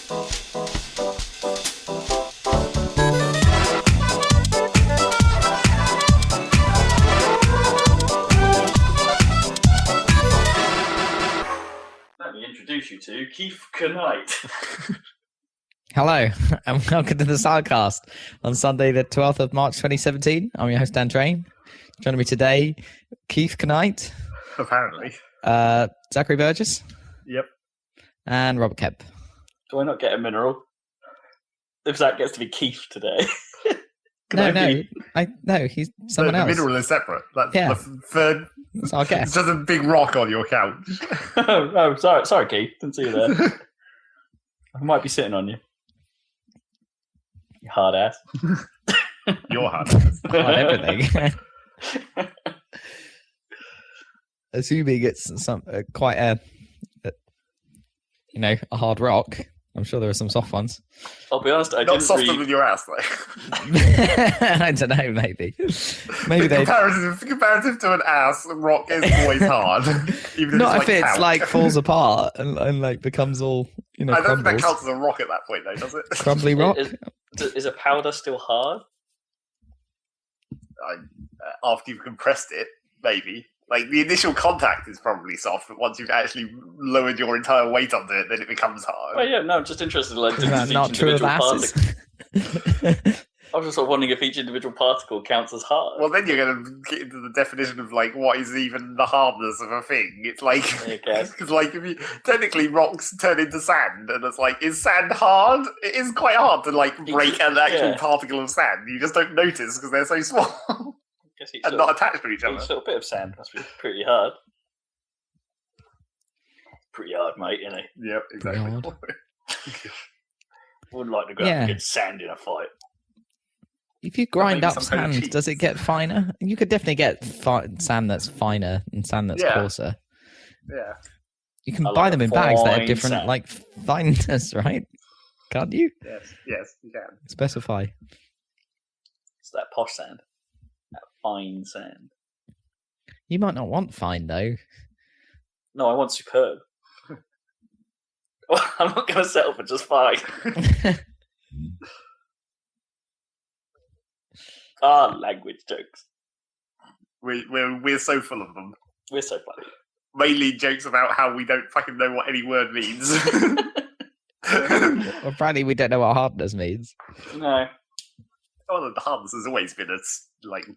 Let me introduce you to Keith Knight. Hello, and welcome to the Saladcast on Sunday, the 12th of March, 2017. I'm your host, Dan Train. Joining me today, Keith Knight. Apparently. Zachary Burgess. Yep. And Robert Kemp. Do I not get a mineral? If Zach gets to be Keith today. No, he's someone else. The mineral is separate. That's Yeah. the third. That's our guess. It's just a big rock on your couch. oh, sorry, Keith. Didn't see you there. I might be sitting on you. You hard ass. Your hand. On everything. Assuming it's some quite a hard rock. I'm sure there are some soft ones. I'll be honest, Not softer than your ass, though. I don't know, maybe they. Comparative to an ass, a rock is always hard. Even Not if it's it's like falls apart and like becomes all I don't crumbles. think that counts as a rock at that point, though, does it? Crumbly rock. Is a powder still hard? After you've compressed it, maybe. Like, the initial contact is probably soft, but once you've actually lowered your entire weight onto it, then it becomes hard. Oh yeah, no, I'm just interested in like Is that not true of asses? I was just sort of wondering if each individual particle counts as hard. Well, then you're going to get into the definition of, like, what is even the hardness of a thing. It's like, because, like, if you technically rocks turn into sand, and it's like, is sand hard? It is quite hard to, like, break an actual particle of sand. You just don't notice because they're so small and not attached to each other. Each little bit of sand must be pretty hard. Pretty hard, mate, isn't it? Yep, exactly. Wouldn't like to go out and get sand in a fight. If you grind up sand, does it get finer? You could definitely get sand that's finer and sand that's coarser. Yeah. You can buy them in bags that have different like fineness, right? Can't you? Yes, you can. Specify. It's that posh sand. That fine sand. You might not want fine, though. No, I want superb. I'm not going to settle for just fine. Language jokes. We're so full of them. We're so funny. Mainly jokes about how we don't fucking know what any word means. Well, apparently we don't know what hardness means. No. Oh, the hardness has always been a like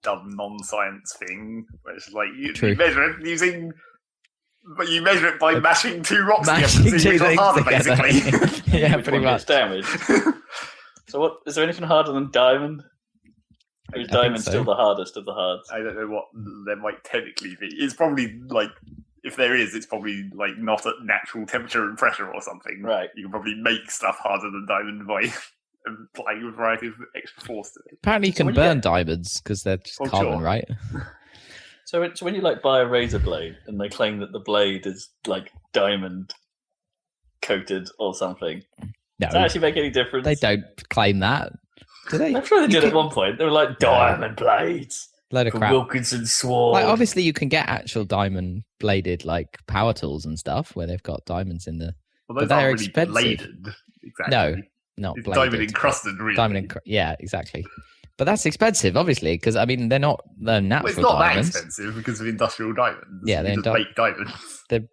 dumb non-science thing. Where it's like you measure it using. But you measure it by mashing two rocks together to see which one's harder, basically. Yeah, pretty much. Damage. So, what is there anything harder than diamond? Or is diamond still the hardest of the hards? I don't know what there might technically be. It's probably like, if there is, it's probably like not at natural temperature and pressure or something. Right. You can probably make stuff harder than diamond by applying a variety of extra force to it. Apparently, you can burn diamonds because they're just carbon, right? So when you like buy a razor blade and they claim that the blade is like diamond coated or something, does that actually make any difference? They don't claim that, do they? I'm sure they did at one point. They were like diamond blades. Load of crap. Wilkinson sword. Like, obviously, you can get actual diamond bladed like power tools and stuff where they've got diamonds in the. Well, those but they're aren't really expensive. Bladed, exactly. No, not it's bladed. Diamond encrusted, really. Yeah, exactly. But that's expensive, obviously, because I mean they're not natural. Well, it's not diamonds. that expensive because of industrial diamonds. Yeah, they just make diamonds. They're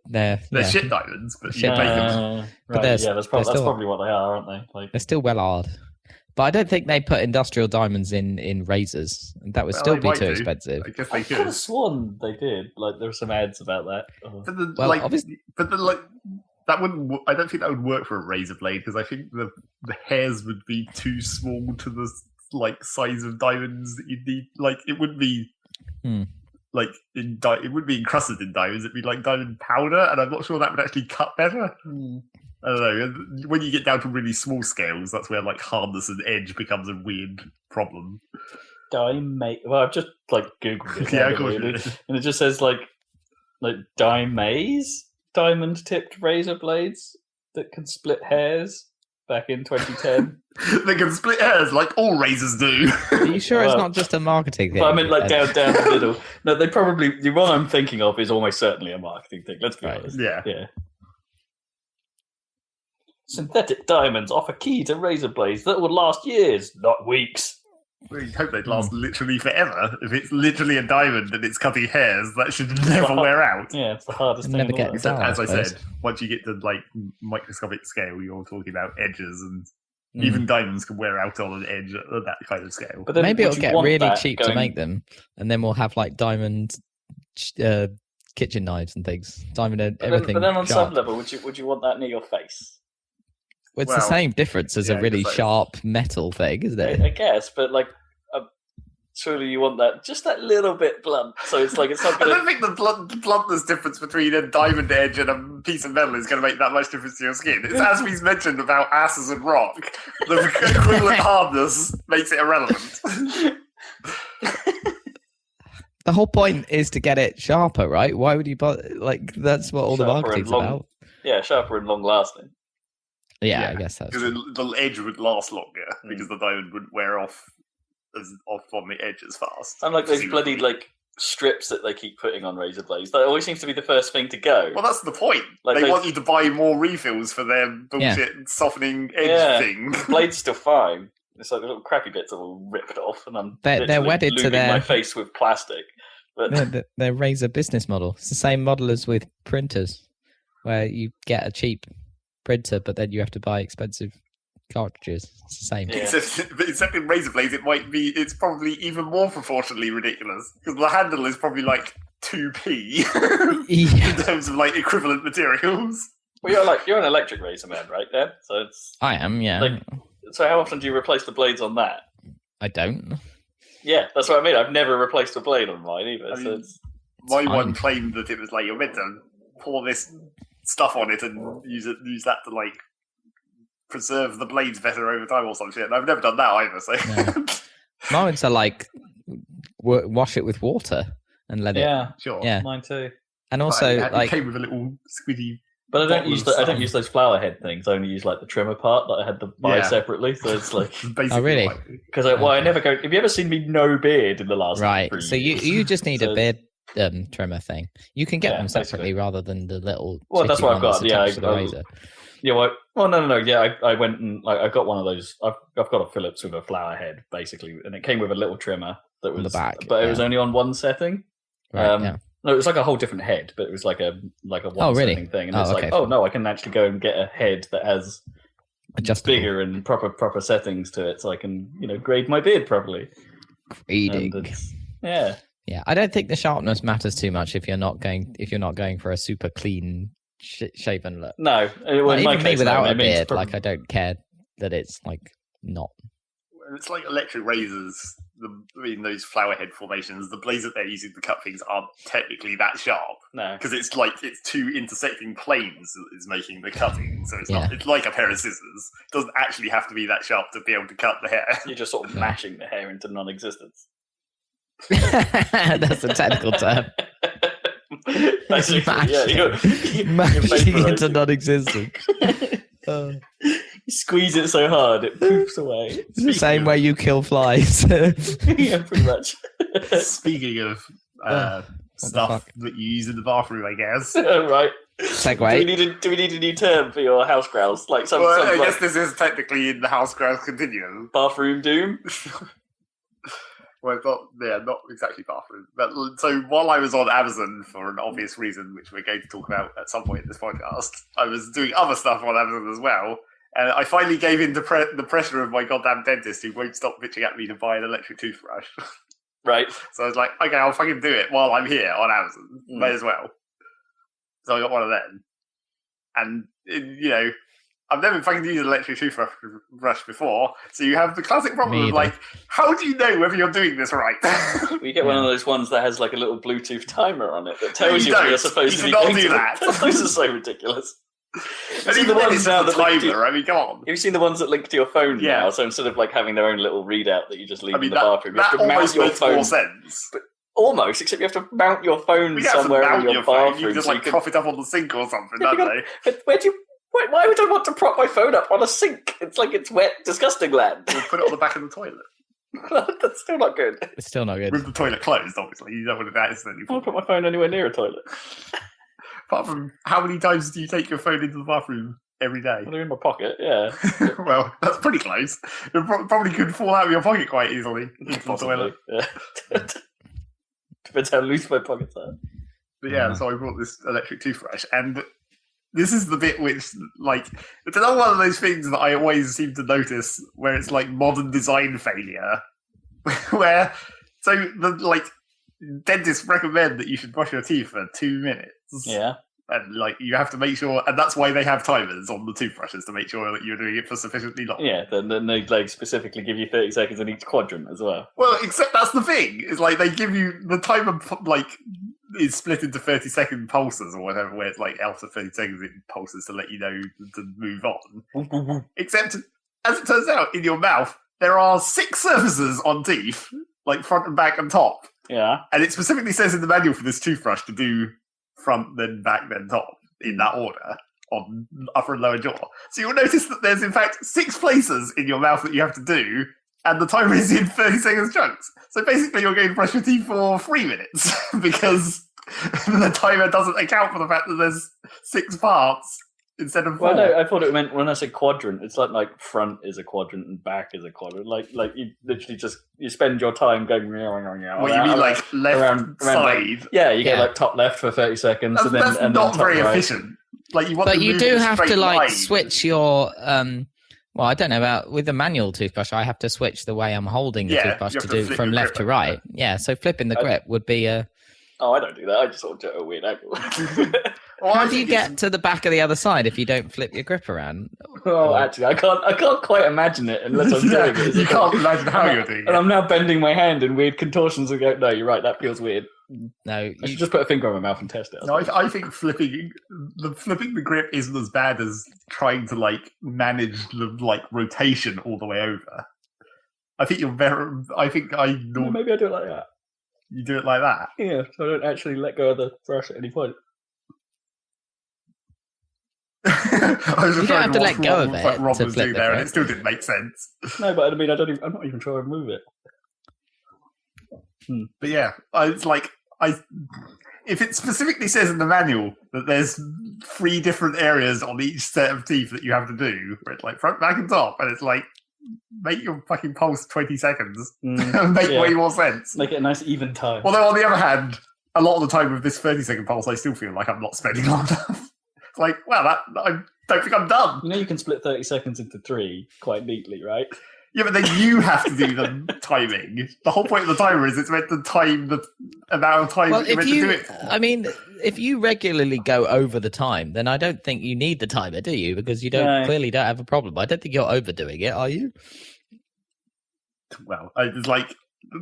shit diamonds, but shit you make them. Right, but that's probably what they are, aren't they? Like, they're still well hard. But I don't think they put industrial diamonds in razors. That would still be too expensive. I guess they I could. could have sworn they did. Like there were some ads about that. That wouldn't. I don't think that would work for a razor blade because I think the hairs would be too small to the like size of diamonds that you'd need. Like it wouldn't be like it would be encrusted in diamonds. It'd be like diamond powder, and I'm not sure that would actually cut better. I don't know. When you get down to really small scales, that's where like hardness and edge becomes a weird problem. Well, I've just like googled it. Yeah, of course. And it just says like Dimaze diamond tipped razor blades that can split hairs. Back in 2010. They can split hairs like all razors do. Are you sure it's not just a marketing thing? But I mean, like down the middle. No, they probably. The one I'm thinking of is almost certainly a marketing thing. Let's be honest. Yeah. Synthetic diamonds offer key to razor blades that will last years, not weeks. We hope they'd last literally forever. If it's literally a diamond and it's cutting hairs, that should never wear out. Yeah, it's the hardest thing. Never get Except, as I said, once you get to like microscopic scale, you're talking about edges, and even diamonds can wear out on an edge at that kind of scale. But maybe it'll get really cheap to make them, and then we'll have like diamond kitchen knives and things. Diamond everything. But then on some level, would you want that near your face? Well, it's the same difference as a really sharp metal thing, isn't it? I guess, but like, surely you want that just that little bit blunt. So it's like it's not going to. I don't think the bluntness difference between a diamond edge and a piece of metal is going to make that much difference to your skin. It's as we've mentioned about asses and rock. The equivalent hardness makes it irrelevant. The whole point is to get it sharper, right? Why would you bother? Like, that's what all the marketing's about. Yeah, sharper and long lasting. Yeah, I guess that's because the edge would last longer because the diamond wouldn't wear off on the edge as fast. I'm like those bloody like strips that they keep putting on razor blades. That always seems to be the first thing to go. Well, that's the point. Like they want you to buy more refills for their bullshit softening edge thing. The blade's still fine. It's like the little crappy bits are all ripped off, and I'm they're wedded to their my face with plastic. But their razor business model. It's the same model as with printers, where you get a cheap printer, but then you have to buy expensive cartridges. It's the same. Yeah. Except in razor blades, it's probably even more proportionally ridiculous because the handle is probably like 2p in terms of like equivalent materials. Well, you're an electric razor man, right? Then, so it's. I am, yeah. So how often do you replace the blades on that? I don't. Yeah, that's what I mean. I've never replaced a blade on mine either. My one claimed that it was like you're meant to pour this stuff on it and use that to like preserve the blades better over time or some shit. And I've never done that either. So mine are like wash it with water and let it. Yeah, sure. Yeah, mine too. And also it came with a little squiddy. But I don't use those flower head things. I only use like the trimmer part that I had to buy separately. So it's like basically. Oh really? Because I never go. Have you ever seen me no beard in the last? Right. 3 So years? you just need a beard trimmer thing. You can get them separately rather than the little. Well, that's what I've got. Yeah, razor. Yeah. Well, no. Yeah, I went and I got one of those. I've got a Philips with a flower head basically, and it came with a little trimmer that was on the back, but it was only on one setting. Right. No, it was like a whole different head, but it was like a one setting thing, and it's like, oh no, I can actually go and get a head that has adjustable, bigger and proper settings to it, so I can grade my beard properly. Grading. Yeah. Yeah, I don't think the sharpness matters too much if you're not going for a super clean shaven look. No, even me without a beard, like I don't care that it's like not. It's like electric razors. Those flower head formations, the blades that they're using to cut things aren't technically that sharp. No, because it's two intersecting planes is making the cutting. So it's not. It's like a pair of scissors. It doesn't actually have to be that sharp to be able to cut the hair. You're just sort of mashing the hair into non-existence. That's a technical term. You're mashing into non-existence. You squeeze it so hard it poofs away. It's the same way you kill flies. Yeah, pretty much. Speaking of stuff that you use in the bathroom, I guess. Right. Segue. Do we need a new term for your house grouse? I guess this is technically in the house grouse continuum. Bathroom doom. Well, not exactly bathroom. But so while I was on Amazon for an obvious reason, which we're going to talk about at some point in this podcast, I was doing other stuff on Amazon as well. And I finally gave in to the pressure of my goddamn dentist who won't stop bitching at me to buy an electric toothbrush. Right. So I was like, okay, I'll fucking do it while I'm here on Amazon. May as well. So I got one of them. And, I've never fucking used an electric toothbrush before, so you have the classic problem of how do you know whether you're doing this right? You get one of those ones that has like a little Bluetooth timer on it that tells you what you're supposed to be doing. You cannot do that. Those are so ridiculous. And even the ones now that timer, I mean, come on. Have you seen the ones that link to your phone now? So instead of having their own little readout that you just leave in the bathroom, you have to mount your phone. More sense. But almost, except you have to mount your phone somewhere in your bathroom. You can just prop it up on the sink or something, don't they? But why would I want to prop my phone up on a sink? It's like it's wet, disgusting land. We'll put it on the back of the toilet. That's still not good. It's still not good. With the toilet closed, obviously. You don't want to accidentally. I won't put my phone anywhere near a toilet. Apart from, how many times do you take your phone into the bathroom every day. They're in my pocket, yeah. Well, that's pretty close. It probably could fall out of your pocket quite easily. Possibly, yeah. Depends how loose my pockets are. But yeah, so I brought this electric toothbrush, and this is the bit which, like, it's another one of those things that I always seem to notice where it's like modern design failure, where dentists recommend that you should brush your teeth for 2 minutes. Yeah. And like you have to make sure, and that's why they have timers on the toothbrushes to make sure that you're doing it for sufficiently long. Yeah, then they like specifically give you 30 seconds in each quadrant as well. Well, except that's the thing. It's like they give you the timer like is split into 30-second pulses or whatever, where it's like after 30 seconds it pulses to let you know to move on. Except, as it turns out, in your mouth there are 6 surfaces on teeth, like front and back and top. Yeah, and it specifically says in the manual for this toothbrush to do front, then back, then top, in that order, on upper and lower jaw. So you'll notice that there's in fact 6 places in your mouth that you have to do, and the timer is in 30 seconds chunks. So basically you're going to brush your teeth for 3 minutes, because the timer doesn't account for the fact that there's 6 parts instead of 4. Well, no, I thought it meant when I said quadrant, it's like front is a quadrant and back is a quadrant. Like you literally you spend your time going. What you mean, like left around side? Yeah, you get like top left for 30 seconds, that's and not then top very right. efficient. Like you want, but you do have to like line. switch your. Well, I don't know about with the manual toothbrush. I have to switch the way I'm holding the toothbrush to do from left to right. Yeah, so flipping the grip would be a. Oh, I don't do that. I just sort of do a weird angle. How do you get to the back of the other side if you don't flip your grip around? Oh, actually, I can't quite imagine it unless I'm doing it. You can't imagine how you're doing it. And I'm now bending my hand in weird contortions and go, no, you're right, that feels weird. No, I should just put a finger on my mouth and test it. No, I think flipping the grip isn't as bad as trying to like manage the like rotation all the way over. I think you're very. I think maybe I do it like that. You do it like that? Yeah, so I don't actually let go of the brush at any point. I was just you don't have to let go of it Rob to was flip doing the there, grip. and it still didn't make sense. No, but I mean, I'm not even trying to move it. But yeah, it's like if it specifically says in the manual that there's 3 different areas on each set of teeth that you have to do, where it's like front, back, and top, and it's like make your fucking pulse 20 seconds, make way more sense. Make it a nice even time. Although on the other hand, a lot of the time with this 30-second pulse, I still feel like I'm not spending long enough. It's like, wow, I don't think I'm done. You know, you can split 30 seconds into 3 quite neatly, right? Yeah, but then you have to do the timing. The whole point of the timer is it's meant to time the amount of time that you're meant to do it for. I mean, if you regularly go over the time, then I don't think you need the timer, do you? Because you clearly don't have a problem. I don't think you're overdoing it, are you? Well, it's like,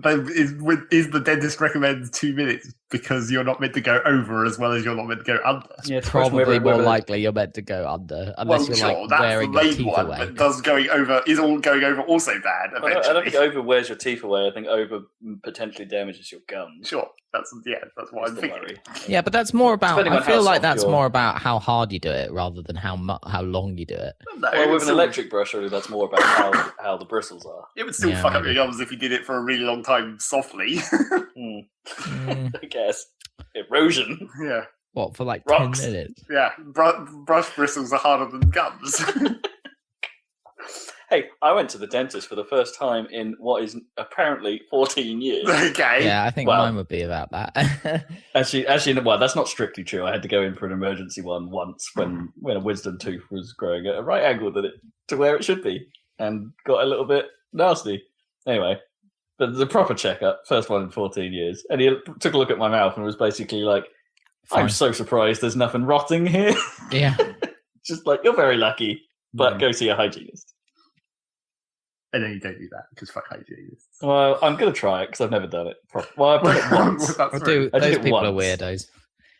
is the dentist recommends 2 minutes because you're not meant to go over as well as you're not meant to go under? Yeah, it's probably more likely you're meant to go under, unless you're wearing your teeth away. But is all going over also bad? Eventually, I don't think over wears your teeth away. I think over potentially damages your gums. Sure, that's what I'm thinking. Worry. Yeah, but that's more about. I feel like that's more about how hard you do it rather than how long you do it. No, well, with an electric brush, really, that's more about how the bristles are. It would still fuck up your gums if you did it for a really long time softly. I guess. Erosion. Yeah. What, for like Rocks. 10 minutes? Yeah, brush bristles are harder than gums. Hey, I went to the dentist for the first time in what is apparently 14 years. Okay. Yeah, I think mine would be about that. Actually, well, that's not strictly true. I had to go in for an emergency one once when a wisdom tooth was growing at a right angle to where it should be, and got a little bit nasty. Anyway, but the proper checkup, first one in 14 years, and he took a look at my mouth and was basically like, "I'm so surprised there's nothing rotting here." Yeah, just like, you're very lucky, but go see a hygienist. And then you don't do that because fuck hygienists. Well, I'm going to try it because I've never done it. Well, I've done it once. Those people are weirdos.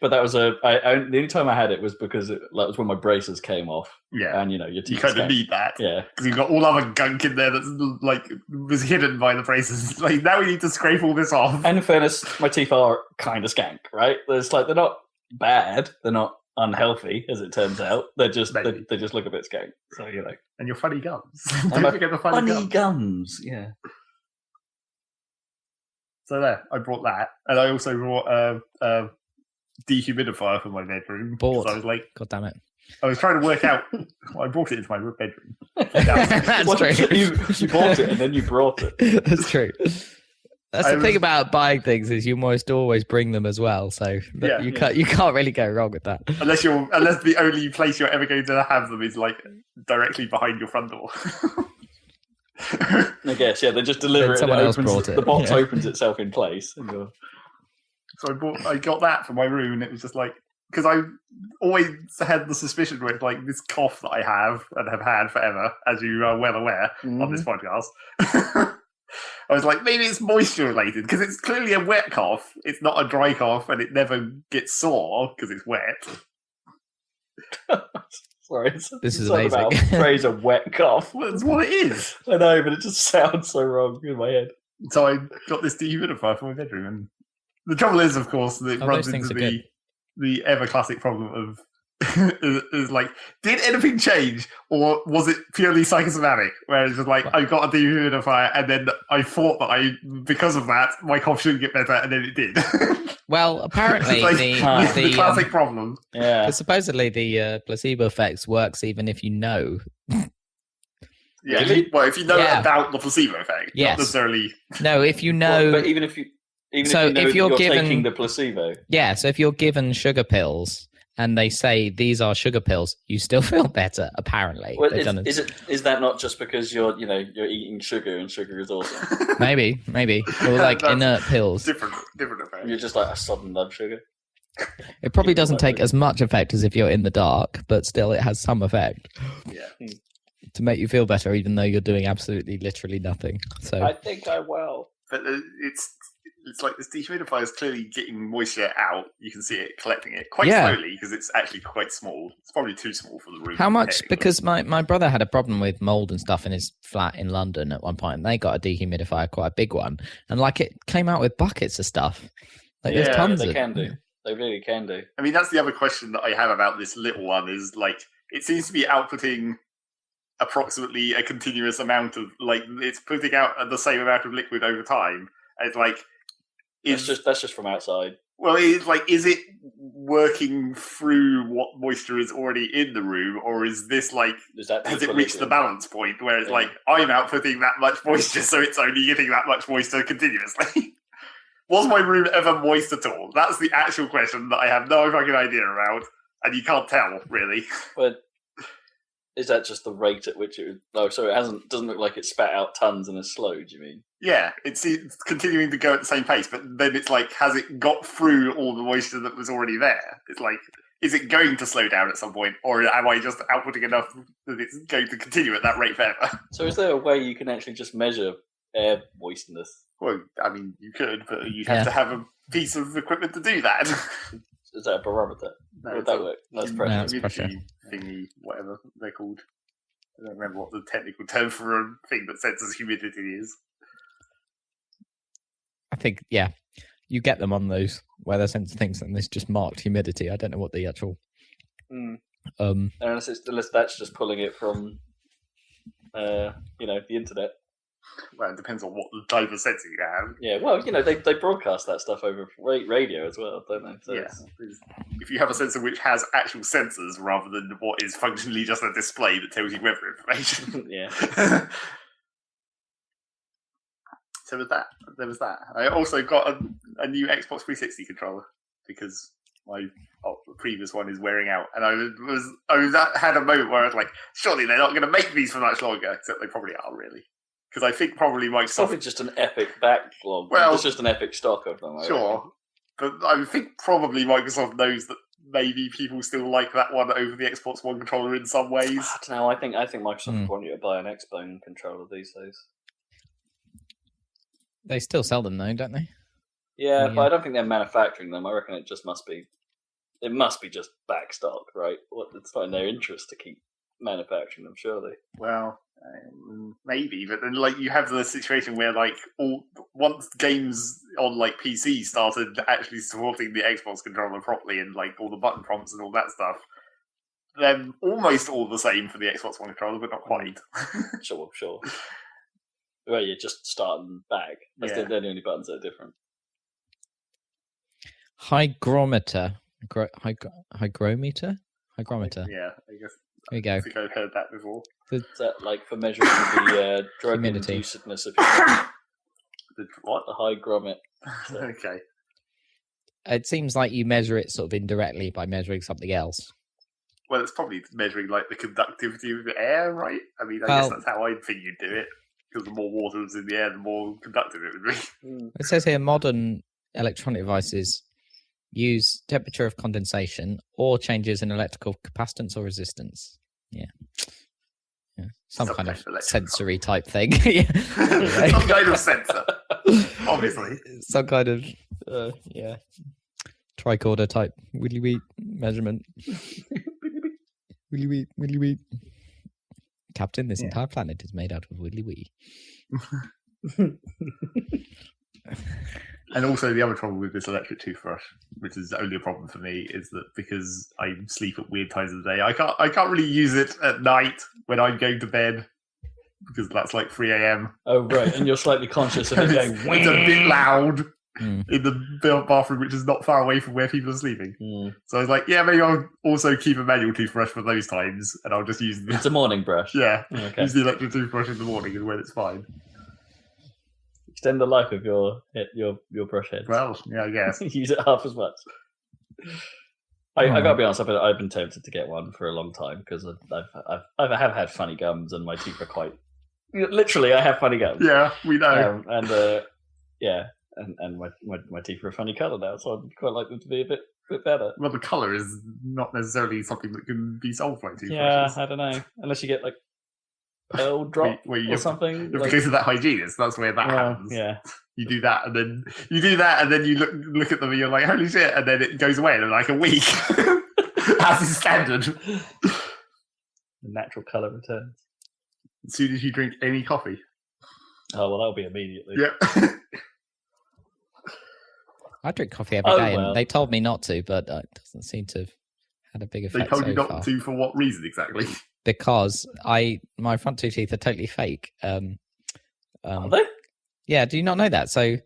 But that was the only time I had it was because it was when my braces came off. Yeah, and your teeth. You kind of need that. Yeah, because you've got all other gunk in there that's like was hidden by the braces. Like now we need to scrape all this off. And in fairness, my teeth are kind of skank, right? It's like they're not bad, they're not unhealthy, as it turns out. They're just they just look a bit skank. So and your funny gums. Don't forget the funny gums. Yeah. So there, I brought that, and I also brought a dehumidifier for my bedroom. Bought. I was like, God damn it! I was trying to work out. Well, I brought it into my bedroom. That's Well, true. You bought it and then you brought it. That's true. That's the thing about buying things is you almost always bring them as well. So you can't really go wrong with that. Unless the only place you're ever going to have them is like directly behind your front door. I guess, yeah. They just deliver it. Someone and else brought it. The box opens itself in place. And you're... So I got that for my room, and it was just like, because I always had the suspicion with like this cough that I have and have had forever, as you are well aware on this podcast. I was like, maybe it's moisture related because it's clearly a wet cough. It's not a dry cough, and it never gets sore because it's wet. Sorry, this is amazing. About phrase a wet cough. That's what it is. I know, but it just sounds so wrong in my head. So I got this dehumidifier for my bedroom, and the trouble is, of course, that it runs into the ever classic problem of is like, did anything change, or was it purely psychosomatic? Where it's just like, I got a dehumidifier, and then I thought that because of that, my cough should get better, and then it did. Well, apparently like, the classic problem. Yeah, because supposedly the placebo effect works even if you know. Yeah, really? Well, if you know about the placebo effect, not necessarily. No, if you know, but even if you know that you're taking the placebo. Yeah, so if you're given sugar pills and they say these are sugar pills, you still feel better. Apparently, well, is that not just because you're eating sugar and sugar is awesome? maybe, or like inert pills. Different effect. You're just like, I suddenly love sugar. It probably doesn't take as much effect as if you're in the dark, but still, it has some effect. Yeah. To make you feel better, even though you're doing absolutely, literally nothing. So I think I will. But it's like this dehumidifier is clearly getting moisture out. You can see it collecting it quite slowly because it's actually quite small. It's probably too small for the room. How much? Because my brother had a problem with mold and stuff in his flat in London at one point, and they got a dehumidifier, quite a big one, and like it came out with buckets of stuff. Like there's tons they of. Can do. They really can do. I mean, that's the other question that I have about this little one is like, it seems to be outputting approximately a continuous amount of, like, it's putting out the same amount of liquid over time. It's like, that's just from outside. Well, it's like, is it working through what moisture is already in the room, or is this like, has it reached the balance point where it's like, I'm outputting that much moisture, so it's only getting that much moisture continuously? Was my room ever moist at all? That's the actual question that I have no fucking idea about, and you can't tell, really. But is that just the rate at which it? No, so it doesn't look like it spat out tons and is slow. Do you mean? Yeah, it's continuing to go at the same pace, but then it's like, has it got through all the moisture that was already there? It's like, is it going to slow down at some point, or am I just outputting enough that it's going to continue at that rate forever? So is there a way you can actually just measure air moistness? Well, I mean, you could, but you'd have to have a piece of equipment to do that. Is that a barometer? No, would that work? That's pressure. No, it's pressure. Thingy, whatever they're called. I don't remember what the technical term for a thing that senses humidity is. I think, you get them on those weather sensor things, and it's just marked humidity. I don't know what the actual. Unless that's just pulling it from, the internet. Well, it depends on what the type of sensor you have. Yeah, well, they broadcast that stuff over radio as well, don't they? So if you have a sensor which has actual sensors rather than what is functionally just a display that tells you weather information. Yeah. So there was that. I also got a new Xbox 360 controller because my previous one is wearing out, and I had a moment where I was like, surely they're not going to make these for much longer, except they probably are, really. Because I think probably Microsoft... It's probably just an epic backlog. Well, it's just an epic stock of them. Sure. But I think probably Microsoft knows that maybe people still like that one over the Xbox One controller in some ways. I don't know. I think Microsoft want you to buy an Xbone controller these days. They still sell them though, don't they? Yeah, but I don't think they're manufacturing them. I reckon it just must be... It must be just back stock, right? It's not in their interest to keep manufacturing them, surely. Well... maybe, but then like you have the situation where like once games on like PC started actually supporting the Xbox controller properly and like all the button prompts and all that stuff, they're almost all the same for the Xbox One controller, but not quite. Sure. Well, you just start and back. They're the only buttons that are different. Hygrometer. Hygrometer? Hygrometer. Yeah, I guess. There you go. I think I've heard that before. Is that like for measuring the drug Humidity. inducedness of your The what? the hygrometer? Okay. It seems like you measure it sort of indirectly by measuring something else. Well, it's probably measuring like the conductivity of the air, right? I mean, I Well- guess that's how I think you'd do it. Because the more water was in the air, the more conductive it would be. It says here modern electronic devices use temperature of condensation or changes in electrical capacitance or resistance. Yeah. Some kind of electrical sensory type thing. Yeah. Some kind of sensor, obviously. Some kind of tricorder type willy wee measurement. Willy wee. Captain, this entire planet is made out of willy wee. And also the other problem with this electric toothbrush, which is only a problem for me, is that because I sleep at weird times of the day, I can't really use it at night when I'm going to bed because that's like 3 a.m. Oh right, and you're slightly conscious of it going. It's a bit loud Mm. in the bathroom, which is not far away from where people are sleeping. Mm. So I was like, yeah, maybe I'll also keep a manual toothbrush for those times, and I'll just use It's a morning brush. yeah, Okay. use the electric toothbrush in the morning and when it's fine. Extend the life of your brush head. Well, yeah, I guess. Use it half as much. I gotta be honest. I've been tempted to get one for a long time because I have had funny gums and my teeth are quite. Literally, I have funny gums. Yeah, we know. And my teeth are a funny colour now, so I'd quite like them to be a bit better. Well, the colour is not necessarily something that can be solved by toothbrushes. Yeah, I don't know. Unless you get like pearl drop Where you or something. If you go to that hygienist, that's where that happens. Yeah. You do that, and then you look at them, and you're like, "Holy shit!" And then it goes away in like a week, as is standard. The natural colour returns. As soon as you drink any coffee. Oh well, that'll be immediately. Yep. I drink coffee every day, and they told me not to, but it doesn't seem to have had a big effect. They told you so not far. to for what reason exactly? Because my front two teeth are totally fake. Are they? Yeah, do you not know that? So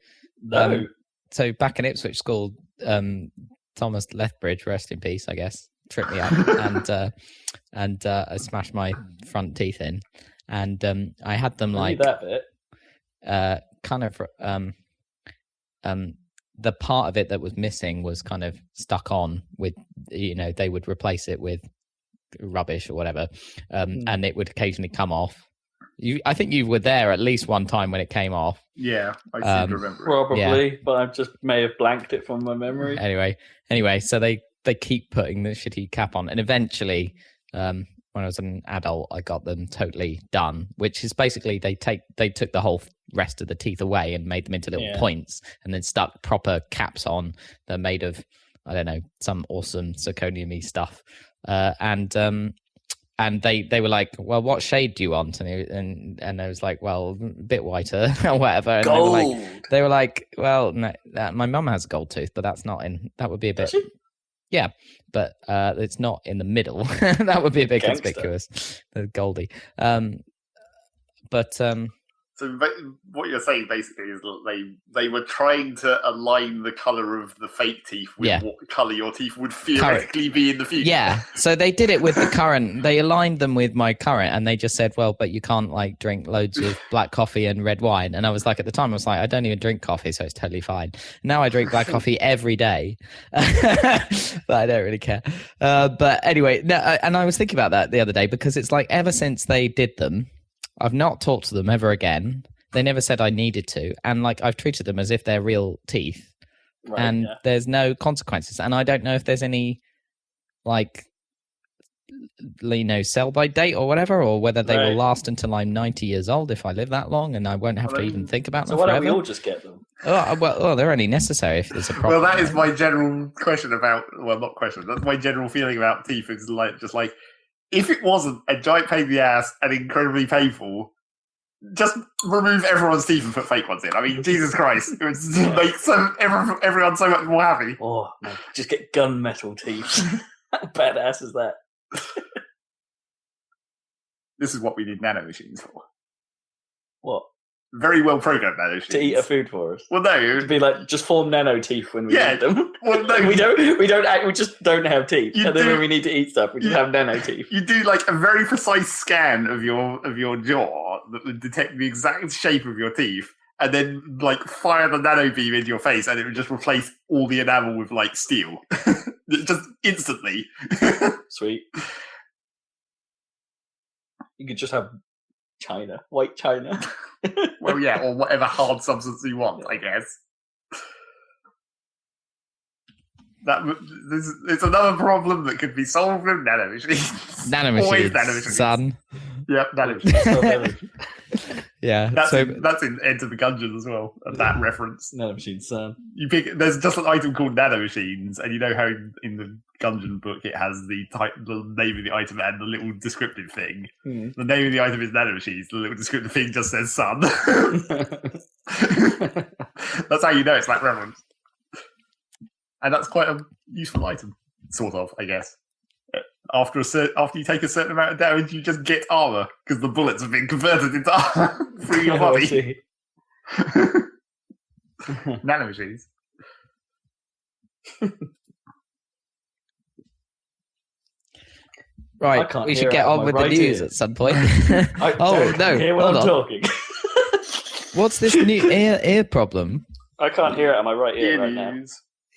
No. so back in Ipswich School, Thomas Lethbridge, rest in peace, I guess, tripped me up and I smashed my front teeth in, and I had them Only like that bit. kind of the part of it that was missing was kind of stuck on with, they would replace it with rubbish or whatever, and it would occasionally come off. I think you were there at least one time when it came off. Yeah, I seem to remember it. Probably, but I just may have blanked it from my memory. Anyway, so they keep putting the shitty cap on, and eventually, when I was an adult, I got them totally done. Which is basically they took the whole rest of the teeth away and made them into little points, and then stuck proper caps on. They're made of, I don't know, some awesome zirconium-y stuff, and they were like, well, what shade do you want? And I was like, well, a bit whiter or whatever. And Gold. They were like, well, no, my mum has a gold tooth, but that would be a bit. Yeah, but it's not in the middle. That would be a bit conspicuous. The Goldie. So what you're saying basically is that they were trying to align the colour of the fake teeth with what colour your teeth would theoretically be in the future. Yeah, so they did it with the current. They aligned them with my current, and they just said, well, but you can't like drink loads of black coffee and red wine. And I was like, at the time, I was like, I don't even drink coffee, so it's totally fine. Now I drink black coffee every day, but I don't really care. But anyway, no, and I was thinking about that the other day because it's like ever since they did them, I've not talked to them ever again. They never said I needed to. And like I've treated them as if they're real teeth. Right, and there's no consequences. And I don't know if there's any like sell by date or whatever, or whether they will last until I'm 90 years old if I live that long and I won't have to even think about them. So why forever. don't we all just get them? Well, they're only necessary if there's a problem. Well, that is my general question about, well, not question, that's my general feeling about teeth. It's like, just like, if it wasn't a giant pain in the ass and incredibly painful, just remove everyone's teeth and put fake ones in. I mean, Jesus Christ, it would make everyone so much more happy. Oh, man, just get gunmetal teeth. How badass is that? This is what we need nano machines for. What? very well programmed nano machines to eat a food for us. Well, no, To be like, just form nano teeth when we eat them. Well, no, we just don't have teeth. And then when we need to eat stuff, we just have nano teeth. You do like a very precise scan of your jaw that would detect the exact shape of your teeth, and then like fire the nano beam into your face, and it would just replace all the enamel with like steel, just instantly. Sweet. You could just have China, white China. Well, yeah, or whatever hard substance you want, I guess. It's another problem that could be solved with nanomachines. Nanomachines, nanomachines. Son. Yep, nanomachines. Yeah, that's in Enter the Gungeon as well. That reference. Nanomachines, son. You pick. There's just an item called nanomachines, and you know how in the Gungeon book it has the name of the item and the little descriptive thing. Hmm. The name of the item is nanomachines. The little descriptive thing just says "son." That's how you know it's that reference. And that's quite a useful item, sort of, I guess. After you take a certain amount of damage, you just get armor because the bullets have been converted into armor through your body. Nanomachines. Right, we should get on with the news at some point. Oh no! Hear when I'm talking. What's this new ear problem? I can't hear it on my right ear right now.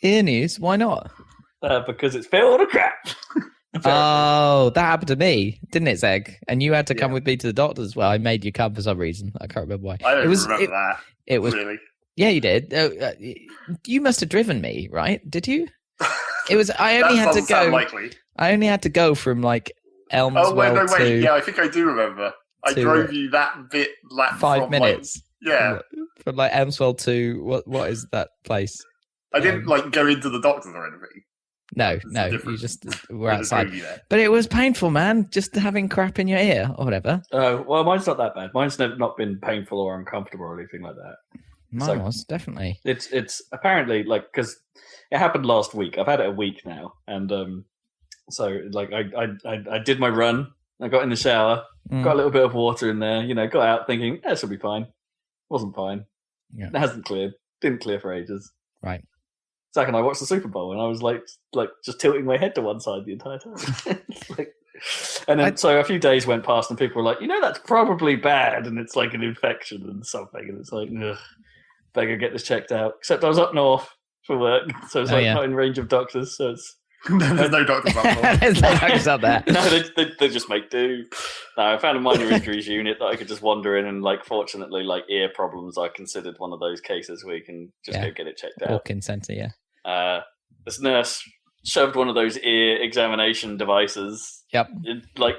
Ear news? Why not? Because it's filled with crap. Oh, that happened to me, didn't it, Zeg? And you had to come with me to the doctor's. Well, I made you come for some reason. I can't remember why. I don't remember that. It was really. Yeah, you did. You must have driven me, right? Did you? It was. I only had to go. Likely. I only had to go from like Elmswell to. Yeah, I think I do remember. I drove you that bit. 5 minutes. Yeah. From like Elmswell to what is that place? I didn't go into the doctors or anything. No, you just were outside. But it was painful, man, just having crap in your ear or whatever. Oh, well, mine's not that bad. Mine's not been painful or uncomfortable or anything like that. Mine was, definitely. It's apparently, because it happened last week. I've had it a week now. And so, I did my run. I got in the shower, got a little bit of water in there, got out thinking, this will be fine. Wasn't fine. Yeah. It hasn't cleared. Didn't clear for ages. Right. Zach and I watched the Super Bowl, and I was like just tilting my head to one side the entire time. And then so a few days went past, and people were like, that's probably bad, and it's like an infection and something, and it's like, ugh, better get this checked out. Except I was up north for work, so it's not in range of doctors. So it's there's no doctors up north. There's no doctors up there. No, they just make do. No, I found a minor injuries unit that I could just wander in, and fortunately, ear problems are considered one of those cases where you can just go get it checked out. Walk-in centre, yeah. This nurse shoved one of those ear examination devices. Yep.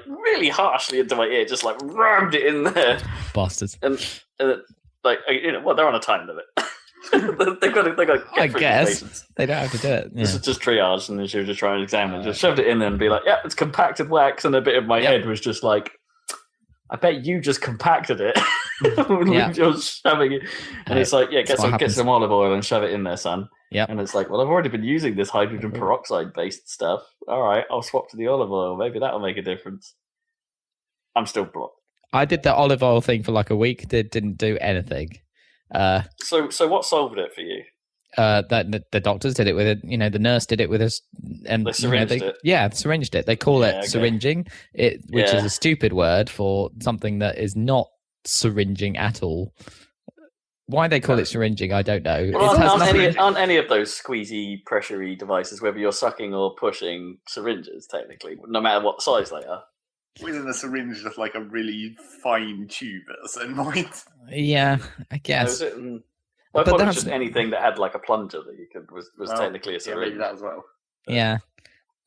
Really harshly into my ear, just rammed it in there. Bastards. And they're on a time limit. they've got to I guess they don't have to do it. Yeah. This is just triage, and then she was just trying to examine. Just shoved it in there and be like, "Yeah, it's compacted wax." And a bit of my head was just like, "I bet you just compacted it." Just shoving it, and it's like, "Yeah, get some olive oil and shove it in there, son." Yeah, and it's like, "Well, I've already been using this hydrogen peroxide based stuff. All right, I'll swap to the olive oil. Maybe that'll make a difference." I'm still blocked. I did the olive oil thing for like a week. Didn't do anything. So what solved it for you? That the doctors did it with it. The nurse did it with us, and they syringed it. Yeah, syringed it. They call it syringing, which is a stupid word for something that is not syringing at all. Why they call it syringing, I don't know. Well, aren't any of those squeezy, pressury devices, whether you're sucking or pushing, syringes technically, no matter what size they are? Isn't a syringe just like a really fine tube at a certain point? Yeah, I guess. I thought it was just anything that had a plunger that you could was technically a syringe. Yeah, maybe that as well. Yeah.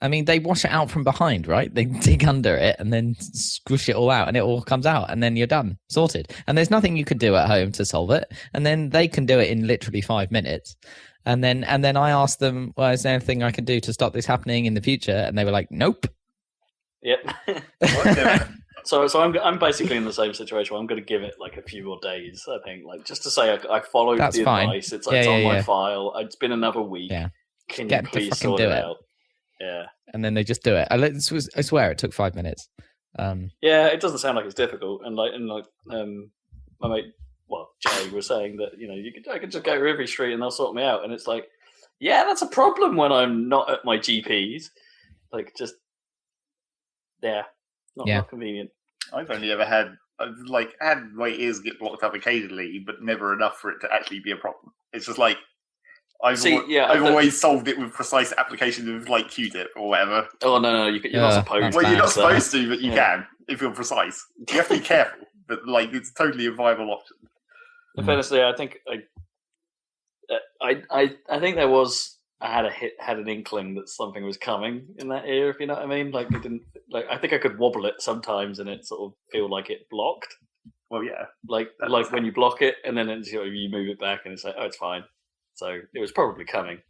I mean, they wash it out from behind, right? They dig under it and then squish it all out, and it all comes out, and then you're done, sorted. And there's nothing you can do at home to solve it. And then they can do it in literally 5 minutes. And then I asked them, well, is there anything I can do to stop this happening in the future? And they were like, nope. Yep. So I'm basically in the same situation. I'm going to give it a few more days. I think, just to say I followed the advice. It's on my file. It's been another week. Yeah. Can you please sort it out? Yeah. And then they just do it. I swear it took 5 minutes. Yeah, it doesn't sound like it's difficult. And my mate Jay was saying that I could just go to River Street and they'll sort me out, and it's like, yeah, that's a problem when I'm not at my GP's. Like, just not convenient. I've only ever had my ears get blocked up occasionally, but never enough for it to actually be a problem. It's just like I've always solved it with precise applications of like Q-tip or whatever. Oh no, you're not supposed. Well, you're not supposed to, but you can if you're precise. You have to be careful, but like it's totally a viable option. Honestly, I think I think there was. I had an inkling that something was coming in that ear, if you know what I mean. Like it didn't. Like I think I could wobble it sometimes, and it sort of feel like it blocked. Well, yeah. Like when you block it, and then you move it back, and it's like, oh, it's fine. So it was probably coming,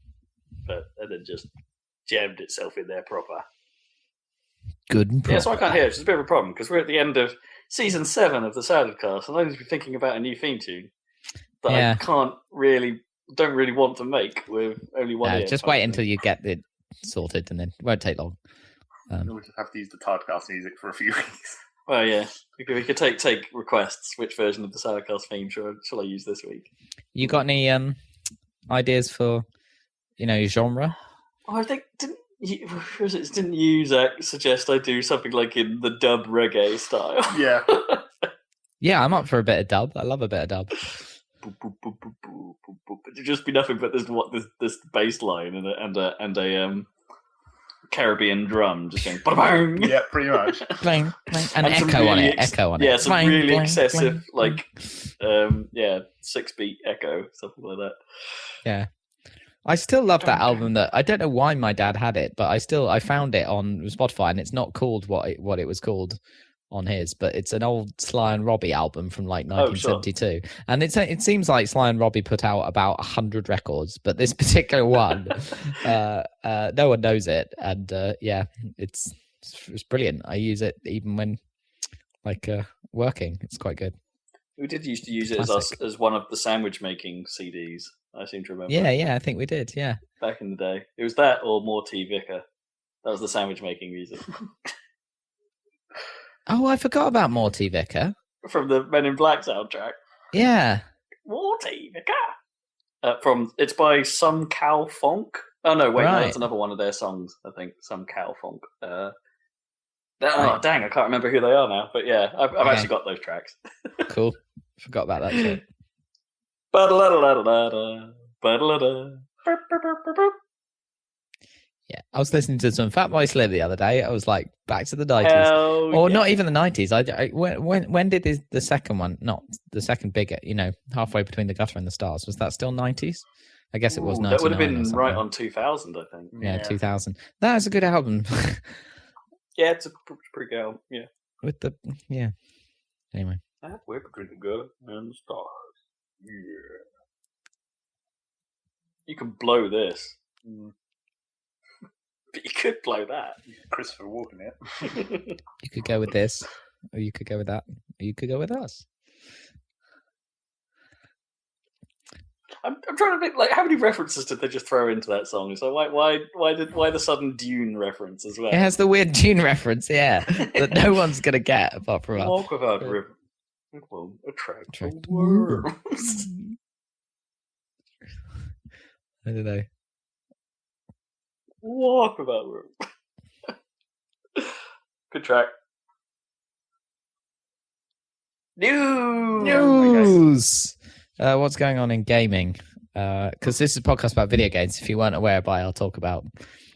but it then just jammed itself in there proper. Good and proper. Yeah, so I can't hear. It's a bit of a problem because we're at the end of season 7 of the Saladcast, and I need to be thinking about a new theme tune that I don't really want to make with only one ear. Just wait until you get it sorted, and then it won't take long. We'll just have to use the Tardcast music for a few weeks. Well, yeah, we could take requests. Which version of the Saladcast theme shall I use this week? You got any ideas for genre? Oh, I think didn't you, Zach, suggest I do something like in the dub reggae style? Yeah. Yeah, I'm up for a bit of dub. I love a bit of dub. It'd just be nothing but this bass line and a Caribbean drum just going bang. Yeah, pretty much. Bang, bang. And echo on it. Yeah, some bang, really bang, excessive bang. 6-beat echo, something like that. Yeah. I still love that album. That I don't know why my dad had it, but I found it on Spotify, and it's not called what it was called on his, but it's an old Sly and Robbie album from like 1972, and it seems like Sly and Robbie put out about 100 records, but this particular one, no one knows it, and it's brilliant. I use it even when working. It's quite good. We did used to use it as one of the sandwich making CDs. I seem to remember. Yeah, I think we did. Yeah, back in the day, it was that or Morty Vicar. That was the sandwich making music. Oh, I forgot about Morty Vicar from the Men in Black soundtrack. Yeah, Morty Vicar. It's by Some Cow Funk. Oh no, wait, no, that's another one of their songs. I think Some Cow Funk. Dang, I can't remember who they are now. But yeah, I've actually got those tracks. Cool. Forgot about that shit. Yeah, I was listening to some Fatboy Slim the other day. I was like, back to the 90s, not even the 90s. When did the second one? Not the second bigger. Halfway between the gutter and the stars. Was that still 90s? I guess it was. That would have been right on 2000, I think. Yeah, 2000. That is a good album. Yeah, it's a pretty good album. Yeah. Anyway. Halfway between the gutter and the stars. Yeah. You can blow this. But you could blow that. Christopher Walken here. You could go with this, or you could go with that, or you could go with us. I'm trying to think, like, how many references did they just throw into that song? So why the sudden Dune reference as well? It has the weird Dune reference, yeah, that no one's gonna get apart from us. Walk without river. It won't attract worms. I don't know. Walk without worms. Good track. News. What's going on in gaming? Because this is a podcast about video games. If you weren't aware, I'll talk about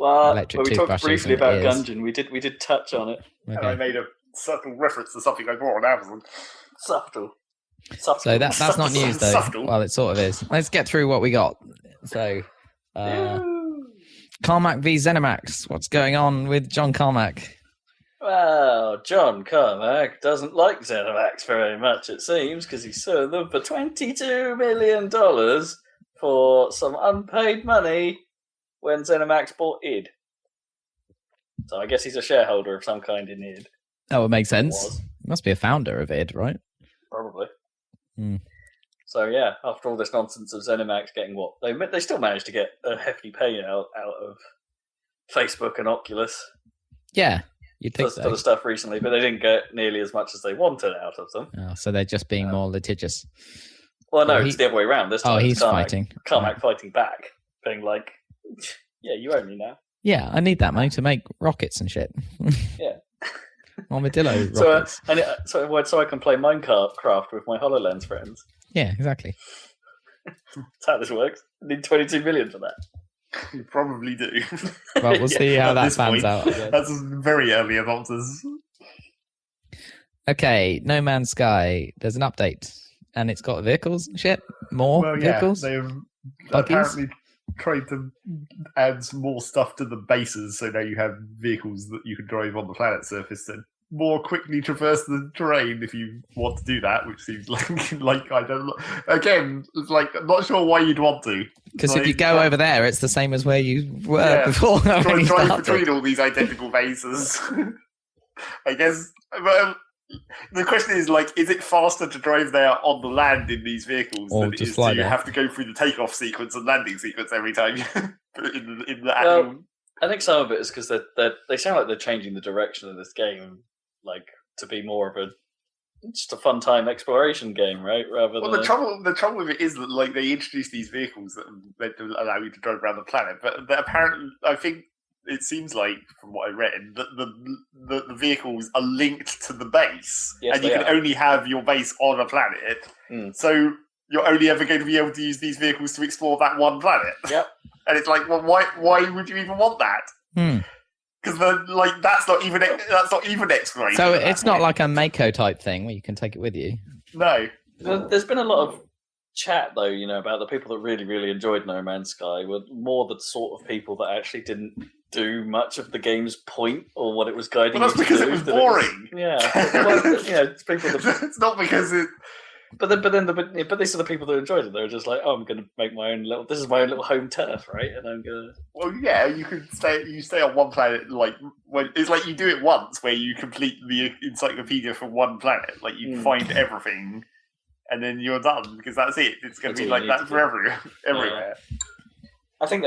electric we toothbrushes. Talked briefly about Gungeon. We did touch on it. Okay. And I made a subtle reference to something I bought on Amazon. Subtle. So that's not news though. Subtle. Well, it sort of is. Let's get through what we got. So, Carmack v ZeniMax. What's going on with John Carmack? Well, John Carmack doesn't like ZeniMax very much, it seems, because he sued them for $22 million for some unpaid money when ZeniMax bought id. So I guess he's a shareholder of some kind in id. Oh, it makes sense. He must be a founder of id, right? Probably. So yeah, after all this nonsense of ZeniMax getting what they still managed to get a hefty payout out of Facebook and Oculus. Yeah, you'd think for the stuff recently, but they didn't get nearly as much as they wanted out of them. Oh, so they're just being more litigious. Well, no, it's the other way around. This time he's fighting. Carmack fighting back, being like, "Yeah, you own me now." Yeah, I need that money to make rockets and shit. Yeah. Armadillo rockets. So I can play Minecraft with my HoloLens friends. Yeah, exactly. That's how this works. I need 22 million for that. You probably do. Well, we'll see how that pans out. That's very early adopters. Okay, No Man's Sky. There's an update, and it's got vehicles and shit. More vehicles. They've Buggies? apparently tried to add some more stuff to the bases, so now you have vehicles that you can drive on the planet's surface to more quickly traverse the terrain if you want to do that, which seems like I don't know. Again, it's like I'm not sure why you'd want to. Because if you go over there, it's the same as where you were before. Drive between all these identical bases. I guess. Well, the question is, like, is it faster to drive there on the land in these vehicles than it is to have to go through the takeoff sequence and landing sequence every time in the actual... I think some of it is because they sound like they're changing the direction of this game, like, to be more of just a fun time exploration game, right? Rather than the trouble with it is that, like, they introduce these vehicles that are meant to allow you to drive around the planet, but apparently, I think it seems like, from what I read, that the vehicles are linked to the base, and you can only have your base on a planet. So you're only ever going to be able to use these vehicles to explore that one planet. Yep. And it's like, well, why would you even want that? Because that's not even exploration. So it's not like a Mako type thing where you can take it with you. No. There's been a lot of chat though, about the people that really, really enjoyed No Man's Sky were more the sort of people that actually didn't do much of the game's point or what it was guiding. Well, that's because it was boring. It's people that... It's not because it. But these are the people that enjoyed it. They were just like, "Oh, I'm going to make my own little. This is my own little home turf, right?" And I'm going to. Well, yeah, you could stay. You stay on one planet, like when it's like you do it once, where you complete the encyclopedia for one planet. Like you find everything, and then you're done because that's it. It's going to be like that for everywhere. Yeah. I think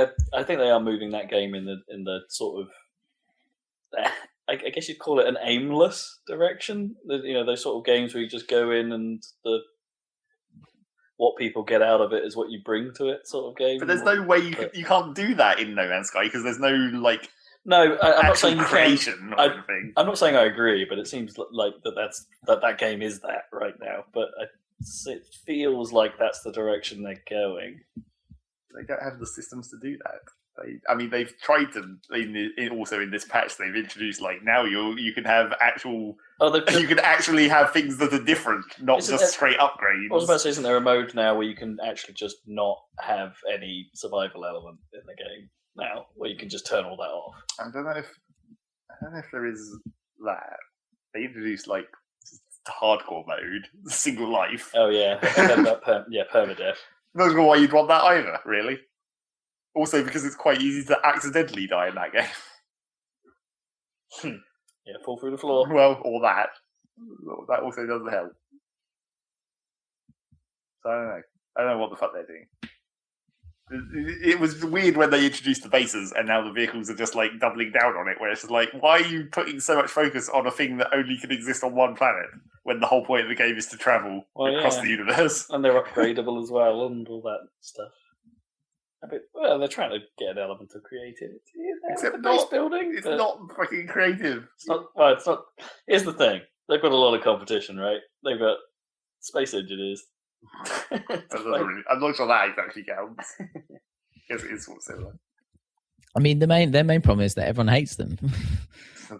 they are moving that game in the sort of. I guess you'd call it an aimless direction. Those sort of games where you just go in and what people get out of it is what you bring to it, sort of game. But there's no way you can't do that in No Man's Sky because there's no like. No, I'm not saying you creation. I'm not saying I agree, but it seems like that game is that right now. But it feels like that's the direction they're going. They don't have the systems to do that. They've tried to. Also in this patch, they've introduced like now you can have actual. You can actually have things that are different, not just straight upgrades. I was about to say, isn't there a mode now where you can actually just not have any survival element in the game now, where you can just turn all that off? I don't know if there is that. They introduced like the hardcore mode, single life. Oh yeah, permadeath. I'm not sure why you'd want that either, really. Also, because it's quite easy to accidentally die in that game. Yeah, fall through the floor. Well, or that. That also doesn't help. So I don't know. I don't know what the fuck they're doing. It was weird when they introduced the bases, and now the vehicles are just like doubling down on it. Where it's just like, why are you putting so much focus on a thing that only can exist on one planet when the whole point of the game is to travel across the universe? And they're upgradable as well, and all that stuff. They're trying to get an element of creativity. Except the base building. It's not fucking creative. It's not. Well, it's not. Here's the thing: they've got a lot of competition, right? They've got space engineers. I'm not sure that actually counts. Yes, it is sort of similar. I mean, their main problem is that everyone hates them.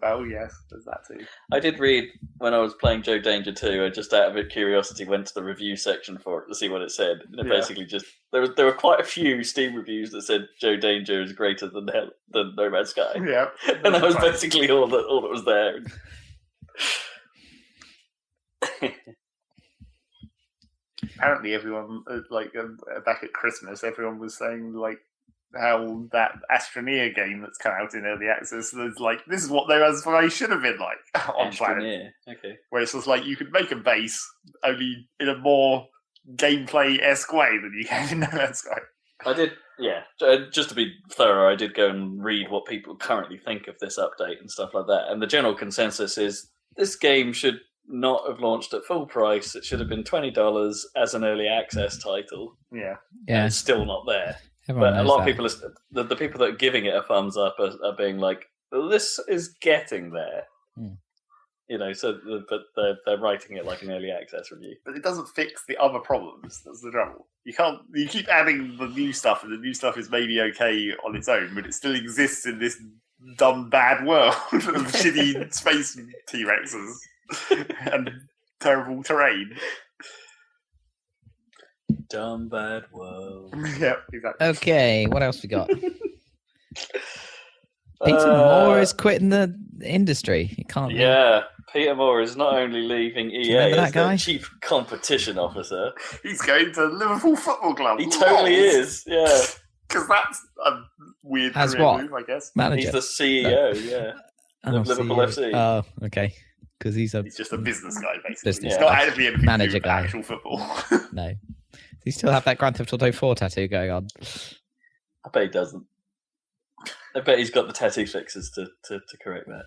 Oh yes, there's that too. I did read when I was playing Joe Danger 2. I just out of curiosity went to the review section for it to see what it said. And it basically just there were quite a few Steam reviews that said Joe Danger is greater than No Man's Sky. Yeah, and that was basically all that was there. Apparently, everyone back at Christmas, everyone was saying like how that Astroneer game that's come out in early access is like, this is what No Man's Sky should have been like on Planet. Okay. Where it's just like you could make a base only in a more gameplay-esque way than you can in No Man's Sky. I did, yeah. Just to be thorough, I did go and read what people currently think of this update and stuff like that. And the general consensus is this game should not have launched at full price. It should have been $20 as an early access title. Yeah. And it's still not there. Everyone But a knows lot of that. people, the people that are giving it a thumbs up are being like, well, this is getting there. But they're writing it like an early access review. But it doesn't fix the other problems. That's the trouble. You keep adding the new stuff, and the new stuff is maybe okay on its own, but it still exists in this dumb, bad world of shitty space T-Rexes and terrible terrain. Dumb, bad world. Yeah, exactly. Okay, what else we got? Peter Moore is quitting the industry. He can't. Yeah, Peter Moore is not only leaving EA remember as that guy? their chief competition officer. He's going to Liverpool Football Club. He totally is. Yeah, Because that's a weird As career what? move, I guess. Manager. he's the CEO. Yeah, of Liverpool FC. Oh, okay. Because he's Just a business guy, basically. Business He's guy. not actually anything Manager to do with guy. actual football. no. Does he still have that Grand Theft Auto 4 tattoo going on? I bet he doesn't. I bet he's got the tattoo fixes to correct that.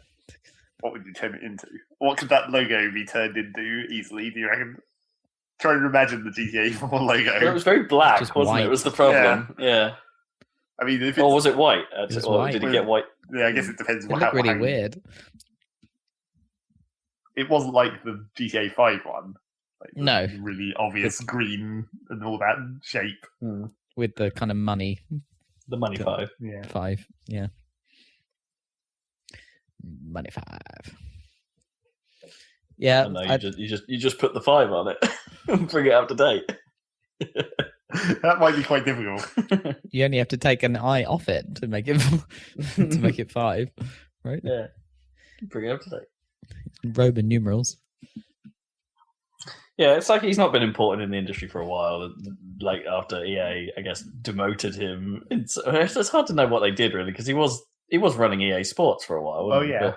What would you turn it into? What could that logo be turned into easily, do you reckon? Try and imagine the GTA 4 logo. Well, it was very black, Just wasn't white. it? Was the problem? Yeah. I mean, if it's, Or was it white? It was or white. did it get white? yeah, I guess it depends. It what looked really how- weird. It wasn't like the GTA 5 one. Like the No. really obvious green and all that shape. With the kind of money The money Got- five. Yeah. 5. Yeah. Money 5. Yeah. No, you just put the 5 on it and bring it up to date. That might be quite difficult. You only have to take an eye off it to make it to make it 5, right? Yeah, bring it up to date. Roman numerals. Yeah, it's like he's not been important in the industry for a while. Like after EA, I guess, demoted him. It's hard to know what they did really because he was running EA Sports for a while. wasn't he? yeah.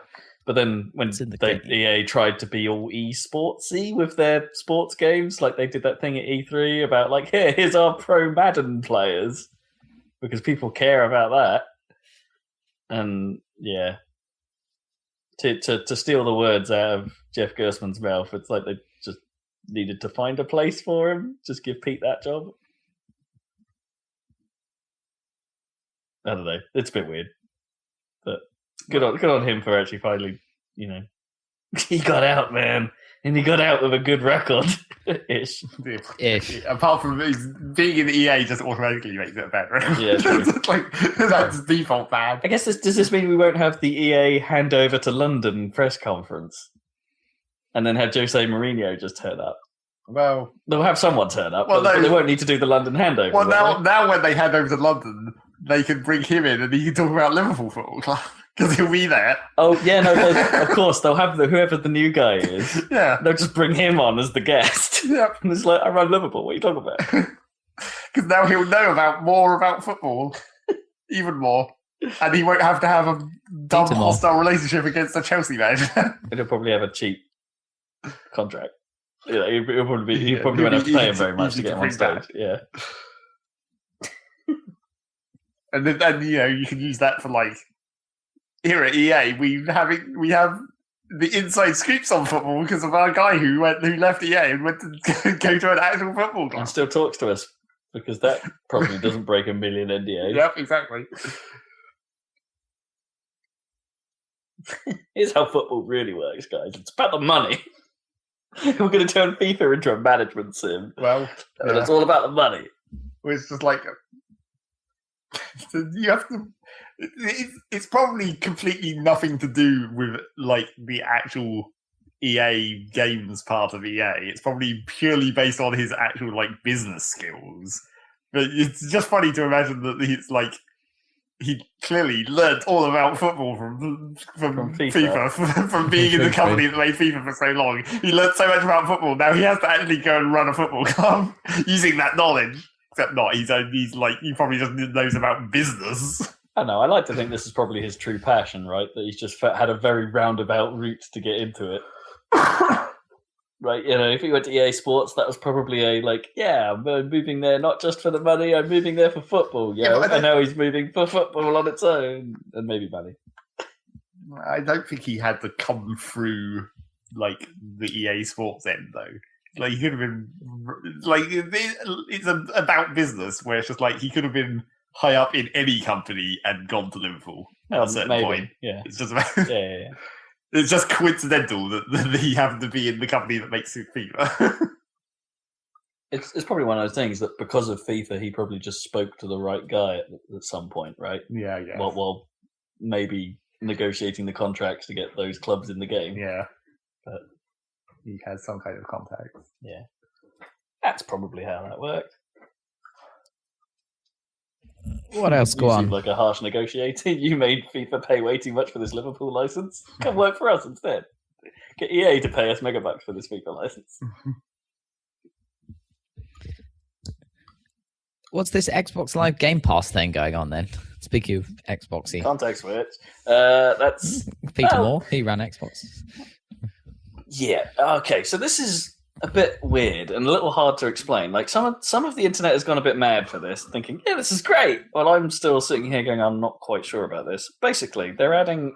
But then when It's in the game. EA tried to be all esportsy with their sports games, like they did that thing at E3 about like, here's our pro Madden players because people care about that. And yeah, to steal the words out of Jeff Gersman's mouth, it's like they just needed to find a place for him. Just give Pete that job. I don't know. It's a bit weird, but good on him for actually finally, he got out, man, and he got out with a good record, ish. Ish. Apart from being in EA, just automatically makes it better. Yeah, true. Like that's default bad. I guess does this mean we won't have the EA handover to London press conference, and then have Jose Mourinho just turn up? Well, They'll have someone turn up, Well, but no. they won't need to do the London handover. well, will they? now when they head over to London, they can bring him in and he can talk about Liverpool football club because he'll be there. Oh yeah, no, of course they'll have whoever the new guy is. Yeah, They'll just bring him on as the guest. yep. And it's like, I run Liverpool. What are you talking about? Because now he'll know more about football, even more, and he won't have to have a dumb Peter Moore. hostile relationship against a Chelsea man. And he'll probably have a cheap contract. He'll probably Yeah, won't have to easy pay him very to- much to easy get to him on bring back. stage. Yeah. And then you can use that for like here at EA we have the inside scoops on football because of our guy who left EA and went to go to an actual football And club. still talks to us because that probably doesn't break a million NDAs. Yep, exactly. Here's how football really works, guys. It's about the money. We're going to turn FIFA into a management sim. Well, And it's all about the money. it's just like you have to. It's probably completely nothing to do with like the actual EA games part of EA. It's probably purely based on his actual like business skills. But it's just funny to imagine that he's like he clearly learned all about football from FIFA. FIFA, from being in the company that made FIFA for so long. He learned so much about football. Now he has to actually go and run a football club using that knowledge. Except not. He's like he probably just knows about business. I don't know. I like to think this is probably his true passion, right? That he's just had a very roundabout route to get into it. Right, if he went to EA Sports, that was probably I'm moving there not just for the money, I'm moving there for football. Yeah, but and now he's moving for football on its own, and maybe money. I don't think he had to come through like the EA Sports end though. Like he could have been like it's about business where it's just like he could have been high up in any company and gone to Liverpool at a certain point. Yeah, it's just about, yeah. It's just coincidental that he happened to be in the company that makes FIFA. It's probably one of those things that because of FIFA, he probably just spoke to the right guy at some point, right? Yeah, yeah. While maybe negotiating the contracts to get those clubs in the game. Yeah, but he has some kind of contact. Yeah, that's probably how that worked. What else? Go on. Seem like a harsh negotiator. You made FIFA pay way too much for this Liverpool license. Come work for us instead. Get EA to pay us megabucks for this FIFA license. What's this Xbox Live Game Pass thing going on then? Speaking of Xboxy. Context switch. That's Peter Moore. He ran Xbox. Yeah. Okay. So this is a bit weird and a little hard to explain. Like some of the internet has gone a bit mad for this, thinking, "Yeah, this is great." Well, I'm still sitting here going, "I'm not quite sure about this." Basically, they're adding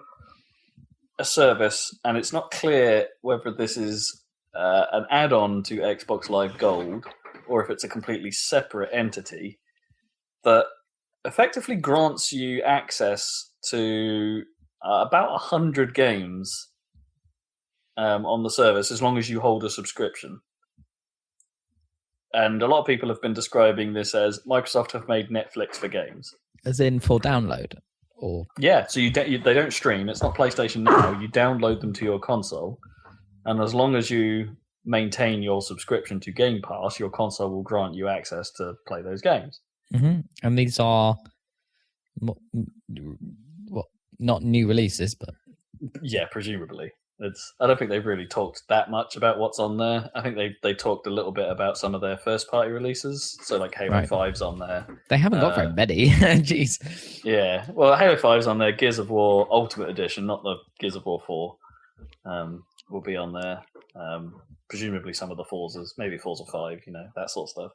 a service, and it's not clear whether this is an add-on to Xbox Live Gold or if it's a completely separate entity that effectively grants you access to about 100 games on the service as long as you hold a subscription. And a lot of people have been describing this as Microsoft have made Netflix for games. As in for download? Or yeah, so they don't stream. It's not PlayStation Now. You download them to your console. And as long as you maintain your subscription to Game Pass, your console will grant you access to play those games. Mm-hmm. And these are not new releases, but yeah, presumably. I don't think they've really talked that much about what's on there. I think they talked a little bit about some of their first-party releases. So like Halo 5's on there. They haven't got very many. Jeez. Yeah. Well, Halo 5's on there. Gears of War Ultimate Edition, not the Gears of War 4, will be on there. Presumably some of the Forzas, maybe Forza 5, that sort of stuff.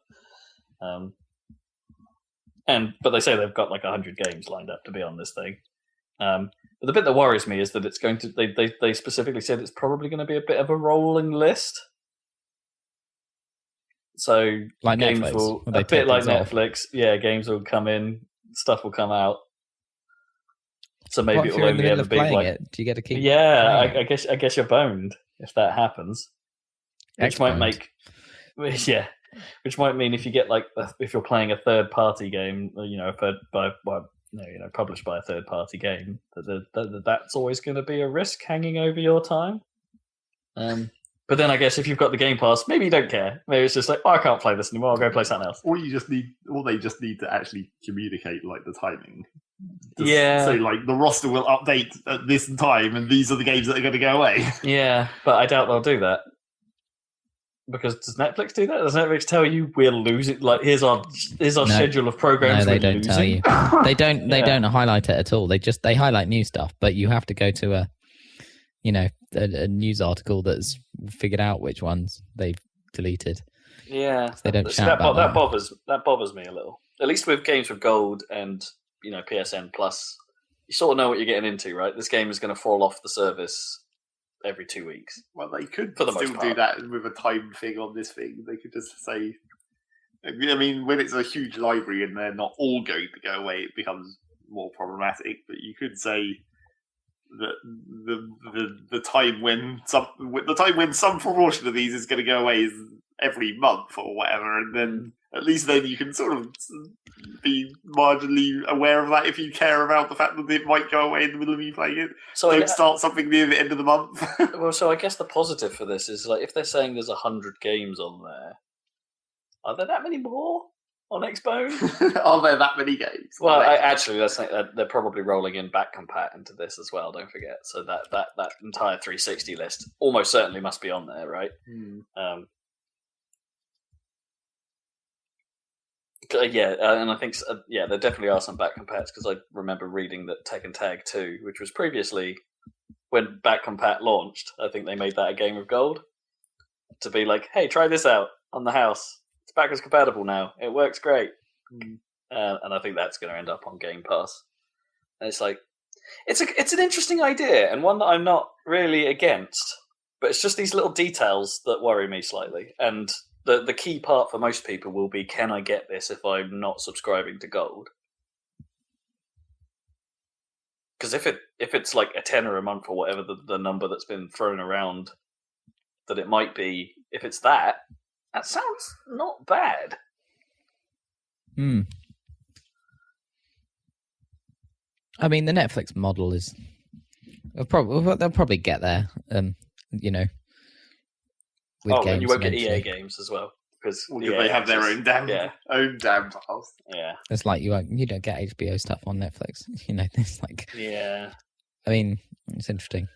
But they say they've got like 100 games lined up to be on this thing. But the bit that worries me is that it's going to. They specifically said it's probably going to be a bit of a rolling list. So like games Netflix, will a bit like Netflix. Yeah, games will come in, stuff will come out. So maybe it will only ever be like. Do you get to keep? Yeah, I guess you're boned if that happens. Which might make, yeah, which might mean if you get like if you're playing a third party game, published by a third party game, that's always going to be a risk hanging over your time. But then I guess if you've got the Game Pass, maybe you don't care. Maybe it's just like, I can't play this anymore. I'll go play something else. Or they just need to actually communicate like the timing. Yeah. So like the roster will update at this time, and these are the games that are going to go away. Yeah, but I doubt they'll do that. Because does Netflix do that? Does Netflix tell you we're losing? Like here's our schedule of programs. No, they don't tell you. They don't. They don't highlight it at all. They highlight new stuff, but you have to go to a news article that's figured out which ones they've deleted. Yeah, so they don't shout about that bothers me a little. At least with games with gold and PSN Plus, you sort of know what you're getting into, right? This game is going to fall off the service every 2 weeks. Well, they could still do that with a time thing on this thing. They could just say, I mean, when it's a huge library and they're not all going to go away, it becomes more problematic. But you could say that the time when some proportion of these is going to go away is every month or whatever, and then at least then you can sort of be marginally aware of that if you care about the fact that it might go away in the middle of you playing it. So don't start something near the end of the month. Well, so I guess the positive for this is like if they're saying there's 100 games on there, are there that many more on Xbone? Are there that many games? Well, actually, that's they're probably rolling in back compat into this as well. Don't forget. So that entire 360 list almost certainly must be on there, right? And I think there definitely are some back compats because I remember reading that Tekken Tag 2, which was previously when back compat launched, I think they made that a game of gold to be like, hey, try this out on the house. It's backwards compatible now. It works great. And I think that's going to end up on Game Pass. And it's like, it's an interesting idea and one that I'm not really against. But it's just these little details that worry me slightly. And the key part for most people will be, can I get this if I'm not subscribing to Gold? Because if it's like a tenner a month or whatever the number that's been thrown around that it might be, if it's that sounds not bad. I mean, the Netflix model is they'll probably get there. You know, with games and you won't get eventually. EA games as well because they have their own damn files. Yeah, it's like you don't get HBO stuff on Netflix. You know, it's like I mean, it's interesting.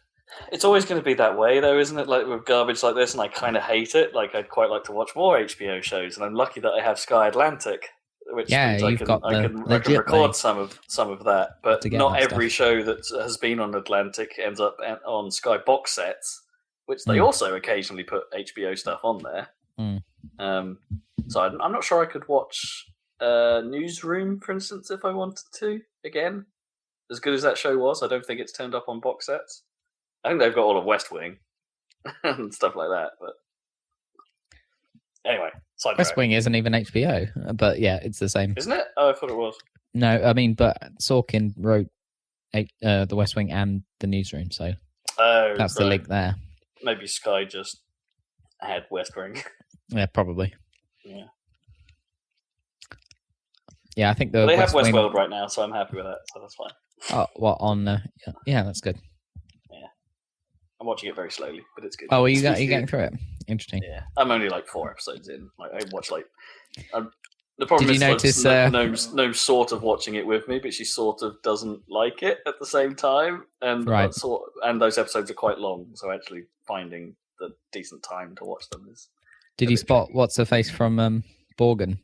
It's always going to be that way, though, isn't it? Like with garbage like this, and I kind of hate it. Like I'd quite like to watch more HBO shows, and I'm lucky that I have Sky Atlantic, which means I can record some of that. But not every show that has been on Atlantic ends up on Sky box sets, which they also occasionally put HBO stuff on there. So I'm not sure I could watch Newsroom, for instance, if I wanted to. Again, as good as that show was, I don't think it's turned up on box sets. I think they've got all of West Wing and stuff like that. But anyway, West Wing isn't even HBO, but yeah, it's the same. Isn't it? Oh, I thought it was. No, I mean, but Sorkin wrote the West Wing and the Newsroom, so that's the link there. Maybe Sky just had West Wing. Yeah, probably. Yeah. Yeah, I think they have Westworld right now, so I'm happy with that. So that's fine. Oh, what on? Yeah, that's good. Yeah, I'm watching it very slowly, but it's good. Oh, are you getting through it? Interesting. Yeah, I'm only like 4 episodes in. Like I watch like. The problem Did is you notice? No sort of watching it with me, but she sort of doesn't like it at the same time, and and those episodes are quite long, so actually finding the decent time to watch them is. Did you spot what's her face from Borgen?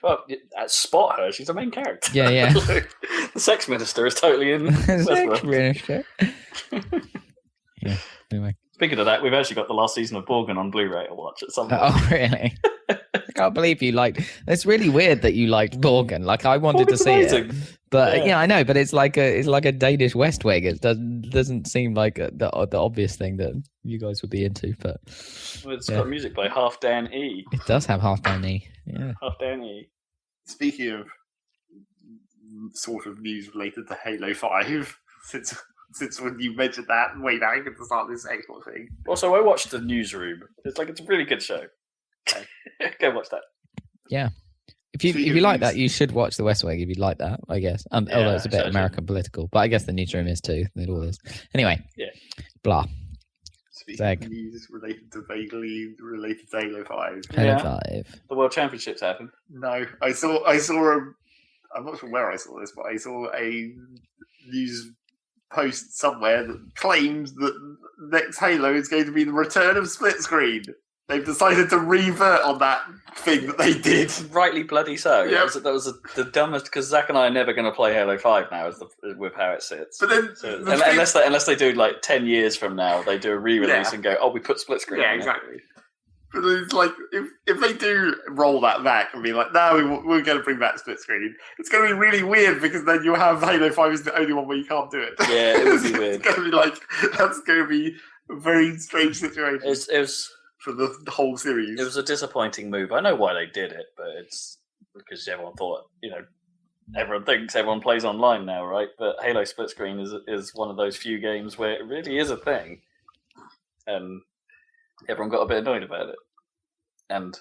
Well, spot her. She's the main character. Yeah. The sex minister is totally in. Sex minister. Yeah. Anyway. Speaking of that, we've actually got the last season of Borgen on Blu-ray to watch at some point. Oh, really? I can't believe you liked. It's really weird that you liked Borgen. Like I wanted to see it, but yeah, I know. But it's like a Danish West Wing. It doesn't seem like the obvious thing that you guys would be into. But it's got music by Half Dan E. It does have Half Dan E. Yeah, Half Dan E. Speaking of sort of news related to Halo 5, since when you mentioned that way back at the start of this Xbox thing. Also, I watched the Newsroom. It's a really good show. Go watch that. Yeah. If you like that, you should watch The West Wing. If you like that, I guess. Although it's a bit American political, but I guess the Newsroom is too. It all is. Anyway. Yeah. Blah. Speaking of news vaguely related to Halo 5. Halo 5. The World Championships happened. No, I saw a. I'm not sure where I saw this, but I saw a news post somewhere that claims that next Halo is going to be the return of split screen. They've decided to revert on that thing that they did. Rightly bloody so. Yep. That was the dumbest, because Zach and I are never going to play Halo 5 now with how it sits. But then, unless they do like 10 years from now, they do a re-release and go, we put split screen. Yeah, exactly. But it's like, if they do roll that back and be like, no, we're going to bring back split screen, it's going to be really weird, because then you have Halo 5 is the only one where you can't do it. Yeah, it would be weird. It's going to be that's going to be a very strange situation. It was for the whole series. It was a disappointing move. I know why they did it, but it's because everyone thought, everyone thinks everyone plays online now, right? But Halo split screen is one of those few games where it really is a thing, and everyone got a bit annoyed about it. And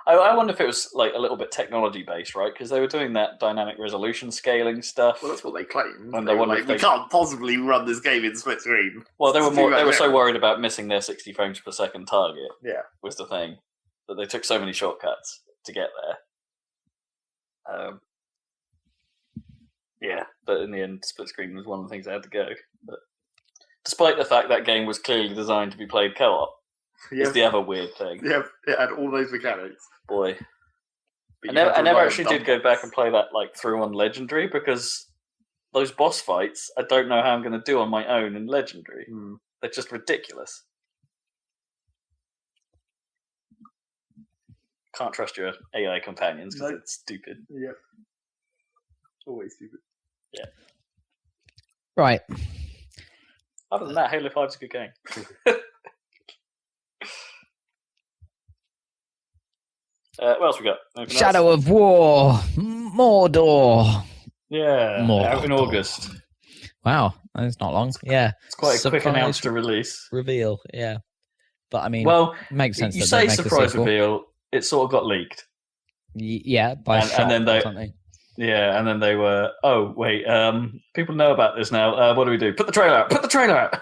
I wonder if it was like a little bit technology based, right? Because they were doing that dynamic resolution scaling stuff. Well, that's what they claim. And they we can't possibly run this game in split screen. Well, they were so worried about missing their 60 frames per second target. Yeah, was the thing, that they took so many shortcuts to get there. Yeah, but in the end, split screen was one of the things that had to go. But despite the fact that game was clearly designed to be played co-op, is the other weird thing. Yeah, it had all those mechanics. Boy. I never actually did go back and play that through on Legendary, because those boss fights, I don't know how I'm going to do on my own in Legendary. They're just ridiculous. Can't trust your AI companions because it's stupid. Yeah. Always stupid. Yeah. Right. Other than that, Halo 5 is a good game. What else we got? Anything Shadow else? of War, Mordor. Yeah, out in Mordor. August. Wow, that's not long. Yeah, It's quite a quick Surprise announce to release. reveal. Yeah, but I mean, Well, makes sense. you that say they make a surprise sequel. reveal. It sort of got leaked. Yeah, by And shot then or something. Yeah, and then they were, oh, wait, people know about this now. What do we do? Put the trailer out! Put the trailer out!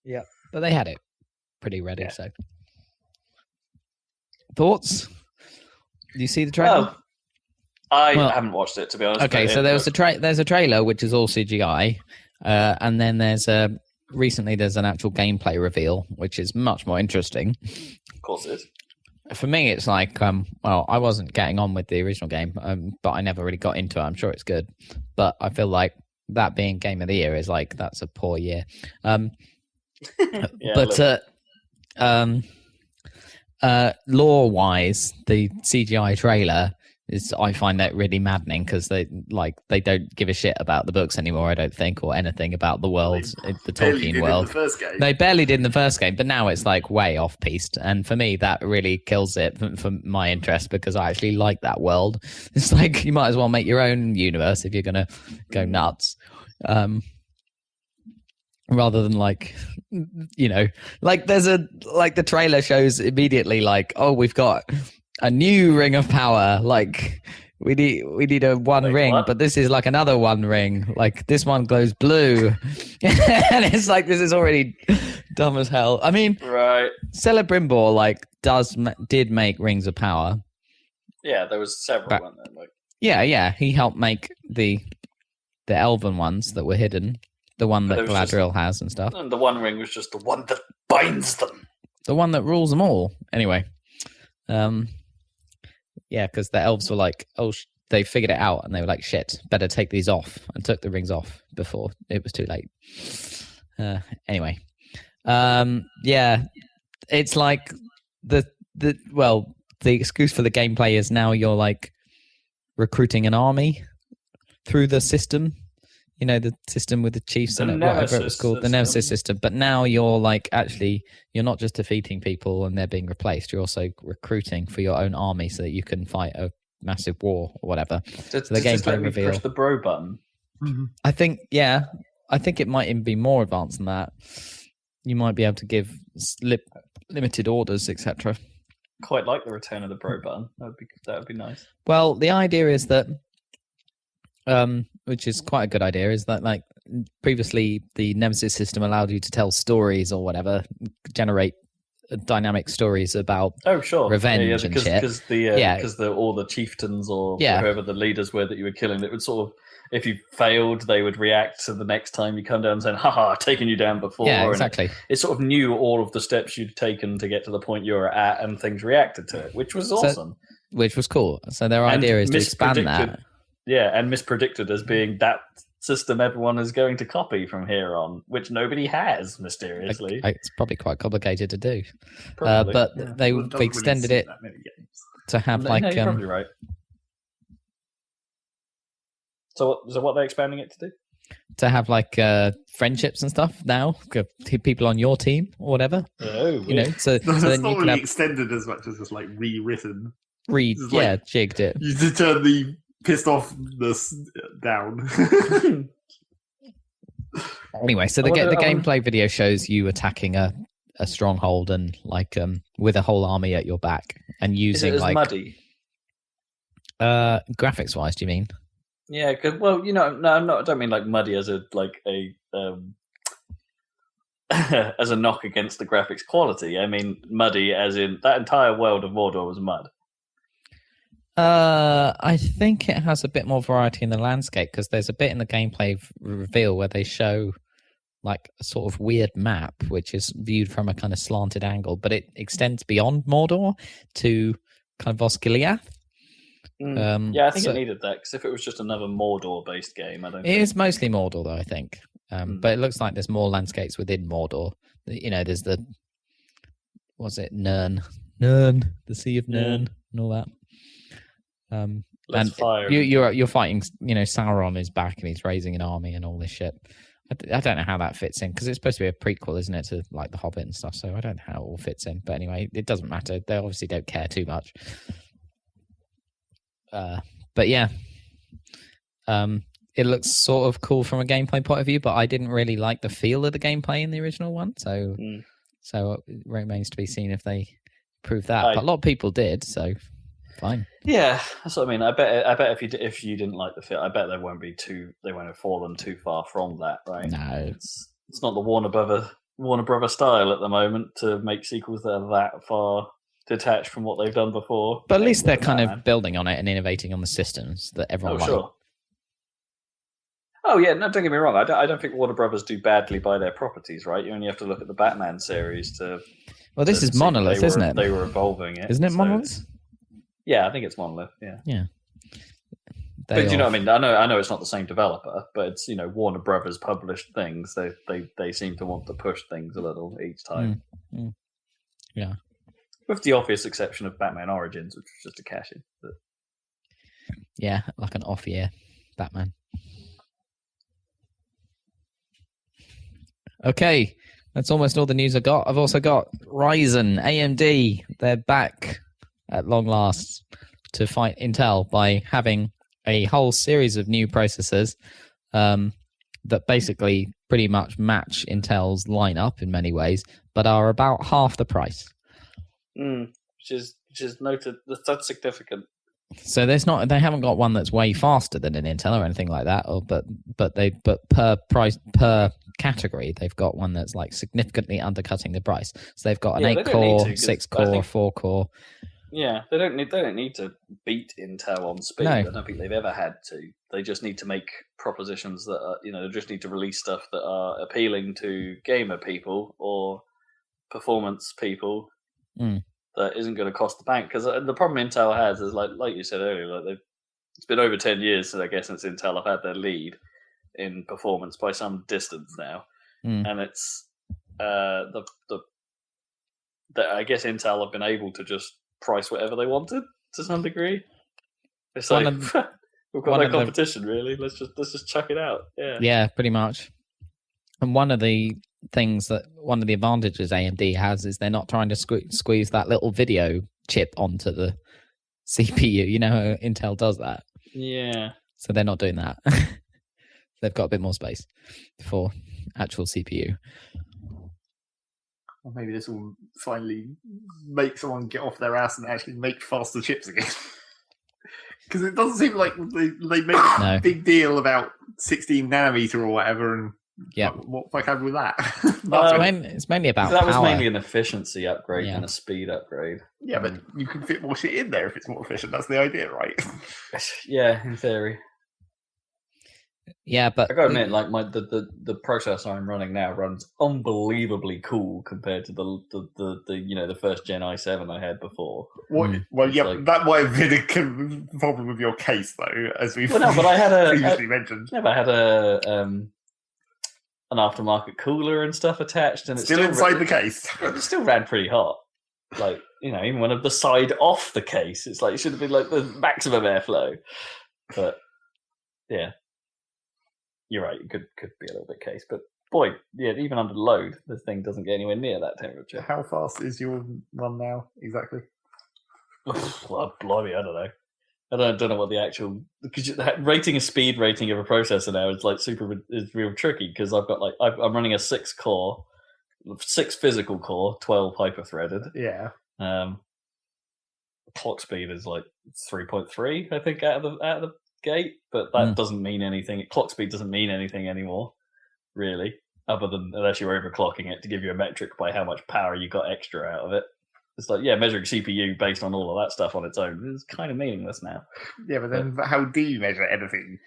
Yeah, but they had it pretty ready. Yeah. So, thoughts? Do you see the trailer? Oh, I Well, haven't watched it, to be honest. Okay, but so it there's looks- a trailer which is all CGI, and then recently there's an actual gameplay reveal which is much more interesting. Of course it is. For me, it's like well, I wasn't getting on with the original game, but I never really got into it. I'm sure it's good, but I feel like that being Game of the Year is like that's a poor year. Yeah, But lore-wise, the CGI trailer is I find that really maddening because they don't give a shit about the books anymore. I don't think, or anything about the world, the Barely did Tolkien in world. the first game. They barely did in the first game, but now it's like way off piste. And for me, that really kills it for my interest because I actually like that world. It's like you might as well make your own universe if you're gonna go nuts. Rather than like, like the trailer shows immediately like, oh, we've got a new ring of power. Like we need a one Like ring, what? but this is like another one ring. Like this one glows blue, and it's like this is already dumb as hell. I mean, Right. Celebrimbor like did make rings of power. Yeah, there was several, But- weren't there? Like, Yeah, he helped make the elven ones that were hidden. The one But that it was just- Galadriel has and stuff. and the One Ring was just the one that binds them. The one that rules them all. Anyway, yeah, because the elves were like, oh, they figured it out and they were like, shit, better take these off, and took the rings off before it was too late. Anyway, yeah, it's like the excuse for the gameplay is now you're like recruiting an army through the system. You know, the system with the chiefs and whatever it was called, the Nemesis system. But now you're like, actually, you're not just defeating people and they're being replaced. You're also recruiting for your own army so that you can fight a massive war or whatever. Does the this gameplay let me reveal. push the bro button? I think it might even be more advanced than that. You might be able to give limited orders, etc. Quite like the return of the bro button. That would be nice. Well, the idea is that, which is quite a good idea, is that like previously the Nemesis system allowed you to tell stories or whatever, generate dynamic stories about Oh, sure. Revenge and shit. Because all the chieftains or Yeah. whoever the leaders were that you were killing, it would sort of, if you failed, they would react to the next time you come down saying, haha, taken you down before. yeah, And exactly. it sort of knew all of the steps you'd taken to get to the point you were at, and things reacted to it, which was awesome. Which was cool. So their And idea is to expand that. mispredicted- Yeah, and mispredicted as being that system everyone is going to copy from here on, which nobody has, mysteriously. It's probably quite complicated to do, Probably. but Yeah. they Well, it doesn't extended really it suit that many games. to have No, like you're probably right. So what they're expanding it to do? to have like friendships and stuff now. People on your team or whatever, Oh, you know. So That's then not you can really have extended as much as just like rewritten. read, It's like- jigged it. You to turn the pissed offness down. Anyway, so I wonder- the I wonder- gameplay video shows you attacking a stronghold and like with a whole army at your back and Is using it as like muddy? graphics wise. Do you mean? Yeah, well, no, I'm not. I don't mean like muddy as a as a knock against the graphics quality. I mean muddy as in that entire world of Mordor was mud. I think it has a bit more variety in the landscape because there's a bit in the gameplay reveal where they show like a sort of weird map which is viewed from a kind of slanted angle, but it extends beyond Mordor to kind of Osgiliath. Yeah, I think so it needed that because if it was just another Mordor-based game, I don't. it think... is mostly Mordor though, I think. But it looks like there's more landscapes within Mordor. You know, there's the Nirn, the Sea of Nirn, and all that. Less and fire. you're fighting. You know, Sauron is back and he's raising an army and all this shit. I don't know how that fits in because it's supposed to be a prequel, isn't it, to like The Hobbit and stuff. So I don't know how it all fits in. But anyway, it doesn't matter. They obviously don't care too much. But yeah, it looks sort of cool from a gameplay point of view, but I didn't really like the feel of the gameplay in the original one. So it remains to be seen if they prove that. But a lot of people did, so fine. Yeah, that's what I mean. I bet if you didn't like the feel, I bet they won't have fallen too far from that, right? No, it's not the Warner Brother style at the moment to make sequels that are that far detached from what they've done before. But at least they're kind of building on it and innovating on the systems that everyone likes. Sure. Oh yeah, no, don't get me wrong. I don't think Warner Brothers do badly by their properties, right? You only have to look at the Batman series to. Well, this is Monolith, isn't it? They were evolving it, isn't it? Monolith. Yeah, I think it's Monolith. Yeah. Yeah. But you know what I mean? I know it's not the same developer, but it's Warner Brothers published things. They seem to want to push things a little each time. Yeah. With the obvious exception of Batman Origins, which was just a cash-in. But... Yeah, like an off-year Batman. Okay, that's almost all the news I got. I've also got Ryzen, AMD. They're back at long last to fight Intel by having a whole series of new processors that basically pretty much match Intel's lineup in many ways, but are about half the price. Which is noted. That's significant. So they haven't got one that's way faster than an Intel or anything like that, but per category they've got one that's like significantly undercutting the price. So they've got an 8-core, 6-core, 4-core. Yeah, they don't need to beat Intel on speed. No. I don't think they've ever had to. They just need to make propositions that are, they just need to release stuff that are appealing to gamer people or performance people. That isn't going to cost the bank. Because the problem Intel has is like you said earlier, it's been over 10 years since Intel have had their lead in performance by some distance now, and it's I guess Intel have been able to just price whatever they wanted to some degree. It's like we've got no competition really. Let's just chuck it out. Yeah, pretty much. And one of the advantages AMD has is they're not trying to squeeze that little video chip onto the CPU. You know how Intel does that. Yeah. So they're not doing that. They've got a bit more space for actual CPU. Well, maybe this will finally make someone get off their ass and actually make faster chips again. Because it doesn't seem like they make a big deal about 16 nanometer or whatever, and what the fuck happened with that? It's mainly about that power. Was mainly an efficiency upgrade and a speed upgrade. Yeah, but you can fit more shit in there if it's more efficient. That's the idea, right? Yeah, in theory. Yeah, but I gotta admit, like the processor I'm running now runs unbelievably cool compared to the first Gen i7 I had before. Well, that might have been a problem with your case though, as we've but I had previously mentioned. Yeah, but I had an aftermarket cooler and stuff attached, and it's still inside the case. It still ran pretty hot. Like even when the side off the case, it's like it should have been like the maximum airflow. But yeah. You're right. It could be a little bit case, but boy, yeah, even under load, this thing doesn't get anywhere near that temperature. How fast is your run now exactly? Well, blimey, I don't know. I don't know what the actual rating a speed rating of a processor now is like is real tricky because I've got I'm running a 6 physical core, 12 hyper threaded. Yeah. Clock speed is like 3.3, I think, out of the gate, but that doesn't mean anything. Clock speed doesn't mean anything anymore, really, other than unless you're overclocking it to give you a metric by how much power you got extra out of it. It's like, measuring CPU based on all of that stuff on its own is kind of meaningless now. Yeah, but then how do you measure anything?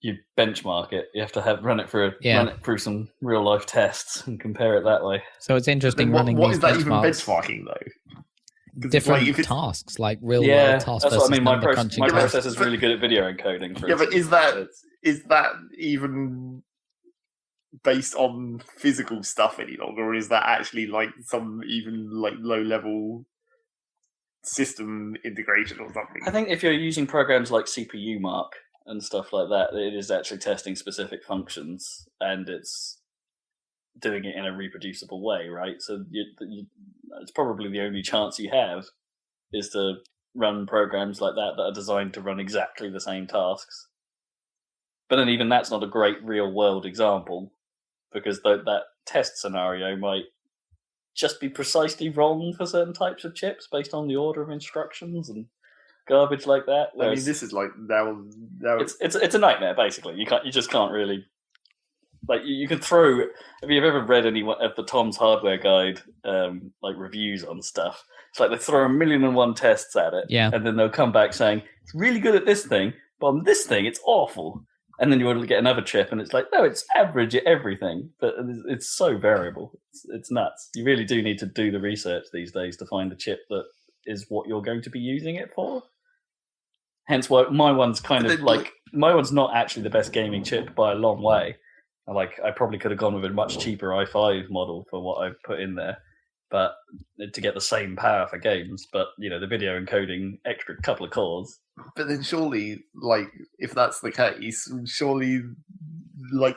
You benchmark it. You have to run it through some real life tests and compare it that way. So it's interesting running what these is that benchmarks. Even benchmarking though? Different tasks, like real world tasks. That's what I mean. My crunching processor is really good at video encoding. But is that even based on physical stuff any longer, or is that actually like some even like low level system integration or something? I think if you're using programs like CPU Mark and stuff like that, it is actually testing specific functions and it's doing it in a reproducible way, right? So it's probably the only chance you have is to run programs like that are designed to run exactly the same tasks. But then even that's not a great real-world example, because that test scenario might just be precisely wrong for certain types of chips based on the order of instructions and garbage like that. I mean, this is like now it's a nightmare. Basically, you just can't really like you can throw. If you've ever read any of the Tom's Hardware Guide like reviews on stuff, it's like they throw 1,000,001 tests at it, and then they'll come back saying it's really good at this thing, but on this thing it's awful. And then you want to get another chip, and it's like, no, it's average at everything. But it's so variable. It's nuts. You really do need to do the research these days to find the chip that is what you're going to be using it for. Hence why my one's my one's not actually the best gaming chip by a long way. I probably could have gone with a much cheaper i5 model for what I've put in there, but to get the same power for games. But the video encoding extra couple of cores. But then surely, if that's the case, surely,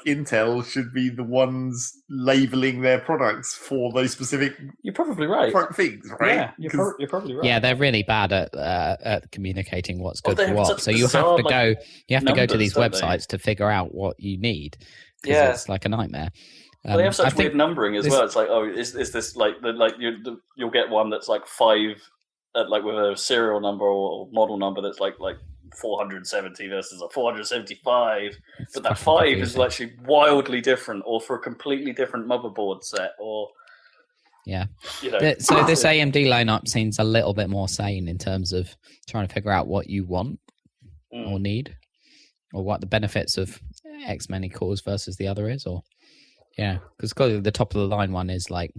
Intel should be the ones labeling their products for those specific. You're probably right. Things, right? Yeah, you're probably right. Yeah, they're really bad at communicating what's good for what. So you have to go. You have to go to these websites to figure out what you need. Yeah, it's like a nightmare. They have such weird numbering as well. It's like, is this you'll get one that's like 5, with a serial number or model number that's like 470 versus a 475, but that 5 is actually wildly different, or for a completely different motherboard set, or So this AMD lineup seems a little bit more sane in terms of trying to figure out what you want or need, or what the benefits of X many cores versus the other is, or. Yeah, because the top of the line one is run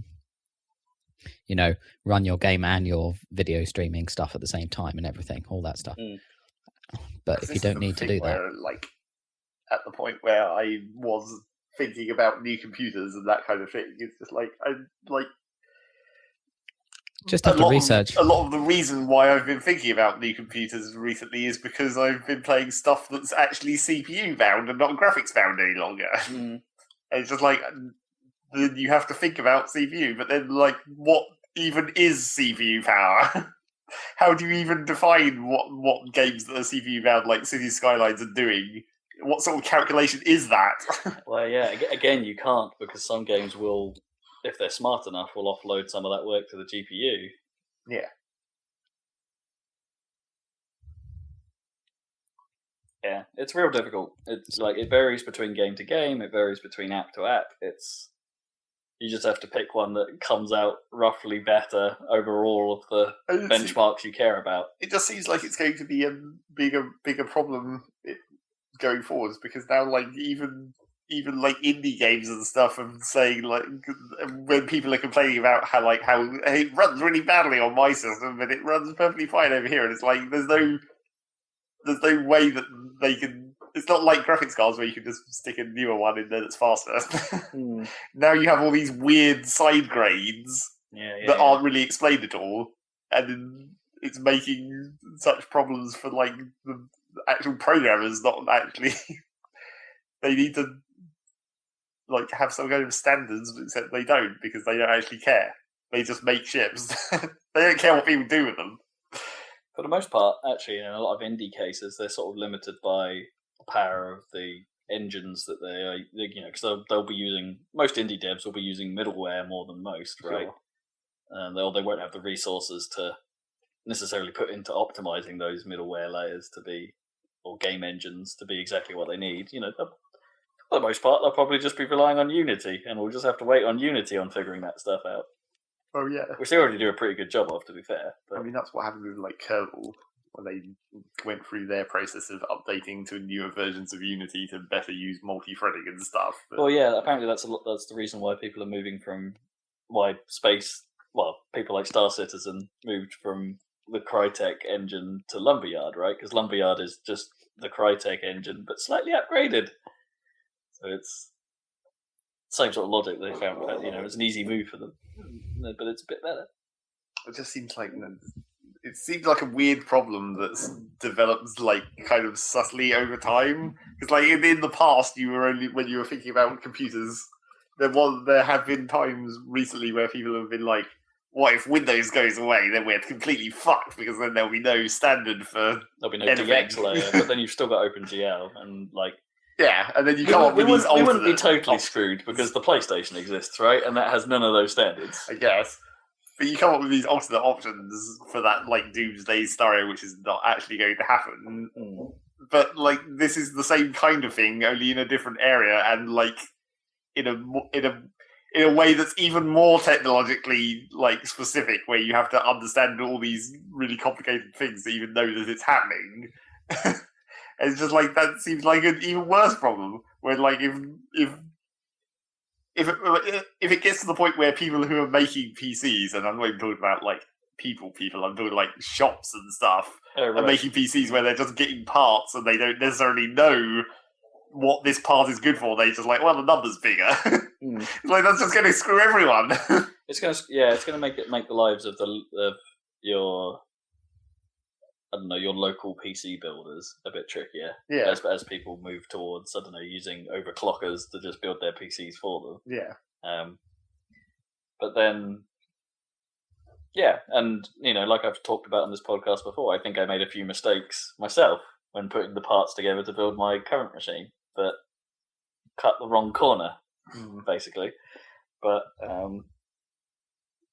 your game and your video streaming stuff at the same time and everything, all that stuff. But if you don't need to do that, at the point where I was thinking about new computers and that kind of thing, it's just just have to research. A lot of the reason why I've been thinking about new computers recently is because I've been playing stuff that's actually CPU bound and not graphics bound any longer. It's just then you have to think about CPU, but then what even is CPU power? How do you even define what games that are CPU bound, like City Skylines, are doing? What sort of calculation is that? Well, yeah, again, you can't, because some games will, if they're smart enough, will offload some of that work to the GPU. Yeah. Yeah, it's real difficult. It's it varies between game to game. It varies between app to app. You just have to pick one that comes out roughly better over all of the benchmarks you care about. It just seems like it's going to be a bigger problem going forwards, because now even indie games and stuff are saying when people are complaining about how it runs really badly on my system, but it runs perfectly fine over here, and it's there's no way that they can. It's not like graphics cards where you can just stick a newer one in there that's faster. Now you have all these weird side grades that aren't really explained at all, and then it's making such problems for the actual programmers. Not actually, they need to have some kind of standards, except they don't, because they don't actually care. They just make chips. They don't care what people do with them. For the most part, actually, in a lot of indie cases, they're sort of limited by the power of the engines that because they'll be using, most indie devs will be using middleware more than most, right? Sure. They won't have the resources to necessarily put into optimizing those middleware layers or game engines to be exactly what they need. For the most part, they'll probably just be relying on Unity, and we'll just have to wait on Unity on figuring that stuff out. Oh yeah, which they already do a pretty good job of, to be fair. But... I mean, that's what happened with Kerbal, when they went through their process of updating to newer versions of Unity to better use multi-threading and stuff. But... Well, yeah, apparently that's the reason why people are moving from people like Star Citizen moved from the Crytek engine to Lumberyard, right? Because Lumberyard is just the Crytek engine, but slightly upgraded. So it's same sort of logic they found. It's an easy move for them, but it's a bit better. It just seems it seems like a weird problem that's developed kind of subtly over time. Because in the past, when you were thinking about computers, there have been times recently where people have been what if Windows goes away? Then we're completely fucked because then there'll be no standard for There'll be no anything. DX layer, but then you've still got OpenGL and like. Yeah, and then you come up with these We wouldn't be alternate totally options, screwed because the PlayStation exists, right? And that has none of those standards. I guess. But you come up with these alternate options for that like doomsday scenario, which is not actually going to happen. Mm. But like this is the same kind of thing, only in a different area, and like in a way that's even more technologically like specific, where you have to understand all these really complicated things to even know that it's happening. It's just like that seems like an even worse problem. Where like if it gets to the point where people who are making PCs, and I'm not even talking about like people, I'm talking like shops and stuff, are making PCs where they're just getting parts and they don't necessarily know what this part is good for. They just like, well, the number's bigger. Like that's just going to screw everyone. It's going to make the lives of your your local PC builders a bit trickier. Yeah. As people move towards, I don't know, using overclockers to just build their PCs for them. Yeah. But then, yeah, and like I've talked about on this podcast before, I think I made a few mistakes myself when putting the parts together to build my current machine, but cut the wrong corner, basically. But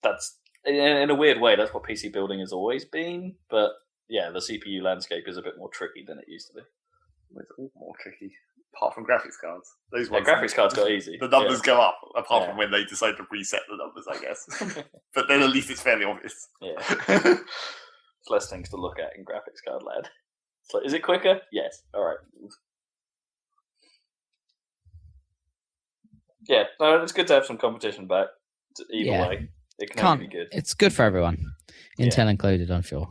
that's in a weird way. That's what PC building has always been, but. Yeah, the CPU landscape is a bit more tricky than it used to be. It's all more tricky, apart from graphics cards. Those ones, graphics cards got easy. The numbers go up, apart from when they decide to reset the numbers, I guess. But then at least it's fairly obvious. Yeah. There's less things to look at in graphics card land. So, is it quicker? Yes. All right. Yeah, no, it's good to have some competition back. Either way, it can only be good. It's good for everyone, Intel included, I'm sure.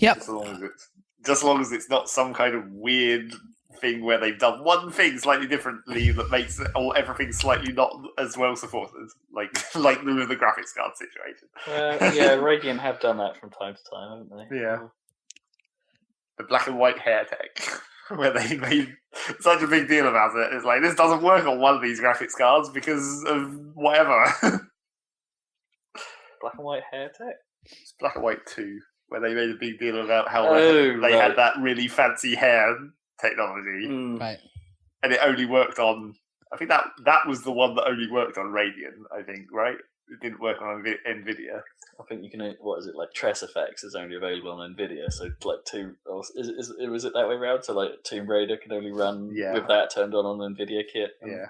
Yep. Just as long as it's not some kind of weird thing where they've done one thing slightly differently that makes everything slightly not as well supported, like the graphics card situation. Yeah, Radiant have done that from time to time, haven't they? Yeah. The black and white hair tech, where they made such a big deal about it. It's like, this doesn't work on one of these graphics cards because of whatever. Black and white hair tech? It's Black and White 2. Where they made a big deal about how they had that really fancy hair technology, right? And it only worked on. I think that was the one that only worked on Radeon. I think, right? It didn't work on Nvidia. I think you can. What is it like? Tress Effects is only available on Nvidia. So like was it that way around? So like Tomb Raider can only run with that turned on an Nvidia kit. Yeah,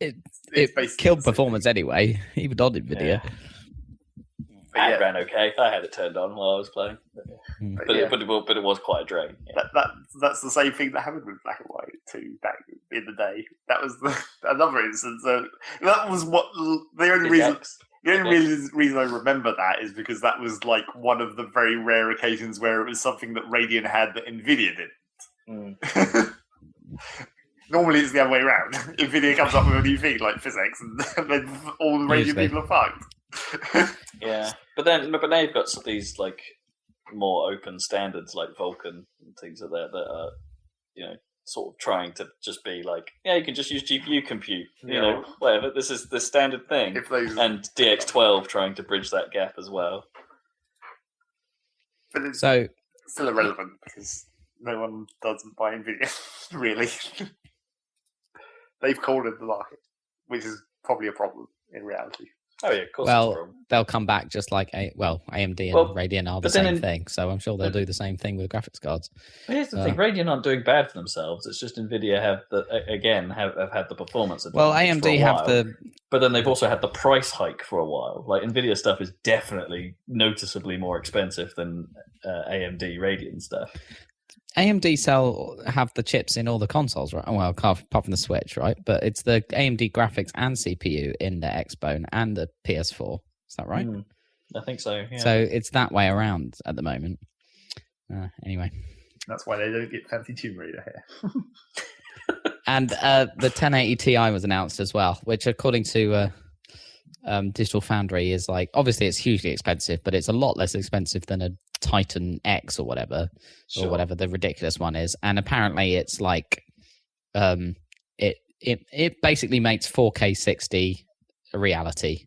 it killed performance anyway, even on Nvidia. Yeah. It ran okay. I had it turned on while I was playing, but it was quite a drain. Yeah. That's the same thing that happened with Black and White too back in the day. That was another instance. That was what the only reason. The only reason I remember that is because that was like one of the very rare occasions where it was something that Radeon had that Nvidia didn't. Normally it's the other way around. Nvidia comes up with a new thing like physics, and then all the Radeon people are fucked. Yeah, but now you've got these like more open standards like Vulkan and things like that are sort of trying to just be like, you can just use GPU compute, whatever. This is the standard thing, and DX12 trying to bridge that gap as well. But it's still irrelevant because no one doesn't buy Nvidia really. They've cornered the market, which is probably a problem in reality. Oh yeah, of course. Well, they'll come back just like AMD and Radeon are the same thing, so I'm sure they'll do the same thing with graphics cards. But here's the thing: Radeon aren't doing bad for themselves. It's just Nvidia have had the performance advantage. Well, AMD have but then they've also had the price hike for a while. Like Nvidia stuff is definitely noticeably more expensive than AMD Radeon stuff. AMD have the chips in all the consoles, right? Well, apart from the Switch, right? But it's the AMD graphics and CPU in the Xbone and the PS4. Is that right? I think so, yeah. So it's that way around at the moment. Anyway. That's why they don't get fancy Tomb Raider here. And the 1080 Ti was announced as well, which according to Digital Foundry is like, obviously it's hugely expensive, but it's a lot less expensive than a Titan X or whatever the ridiculous one is. And apparently it's like it basically makes 4K 60 a reality.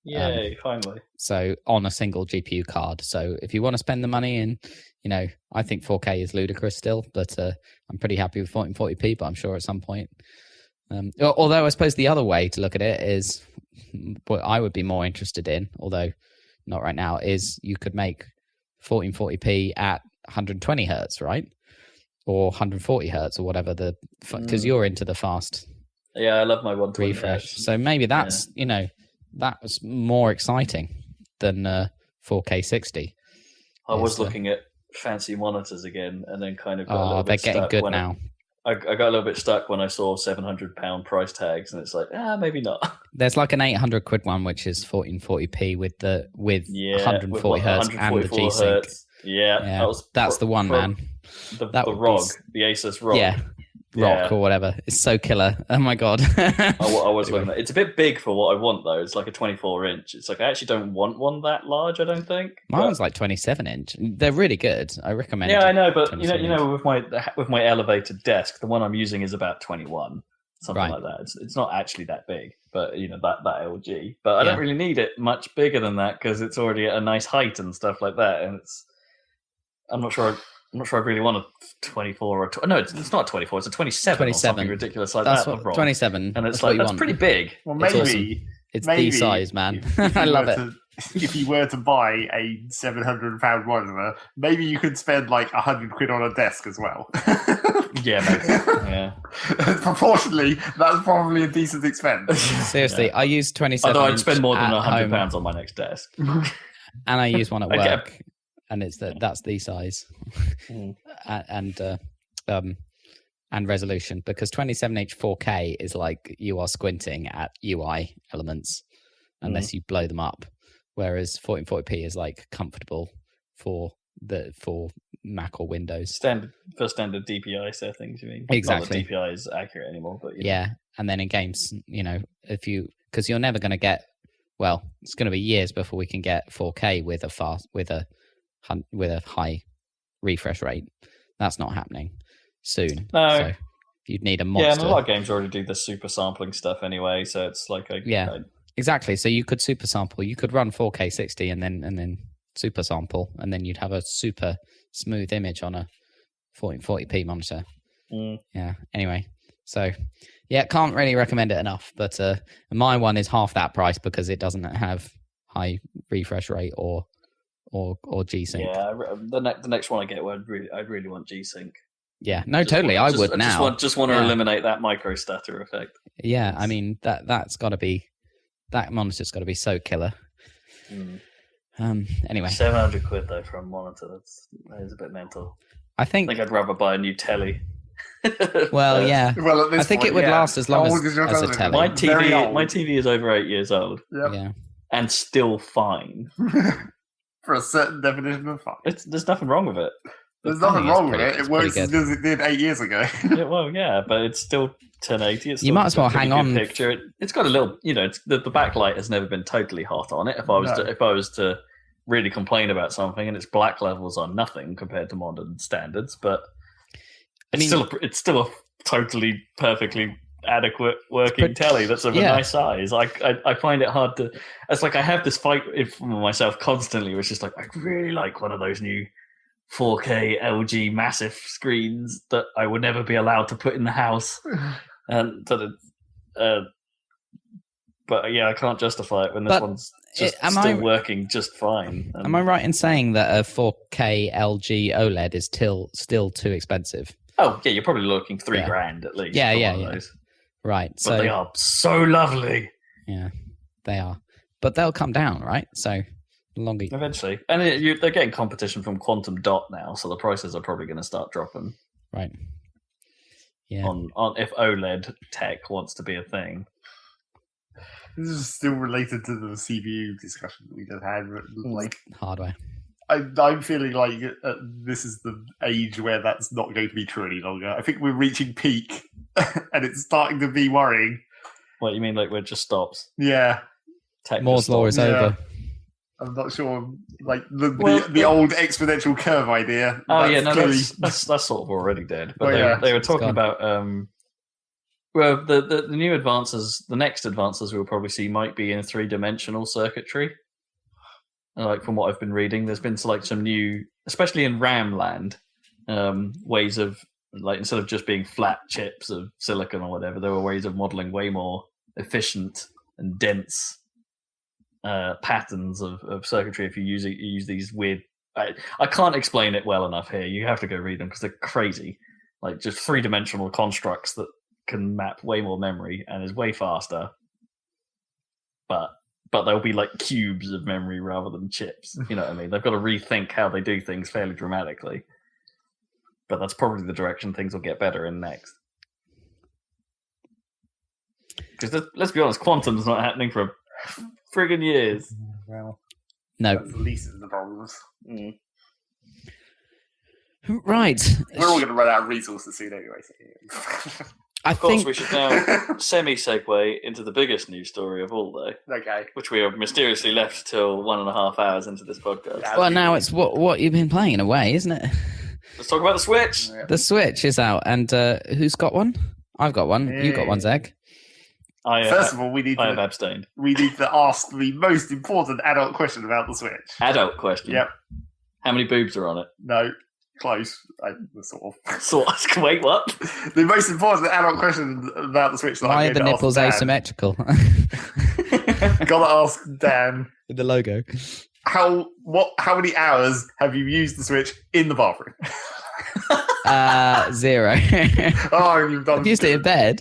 Yay! Finally. So on a single GPU card. So if you want to spend the money in, I think 4K is ludicrous still, but I'm pretty happy with 1440p. But I'm sure at some point. Although I suppose the other way to look at it is what I would be more interested in, although not right now, is you could make 1440p at 120 hertz, right? Or 140 hertz or whatever, because you're into the fast Yeah, I love my 120 refresh. So maybe that's, that was more exciting than 4K 60. I was looking at fancy monitors again and then kind of got a little they're bit getting stuck good when now. I got a little bit stuck when I saw £700 price tags, and it's like, maybe not. There's like an 800 quid one, which is 1440p with 140 hertz and the G-Sync. Yeah. That's the one, man. The ROG, the Asus ROG. Yeah. Rock or whatever. It's so killer. Oh my god. I was looking at it. It's a bit big for what I want though. It's like a 24-inch. It's like I actually don't want one that large, I don't think. Mine's like 27-inch. They're really good. I recommend I know, but with my elevated desk, the one I'm using is about 21. Something like that. It's not actually that big, but that LG. But I don't really need it much bigger than that because it's already at a nice height and stuff like that. And I'm not sure I really want a 24 or no, it's not a 24. It's a 27. Or something ridiculous like that's that. 27, and it's like that's pretty big. Well, maybe it's the size, man. I love it. If you were to buy a £700 monitor, maybe you could spend like 100 quid on a desk as well. Yeah, maybe. Yeah. Proportionally, that's probably a decent expense. Seriously, I use 27. Although I'd spend more than £100 on my next desk. And I use one at work. And that's the size and resolution, because 27-inch 4K is like you are squinting at UI elements unless you blow them up, whereas 1440p is like comfortable for Mac or Windows. Standard DPI settings, you mean? Exactly. Not that DPI is accurate anymore, but and then in games, because you're never going to get. Well, it's going to be years before we can get 4K with a high refresh rate. That's not happening soon. No. So you'd need a monster. Yeah, and a lot of games already do the super sampling stuff anyway, so it's like exactly. So you could super sample. You could run 4K 60 and then super sample, and then you'd have a super smooth image on a 1440p monitor. Yeah. Anyway, so can't really recommend it enough. But my one is half that price because it doesn't have high refresh rate or G-Sync. Yeah, the next one I get, I'd really want G-Sync. Yeah, no, totally. I would now. Just want to eliminate that micro stutter effect. Yeah, I mean that monitor's got to be so killer. Anyway, 700 quid though for a monitor. That is a bit mental. I think I'd rather buy a new telly. Well, yeah. Well, I think it would last as long as a telly. My TV is over 8 years old. Yep. Yeah, and still fine. For a certain definition of fine. There's nothing wrong with it. There's nothing wrong with it. It works as good as it did 8 years ago. But it's still 1080. You might as well hang on. Picture. It's got a little, the backlight has never been totally hot on it. If I was to really complain about something, and its black levels are nothing compared to modern standards, but it's still a totally perfectly adequate working telly that's of a nice size. I find it hard to. It's like I have this fight for myself constantly, which is like I really like one of those new 4K LG massive screens that I would never be allowed to put in the house, and but I can't justify it when this one's just still working just fine. Am I right in saying that a 4K LG OLED is still too expensive? Oh yeah, you're probably looking $3,000 at least. Yeah. Right. But they are so lovely. Yeah, they are. But they'll come down, right? So longer. Eventually. And they're getting competition from Quantum Dot now, so the prices are probably going to start dropping. Right. Yeah. On if OLED tech wants to be a thing. This is still related to the CPU discussion that we just had. Like hardware. I'm feeling like this is the age where that's not going to be true any longer. I think we're reaching peak, and it's starting to be worrying. What, you mean like where it just stops? Yeah. Moore's law is over. I'm not sure. Like the old exponential curve idea. Oh yeah, no, that's sort of already dead. But they were talking about Well, the new advances, the next advances we'll probably see might be in 3-dimensional circuitry. Like from what I've been reading, there's been like some new, especially in RAM land, ways of like instead of just being flat chips of silicon or whatever, there were ways of modeling way more efficient and dense patterns of circuitry. If you use these weird, I can't explain it well enough here. You have to go read them because they're crazy. Like just 3-dimensional constructs that can map way more memory and is way faster, but they'll be like cubes of memory rather than chips. You know what I mean? They've got to rethink how they do things fairly dramatically. But that's probably the direction things will get better in next. Because let's be honest, quantum's not happening for friggin' years. Well, No. that's the least of the problems. Mm. Right. We're all going to run out of resources soon anyway. So. I Of course, think we should now semi-segue into the biggest news story of all, though, Okay. which we have mysteriously left till 1.5 hours into this podcast. Yeah. well now it's what you've been playing in a way, isn't it? Let's talk about the Switch. Yeah. The Switch is out, and who's got one? I've got one. You got one, Zeg. First of all, we need I have to abstained. ask the most important adult question about the Switch. Adult question. Yep. How many boobs are on it? No. Close. Sort of. So, wait, what? The most important adult question about the Switch that Why I'm are the going to nipples ask Dan. asymmetrical? Gotta ask Dan. The logo. How many hours have you used the Switch in the bathroom? 0. Oh, you've done. I've used it in bed.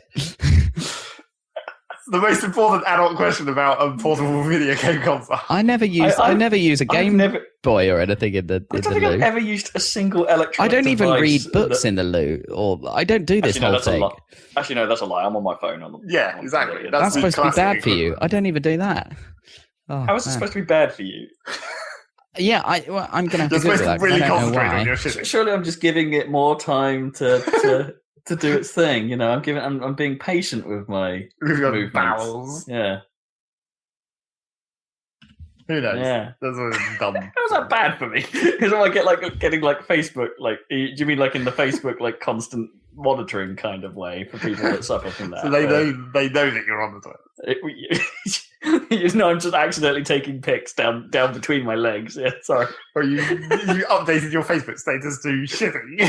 The most important adult question about a portable video game console. I never use a Game Boy or anything in the I don't think loo. I've ever used a single electronic I don't even device read books in the loo, or I don't do this Actually, no, whole that's a thing. lie. Actually, no, that's a lie. I'm on my phone. Yeah, exactly. That's the supposed to be classic bad for you. equivalent. I don't even do that. Oh, How is it man. supposed to be bad for you? Yeah, I'm going to have You're to Google supposed to that. 'cause really I don't know concentrate on why. your shit. Surely I'm just giving it more time to do its thing. You know, I'm being patient with my With your movements. bowels. Yeah. Who knows? Yeah. That's what dumb. How's that bad for me? Because I get getting Facebook, do you mean like in the Facebook constant monitoring kind of way for people that suffer from that? So they know that you're on the toilet. You know, I'm just accidentally taking pics down between my legs. Yeah, sorry. Or you updated your Facebook status to shitting.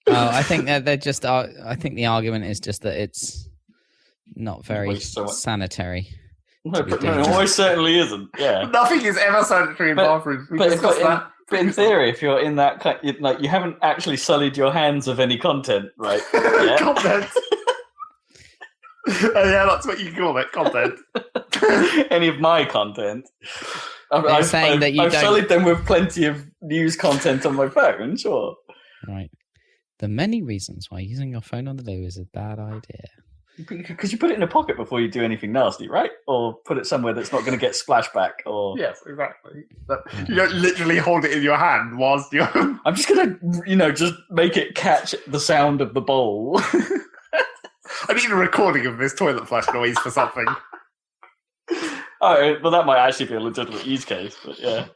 I think that they're just. I think the argument is just that it's not very Waste so much- sanitary. No, To be but no, it dangerous. almost certainly isn't. Yeah. Nothing is ever sanitary in But- bathrooms. We But, discussed that. in theory, if you're in that you haven't actually sullied your hands of any content, right? Yeah. Content. Yeah, that's what you call it, content. Any of my content. They're saying that you I've don't- sullied them with plenty of news content on my phone, sure. Right. The many reasons why using your phone on the loo is a bad idea. Because you put it in a pocket before you do anything nasty, right? Or put it somewhere that's not going to get splashback. Or Yes, exactly. You don't literally hold it in your hand whilst you're... I'm just going to, just make it catch the sound of the bowl. I need a recording of this toilet flush noise for something. Oh, well, that might actually be a legitimate use case, but yeah.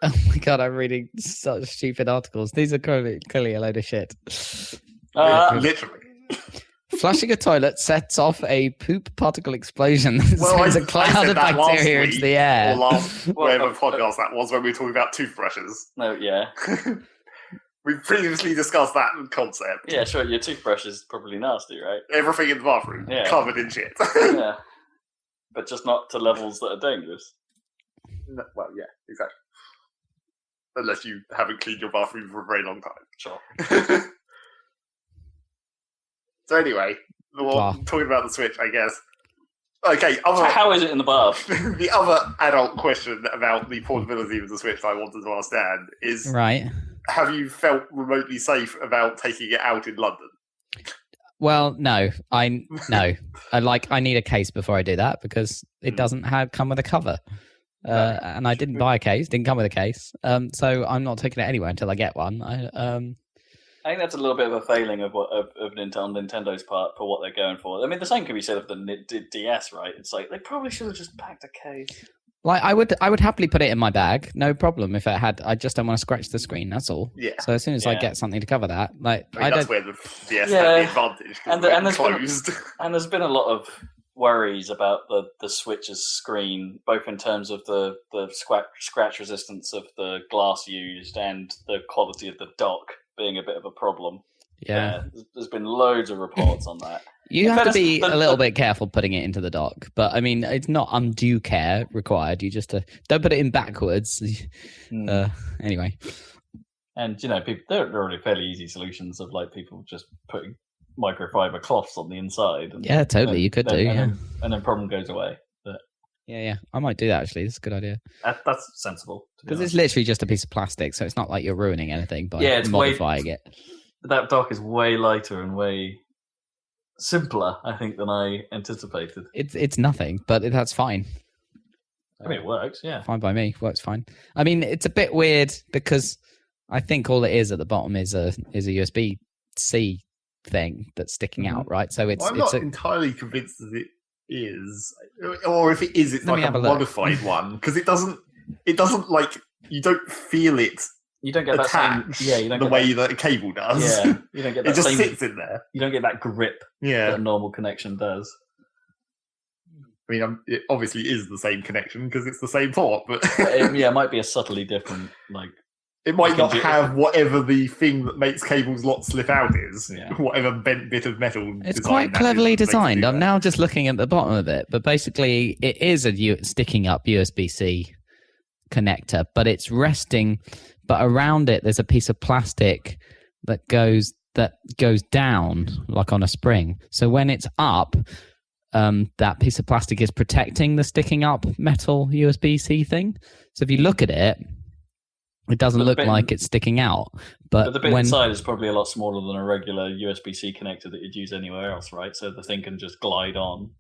Oh my god, I'm reading such stupid articles. These are clearly a load of shit. Literally. Flushing a toilet sets off a poop particle explosion that sends a cloud of bacteria into the air. Or last Well, whatever podcast that was when we were talking about toothbrushes. No, yeah. We've previously discussed that concept. Yeah, sure, your toothbrush is probably nasty, right? Everything in the bathroom Yeah. covered in shit. Yeah. But just not to levels that are dangerous. No, well, yeah, exactly. Unless you haven't cleaned your bathroom for a very long time. Sure. So anyway, talking about the Switch, I guess. Okay, So how is it in the bath? the other adult question about the portability of the Switch that I wanted to ask Dan is: Right. have you felt remotely safe about taking it out in London? Well, no. I need a case before I do that because it doesn't come with a cover. And I didn't buy a case, didn't come with a case. So I'm not taking it anywhere until I get one. I think that's a little bit of a failing of Nintendo's part for what they're going for. I mean, the same can be said of the DS, right? It's like they probably should have just packed a case. Like I would happily put it in my bag, no problem. If it had, I just don't want to scratch the screen. That's all. Yeah. So as soon as I get something to cover that, like I mean, that's where the DS had the advantage. And there's been a lot of worries about the Switch's screen, both in terms of the scratch resistance of the glass used and the quality of the dock being a bit of a problem. Yeah. There's been loads of reports on that. You have to be a little bit careful putting it into the dock, but I mean, it's not undue care required. You just don't put it in backwards. Anyway, and people, there are already fairly easy solutions of like people just putting microfiber cloths on the inside. And, yeah, totally, you could do. And then problem goes away. But, yeah, I might do that actually. It's a good idea. That's sensible because it's literally just a piece of plastic, so it's not like you're ruining anything by modifying it. That dock is way lighter and way simpler, I think, than I anticipated. It's nothing, but that's fine. I mean, it works, yeah. Fine by me. Works fine. I mean, it's a bit weird because I think all it is at the bottom is a USB-C thing that's sticking out, right? So I'm not entirely convinced that it is, or if it is, it's like a modified one because it doesn't like you don't feel it. You don't get attached that same, the way that a cable does. Yeah, you don't get that. It just sits in there. You don't get that grip that a normal connection does. I mean, it obviously is the same connection because it's the same port, but it might be a subtly different, like it might not have whatever the thing that makes cables not slip out is. Yeah. Whatever bent bit of metal. It's quite cleverly designed. I'm now just looking at the bottom of it, but basically it is a sticking up USB-C connector, but it's resting. But around it, there's a piece of plastic that goes down like on a spring. So when it's up, that piece of plastic is protecting the sticking up metal USB-C thing. So if you look at it, it doesn't look like it's sticking out. But the bit inside is probably a lot smaller than a regular USB-C connector that you'd use anywhere else, right? So the thing can just glide on.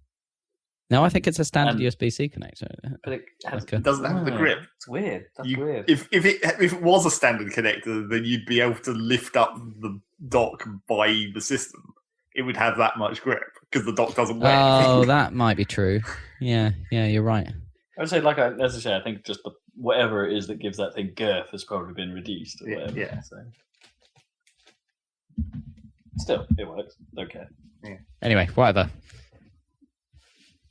No, I think it's a standard USB-C connector. But it doesn't have the grip. It's weird. That's weird. If it was a standard connector, then you'd be able to lift up the dock by the system. It would have that much grip because the dock doesn't weigh anything. Oh, that might be true. Yeah, you're right. I would say, as I say, I think just whatever it is that gives that thing girth has probably been reduced. Or whatever, yeah. So. Still, it works. Okay. Yeah. Anyway, whatever.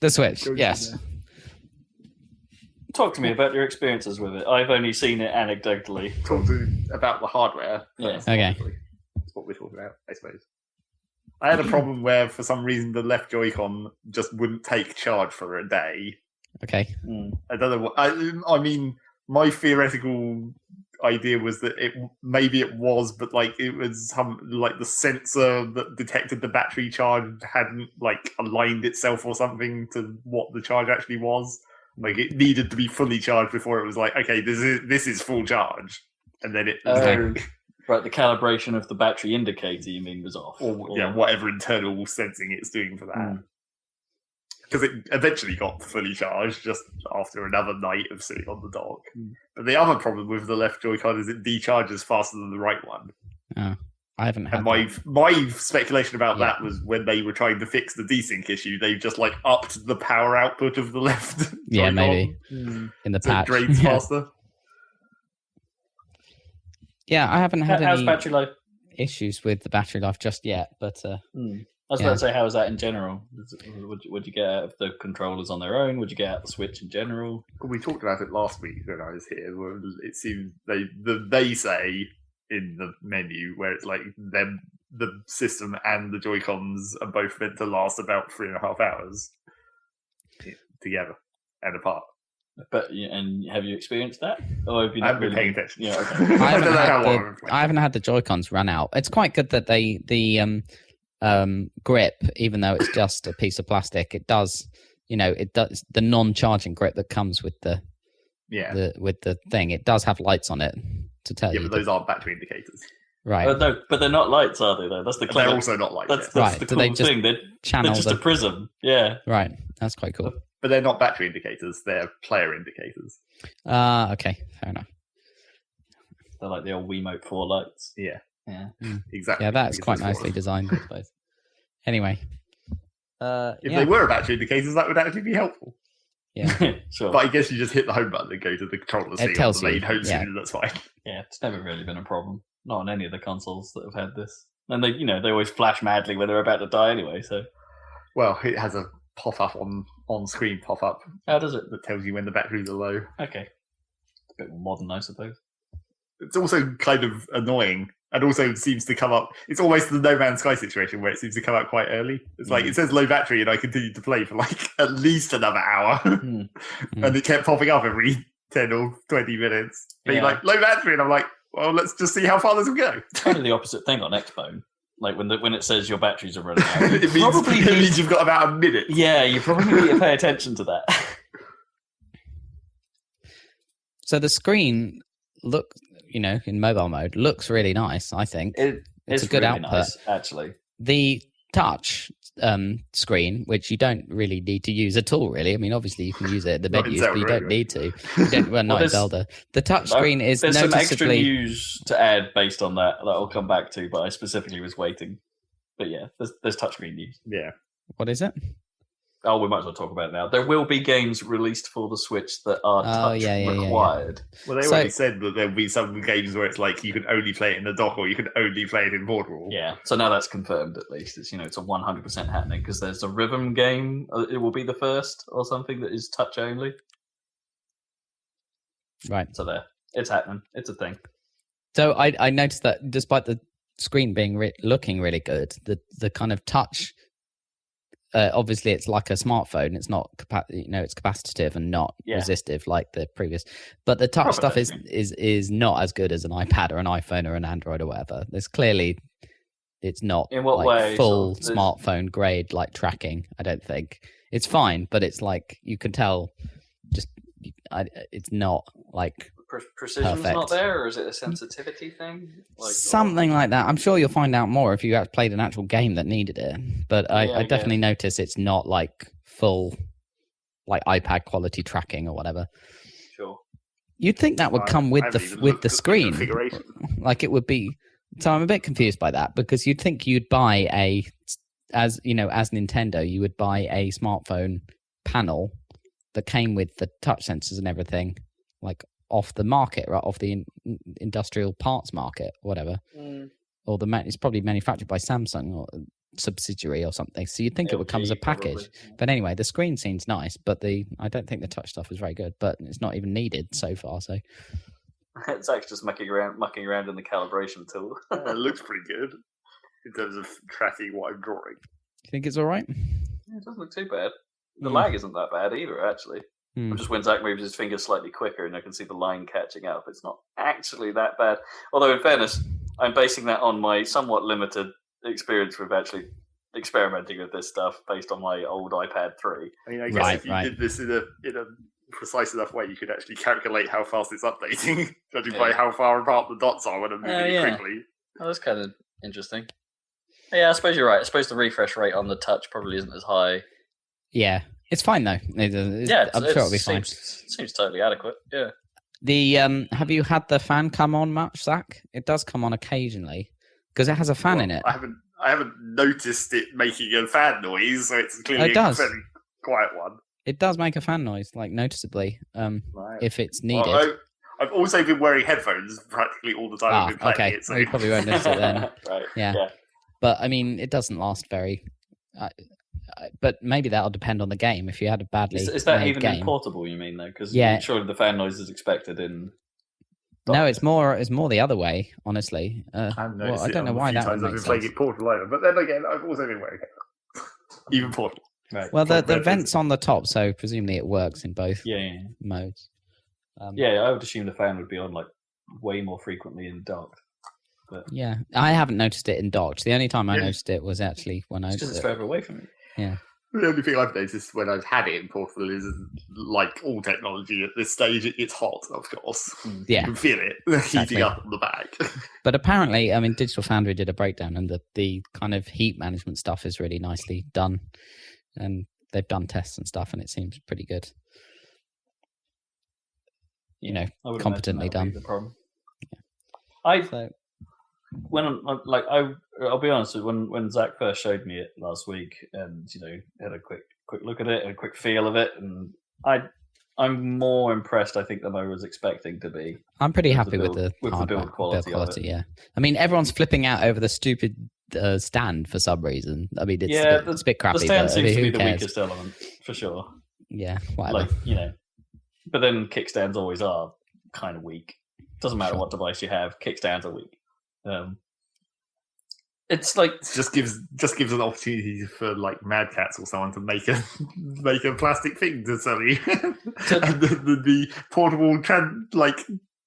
The Switch, yes. Talk to me about your experiences with it. I've only seen it anecdotally. Talk to me about the hardware. Yeah. Okay. That's what we're talking about, I suppose. I had a problem where, for some reason, the left Joy-Con just wouldn't take charge for a day. Okay. I don't know what... I mean, my theoretical idea was that maybe it was, but like it was the sensor that detected the battery charge hadn't like aligned itself or something to what the charge actually was. Like it needed to be fully charged before it was like, okay, this is full charge, and then it right, the calibration of the battery indicator you mean was off, or whatever internal sensing it's doing for that. Because it eventually got fully charged just after another night of sitting on the dock. But the other problem with the left Joy-Con is it decharges faster than the right one. Oh, I haven't had that. My speculation about that was when they were trying to fix the desync issue, they just like upped the power output of the left Joy-Con. Yeah, maybe. In the patch. So it drains faster. Yeah, I haven't had How's any battery life? issues with the battery life just yet, but... I was about to say, how is that in general? Would you get out of the controllers on their own? Would you get out the Switch in general? We talked about it last week when I was here. Where it seems they say in the menu where it's like the system and the Joy-Cons are both meant to last about 3.5 hours together and apart. But and have you experienced that? Or have you not been paying attention? Yeah, okay. I haven't had the Joy-Cons run out. It's quite good that the grip, even though it's just a piece of plastic, it does the non-charging grip that comes with the thing. It does have lights on it to tell you. Yeah, but those aren't battery indicators. Right. No, but they're not lights, are they? Though that's the they're also not lights. That's the cool thing. They're just a prism. Yeah. Right. That's quite cool. But they're not battery indicators. They're player indicators. Okay. Fair enough. They're like the old Wiimote 4 lights. Yeah. Yeah. Exactly. Yeah, that's quite nicely designed, I suppose. Anyway. If they were battery indicators, that would actually be helpful. Yeah. Sure. But I guess you just hit the home button and go to the controller screen tells on the main you, home yeah. screen, and that's fine. Yeah, it's never really been a problem. Not on any of the consoles that have had this. And they, they always flash madly when they're about to die anyway. So, Well, it has a pop-up on screen pop-up. How does it? That tells you when the batteries are low. Okay, a bit more modern, I suppose. It's also kind of annoying, and also seems to come up. It's almost the No Man's Sky situation where it seems to come out quite early. It's like it says low battery, and I continued to play for like at least another hour, and it kept popping up every 10 or 20 minutes, being like low battery, and I'm like, well, let's just see how far this will go. It's kind of the opposite thing on Xbone. Like when it says your batteries are running out, it means you've got about a minute. Yeah, you probably need to pay attention to that. So the screen in mobile mode looks really nice. I think it's a good really output. Nice, actually. The touch screen, which you don't really need to use at all, really. I mean, obviously you can use it at the menus, but you don't need to. Not in Zelda. The touch screen is there's noticeably... some extra news to add based on that I'll come back to, but I specifically was waiting. But yeah, there's touchscreen news. Yeah. What is it? Oh, we might as well talk about it now. There will be games released for the Switch that are touch required. Yeah. Well, they already said that there'll be some games where it's like you can only play it in the dock or you can only play it in Portable. Yeah, so now that's confirmed at least. It's it's a 100% happening because there's a Rhythm game. It will be the first or something that is touch only. Right. So there, it's happening. It's a thing. So I noticed that despite the screen being looking really good, the kind of touch. Obviously, it's like a smartphone. It's not, it's capacitive and not resistive like the previous. But the touch stuff is not as good as an iPad or an iPhone or an Android or whatever. There's clearly, it's not in what way full smartphone grade like tracking. I don't think it's fine, but it's like you can tell, it's not like. Precision's not there, or is it a sensitivity thing? Something like that. I'm sure you'll find out more if you played an actual game that needed it. But I definitely notice it's not like full, like iPad quality tracking or whatever. Sure. You'd think that would come with the screen, like it would be. So I'm a bit confused by that because you'd think you'd buy as Nintendo, you would buy a smartphone panel that came with the touch sensors and everything, like. Off the market, right? Off the industrial parts market, whatever. Or it's probably manufactured by Samsung or subsidiary or something. So you'd think it would come as a package. Probably. But anyway, the screen seems nice, but I don't think the touch stuff is very good. But it's not even needed so far. So it's actually just mucking around in the calibration tool. It looks pretty good in terms of tracking what I'm drawing. You think it's all right? Yeah, it doesn't look too bad. The lag isn't that bad either, actually. Just when Zach moves his finger slightly quicker and I can see the line catching up. It's not actually that bad. Although, in fairness, I'm basing that on my somewhat limited experience with actually experimenting with this stuff based on my old iPad 3. I mean, I guess if you did this in a precise enough way, you could actually calculate how fast it's updating, judging by how far apart the dots are when I'm moving it quickly. Oh, that's kind of interesting. Yeah, I suppose you're right. I suppose the refresh rate on the touch probably isn't as high. Yeah. It's fine though. I'm sure it'll be fine. Seems totally adequate. Yeah. The have you had the fan come on much, Zach? It does come on occasionally because it has a fan in it. I haven't noticed it making a fan noise, so it's clearly a very quiet one. It does make a fan noise, like noticeably, if it's needed. Well, I've also been wearing headphones practically all the time I've been playing it. So you probably won't notice it then. Right. Yeah. But I mean, it doesn't last very. But maybe that'll depend on the game. If you had a badly is that made even game. In portable? You mean though? Because surely the fan noise is expected in. No, it's more the other way. Honestly, I don't know why that would make sense. I've been playing it portable either, but then again, I've also been wearing it, even portable. Right. Well, the vent's on the top, so presumably it works in both modes. I would assume the fan would be on like way more frequently in docked. But... Yeah, I haven't noticed it in docked. The only time I noticed it was actually when I was. Because it's further away from me. Yeah. The only thing I've noticed when I've had it in portable is, like all technology at this stage, it's hot, of course. Yeah. You can feel it heating up on the back. But apparently, I mean, Digital Foundry did a breakdown, and the kind of heat management stuff is really nicely done. And they've done tests and stuff, and it seems pretty good. Competently done. The problem. Yeah. I'll be honest, when Zach first showed me it last week, and had a quick look at it and a quick feel of it, and I'm more impressed, I think, than I was expecting to be. I'm pretty With happy the with the build quality of it. Yeah, I mean, everyone's flipping out over the stupid stand for some reason. I mean, it's a bit crappy. The stand but, seems to be who the cares? weakest element for sure. Yeah, whatever. Like, but then kickstands always are kind of weak. Doesn't matter what device you have, kickstands are weak. It's like it just gives an opportunity for like Mad Cats or someone to make a plastic thing to sell you, and the portable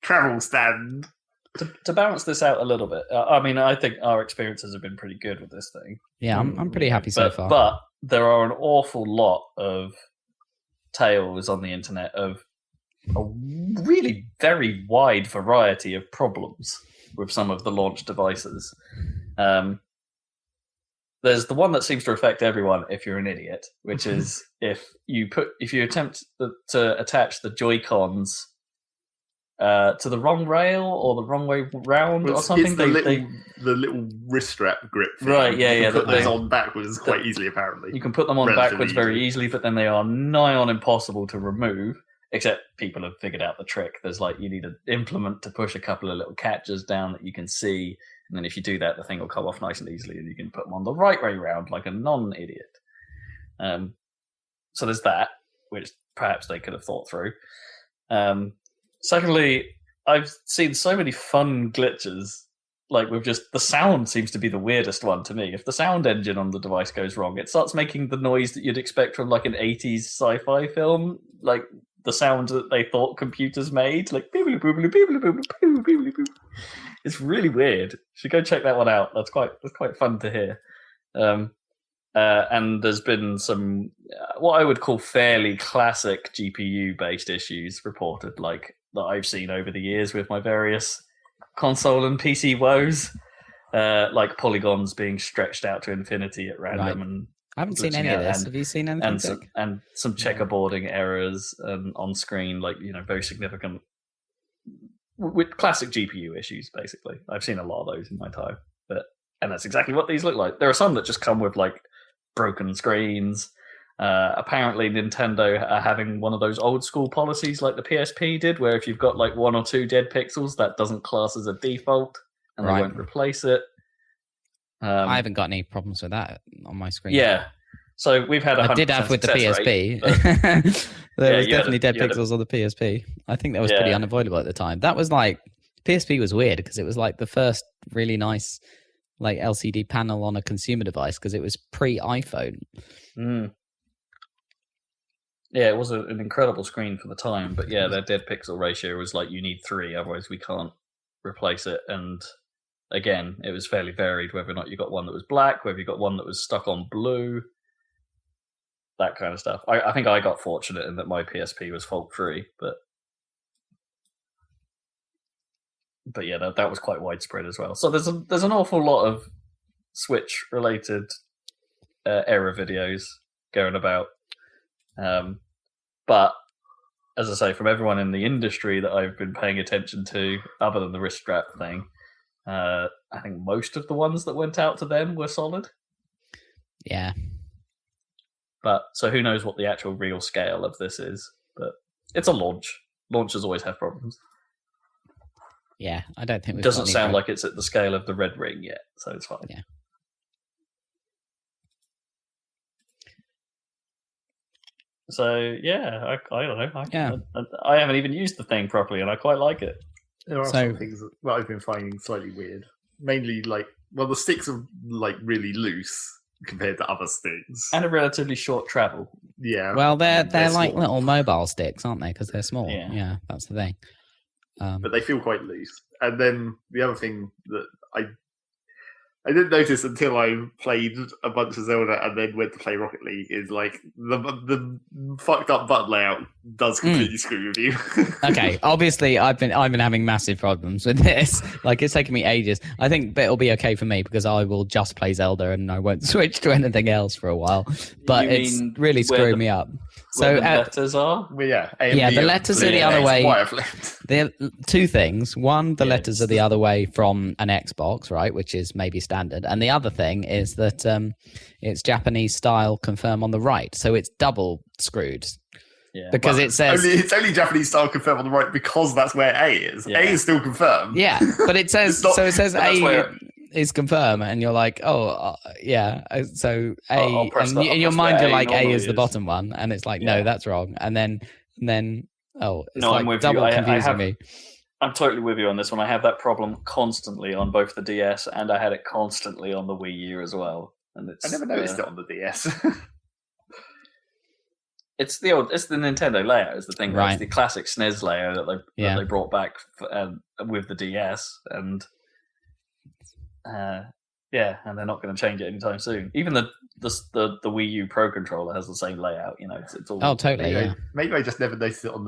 travel stand. To balance this out a little bit, I mean, I think our experiences have been pretty good with this thing. Yeah, I'm pretty happy so far. But there are an awful lot of tales on the internet of a really very wide variety of problems with some of the launch devices. There's the one that seems to affect everyone if you're an idiot, which is if you attempt to attach the Joy-Cons to the wrong rail or the wrong way round or something. It's the little wrist strap grip thing. Right, yeah. You can put those on backwards quite easily, apparently. You can put them on backwards very easily, but then they are nigh on impossible to remove, except people have figured out the trick. There's you need an implement to push a couple of little catches down that you can see, and then if you do that, the thing will come off nice and easily, and you can put them on the right way round like a non-idiot. So there's that, which perhaps they could have thought through. Secondly, I've seen so many fun glitches, with just the sound seems to be the weirdest one to me. If the sound engine on the device goes wrong, it starts making the noise that you'd expect from an 80s sci-fi film, the sound that they thought computers made, it's really weird. You should go check that one out. That's quite fun to hear. And there's been some what I would call fairly classic GPU-based issues reported, that I've seen over the years with my various console and PC woes, like polygons being stretched out to infinity at random. Right. And I haven't seen any of this. Have you seen anything? And some checkerboarding errors on screen, very significant, with classic GPU issues. Basically, I've seen a lot of those in my time, and that's exactly what these look like. There are some that just come with broken screens. Apparently Nintendo are having one of those old school policies like the PSP did, where if you've got 1 or 2 dead pixels, that doesn't class as a default, and they won't replace it. I haven't got any problems with that on my screen. Yeah, so we've had I did have with the PSP. Rate, there was definitely dead pixels on the PSP. I think that was pretty unavoidable at the time. That was PSP was weird because it was the first really nice LCD panel on a consumer device because it was pre-iPhone. Yeah, it was an incredible screen for the time, but their dead pixel ratio was you need 3, otherwise we can't replace it. And again, it was fairly varied whether or not you got one that was black, whether you got one that was stuck on blue, that kind of stuff. I think I got fortunate in that my PSP was fault-free, but yeah, that was quite widespread as well. So there's an awful lot of Switch-related error videos going about. But as I say, from everyone in the industry that I've been paying attention to, other than the wrist strap thing, I think most of the ones that went out to them were solid. Yeah. But so who knows what the actual real scale of this is? But it's a launch. Launches always have problems. Yeah, I don't think it doesn't sound like it's at the scale of the Red Ring yet, so it's fine. Yeah. So I don't know. I haven't even used the thing properly, and I quite like it. There are some things that I've been finding slightly weird. Mainly, the sticks are really loose compared to other sticks, and a relatively short travel. Yeah. Well, they're like little mobile sticks, aren't they? Because they're small. Yeah, that's the thing. But they feel quite loose. And then the other thing that I didn't notice until I played a bunch of Zelda and then went to play Rocket League is the fucked up button layout does completely screw with you. Okay, obviously I've been having massive problems with this. It's taken me ages. I think it'll be okay for me because I will just play Zelda and I won't switch to anything else for a while. But it's really screwing me up. So the letters are? Well, the letters are the other way. There are 2 things. One, the letters are the other way from an Xbox, right, which is maybe standard. And the other thing is that it's Japanese style confirm on the right. So it's double screwed. Yeah. because it says it's only Japanese style confirm on the right because that's where A is. Yeah. A is still confirmed. yeah, but it says It's not- so. It says That's A where- is confirm, and you're like, oh, yeah. So A, I'll press and that- in I'll your press mind, where you're A like A normally is the is. bottom one, and it's like, Yeah. no, that's wrong. And then it's No, I'm like with you. double I confusing have- me. I'm totally with you on this one. I have that problem constantly on both the DS, and I had it constantly on the Wii U as well. And it's I never noticed it on the DS. It's the Nintendo layout is the thing. Right. It's the classic SNES layout that Yeah. they brought back with the DS, and and they're not going to change it anytime soon. Even the Wii U Pro controller has the same layout. You know, it's all. Oh, totally. Yeah. Maybe I just never noticed it on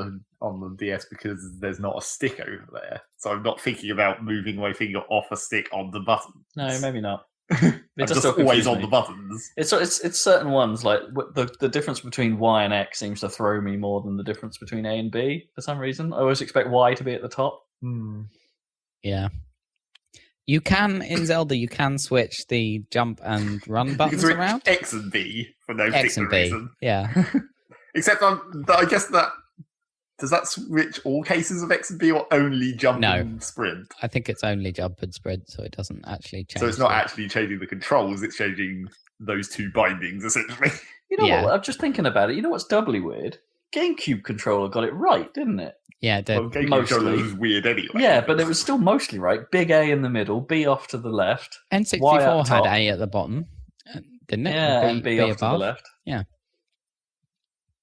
the DS because there's not a stick over there, so I'm not thinking about moving my finger off a stick on the button. No, maybe not. I'm It just still always confuses on me. the buttons. It's certain ones like the difference between Y and X seems to throw me more than the difference between A and B for some reason. I always expect Y to be at the top. Yeah. You can in Zelda. You can switch the jump and run You can buttons switch around. X and B for no X particular and B. reason. Yeah. Except I guess that does that switch all cases of X and B or only jump No. and sprint? I think it's only jump and sprint, so it doesn't actually change. So it's not the- actually changing the controls; it's changing those two bindings essentially. You know Yeah. what? I'm just thinking about it. You know what's doubly weird? GameCube controller got it right, didn't it? Yeah, it did. Well, GameCube Mostly. controllers was weird anyway. Yeah, but it was still mostly right. Big A in the middle, B off to the left. Y N64 up had top. A at the bottom, didn't it? Yeah, and B off to the above. left. Yeah.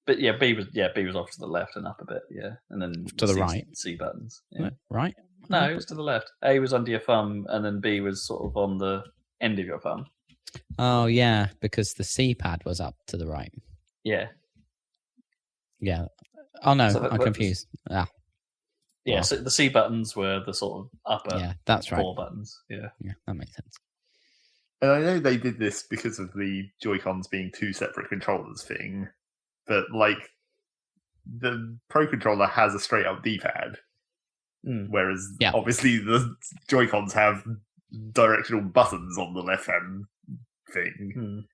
But B was off to the left and up a bit, yeah, and then To the C- right. C buttons. Yeah. Right? No, it was to the left. A was under your thumb, and then B was sort of on the end of your thumb. Oh, yeah, because the C pad was up to the right. Yeah, Yeah. Oh, no, So that I'm works. confused. yeah. Wow. So the C buttons were the sort of upper Yeah, that's right. four buttons. Yeah. Yeah, that makes sense. And I know they did this because of the Joy-Cons being two separate controllers thing, but like the Pro controller has a straight up D-pad, whereas Yeah. obviously the Joy-Cons have directional buttons on the left-hand thing.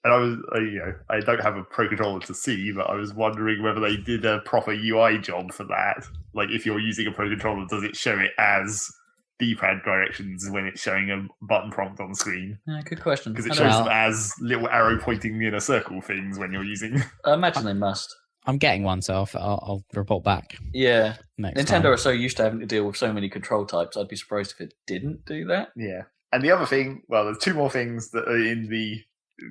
And I don't have a Pro controller to see, but I was wondering whether they did a proper UI job for that. Like, if you're using a Pro controller, does it show it as D-pad directions when it's showing a button prompt on screen? Good question. Because I it don't shows know. them as little arrow pointing in a circle things when you're using. I imagine they must. I'm getting one, so I'll report back Yeah. next Nintendo time. are so used to having to deal with so many control types. I'd be surprised if it didn't do that. Yeah. And the other thing, well, there's two more things that are in the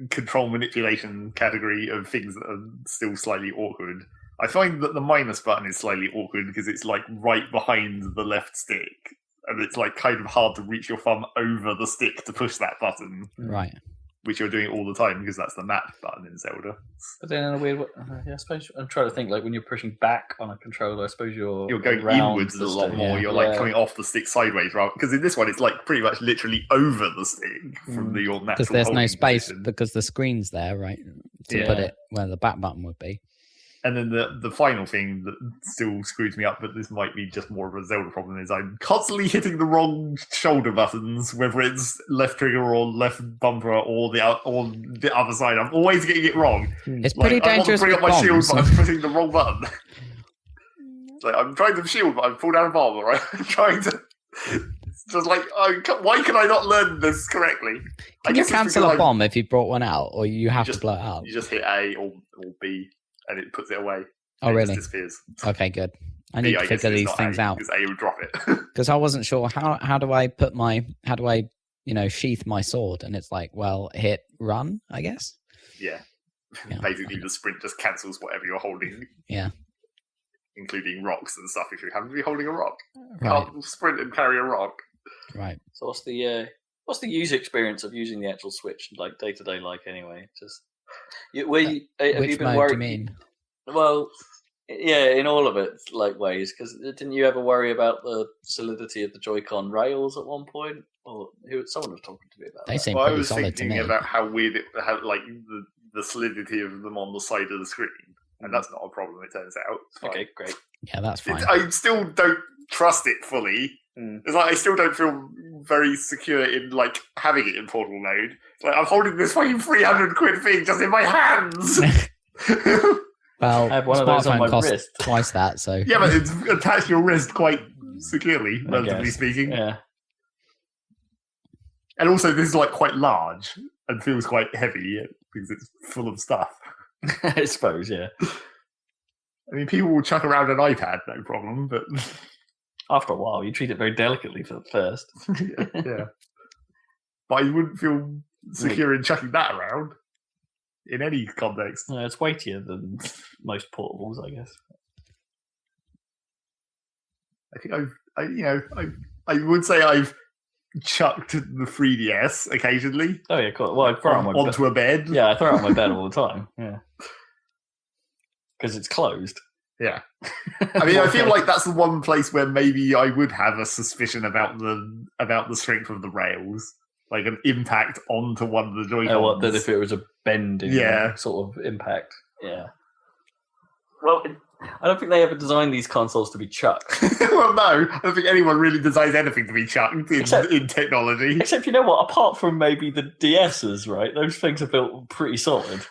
control manipulation category of things that are still slightly awkward. I find that the minus button is slightly awkward because it's like right behind the left stick. And it's like kind of hard to reach your thumb over the stick to push that button, Right. which you're doing all the time because that's the map button in Zelda. But then in a weird way, I suppose I'm trying to think like when you're pushing back on a controller, I suppose you're Going around inwards the a lot stick. more. Yeah. You're like Yeah. coming off the stick sideways, right? Because in this one, it's like pretty much literally over the stick from your natural. Because there's no holding space position. because the screen's there, right? To Yeah. put it where the back button would be. And then the final thing that still screws me up, but this might be just more of a Zelda problem, is I'm constantly hitting the wrong shoulder buttons, whether it's left trigger or left bumper or the other side. I'm always getting it wrong. It's Like, pretty I want to dangerous bring with up my shield, bombs. but I'm pressing the wrong button. It's like, I'm trying to shield, but I've pulled out a bomb, all right? I'm trying to... It's just like, why can I not learn this correctly? Can you it's cancel because a bomb if you brought one out, or you have to just- blow it out? You just hit A or B, and it puts it away. Oh, and it really? just disappears. Okay, good. I B, need to guess figure it's these not things A, out because A would drop it. because I wasn't sure how do I sheath my sword, and it's like, well, hit run, I guess. Yeah. Yeah. Basically, the sprint just cancels whatever you're holding. Yeah. Including rocks and stuff if you happen to be holding a rock. Right, Can't sprint and carry a rock. right. So what's the user experience of using the actual Switch like day to day like anyway? Just have Which you been mode worried? do you mean? Well, yeah, in all of it, like ways. Because didn't you ever worry about the solidity of the Joy-Con rails at one point? Or someone was talking to me about They that. seem Well, I pretty was solid to thinking me. about how weird it had, like, the solidity of them on the side of the screen. And that's not a problem, it turns out. It's fine. Okay, great. Yeah, that's fine. I still don't trust it fully. Mm. It's like I still don't feel very secure in like having it in portal mode. It's like I'm holding this fucking 300 quid thing just in my hands. Well, I have one of those on my smartphone costs wrist. twice that, so Yeah, but it's attached to your wrist quite securely, I relatively guess. speaking. Yeah. And also, this is like quite large and feels quite heavy because it's full of stuff. I suppose, yeah. I mean, people will chuck around an iPad, no problem, but After a while, you treat it very delicately for first. yeah. But I wouldn't feel secure in chucking that around in any context. No, it's weightier than most portables, I guess. I think I would say I've chucked the 3DS occasionally Oh yeah, cool. Well, I throw it on my onto a bed. Yeah, I throw it on my bed all the time. Yeah, because it's closed. Yeah. I mean, I feel like that's the one place where maybe I would have a suspicion about the strength of the rails, like an impact onto one of the Joy-Cons. Oh, what? That if it was a bending sort of impact. Yeah. Well, I don't think they ever designed these consoles to be chucked. Well, no, I don't think anyone really designs anything to be chucked in technology. Except, you know what? Apart from maybe the DSs, right? Those things are built pretty solid.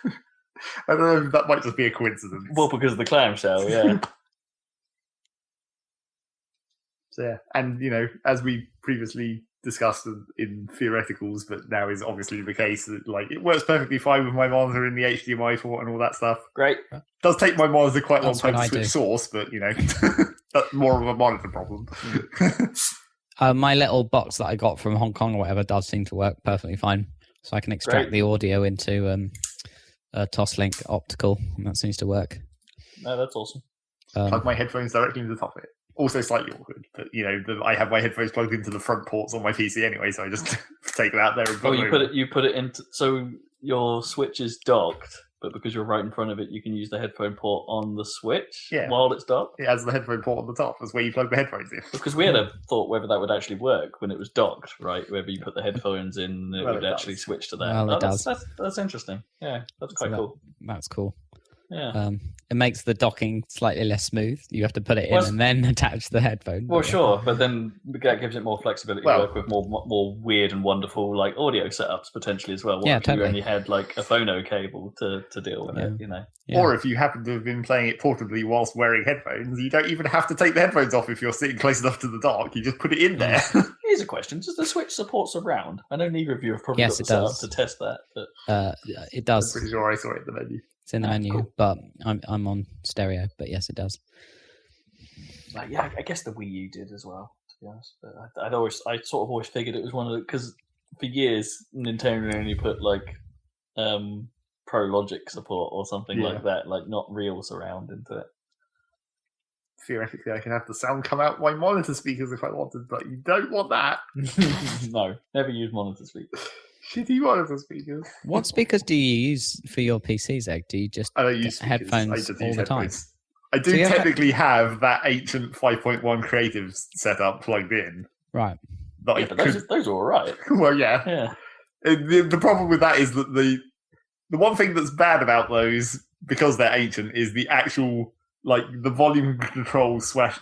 I don't know if that might just be a coincidence. Well, because of the clamshell, yeah. So, yeah. And, as we previously discussed in theoreticals, but now is obviously the case, that like it works perfectly fine with my monitor in the HDMI port and all that stuff. Great. Does take my monitor quite a long That's time what to I switch do. source, but, that's more of a monitor problem. my little box that I got from Hong Kong or whatever does seem to work perfectly fine. So I can extract the audio into a Toslink optical, and that seems to work. No, that's awesome. Plug my headphones directly into the top of it. Also slightly awkward, but I have my headphones plugged into the front ports on my PC anyway, so I just take them out there and You put it into, so your Switch is docked, but because you're right in front of it, you can use the headphone port on the Switch while it's docked. It has the headphone port on the top. That's where you plug the headphones in. Because we had a thought whether that would actually work when it was docked, right? Whether you put the headphones in, it would actually switch to that. Well, it does. That's interesting. Yeah, that's quite cool. That's cool. Yeah. It makes the docking slightly less smooth. You have to put it in and then attach the headphone. Well, sure, but then that gives it more flexibility to work with more weird and wonderful like audio setups potentially as well. What if you only had like a phono cable to deal with it, Yeah. Or if you happen to have been playing it portably whilst wearing headphones, you don't even have to take the headphones off if you're sitting close enough to the dock. You just put it in there. Here's a question: does the Switch support surround? I know neither of you have probably got the setup to test that, but it does. I'm pretty sure I saw it in the menu. It's in the menu, cool. but I'm on stereo. But yes, it does. I guess the Wii U did as well. To be honest, but I sort of always figured it was one of the, because for years Nintendo only put like Pro Logic support or something like that, like not real surround into it. Theoretically, I can have the sound come out my monitor speakers if I wanted, but you don't want that. No, never use monitor speakers. Shitty monitor speakers. What speakers do you use for your PC, Zeg? Do you just I don't use speakers. headphones I just all use the time? headphones. I do technically have that ancient 5.1 Creative setup plugged in. Right. But those are all right. Well, yeah. Yeah. The problem with that is that the one thing that's bad about those, because they're ancient, is the actual like the volume control slash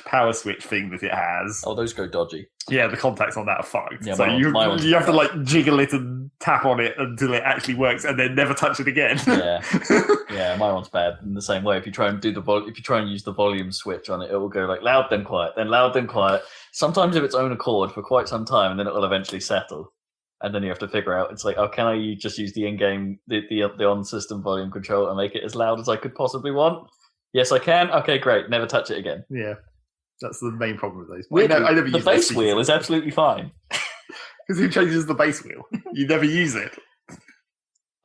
power switch thing that it has. Oh, those go dodgy. Yeah, the contacts on that are fucked. Yeah, so you have to bad. like jiggle it and tap on it until it actually works, and then never touch it again. Yeah, my one's bad in the same way. If you try and use the volume switch on it, it will go like loud then quiet, then loud then quiet. Sometimes of its own accord for quite some time, and then it will eventually settle. And then you have to figure out, it's like, oh, can I just use the in-game, the on-system volume control and make it as loud as I could possibly want? Yes, I can. Okay, great. Never touch it again. Yeah, that's the main problem with those. Weirdly, I never the use bass wheel is absolutely fine. Because who changes the bass wheel? You never use it.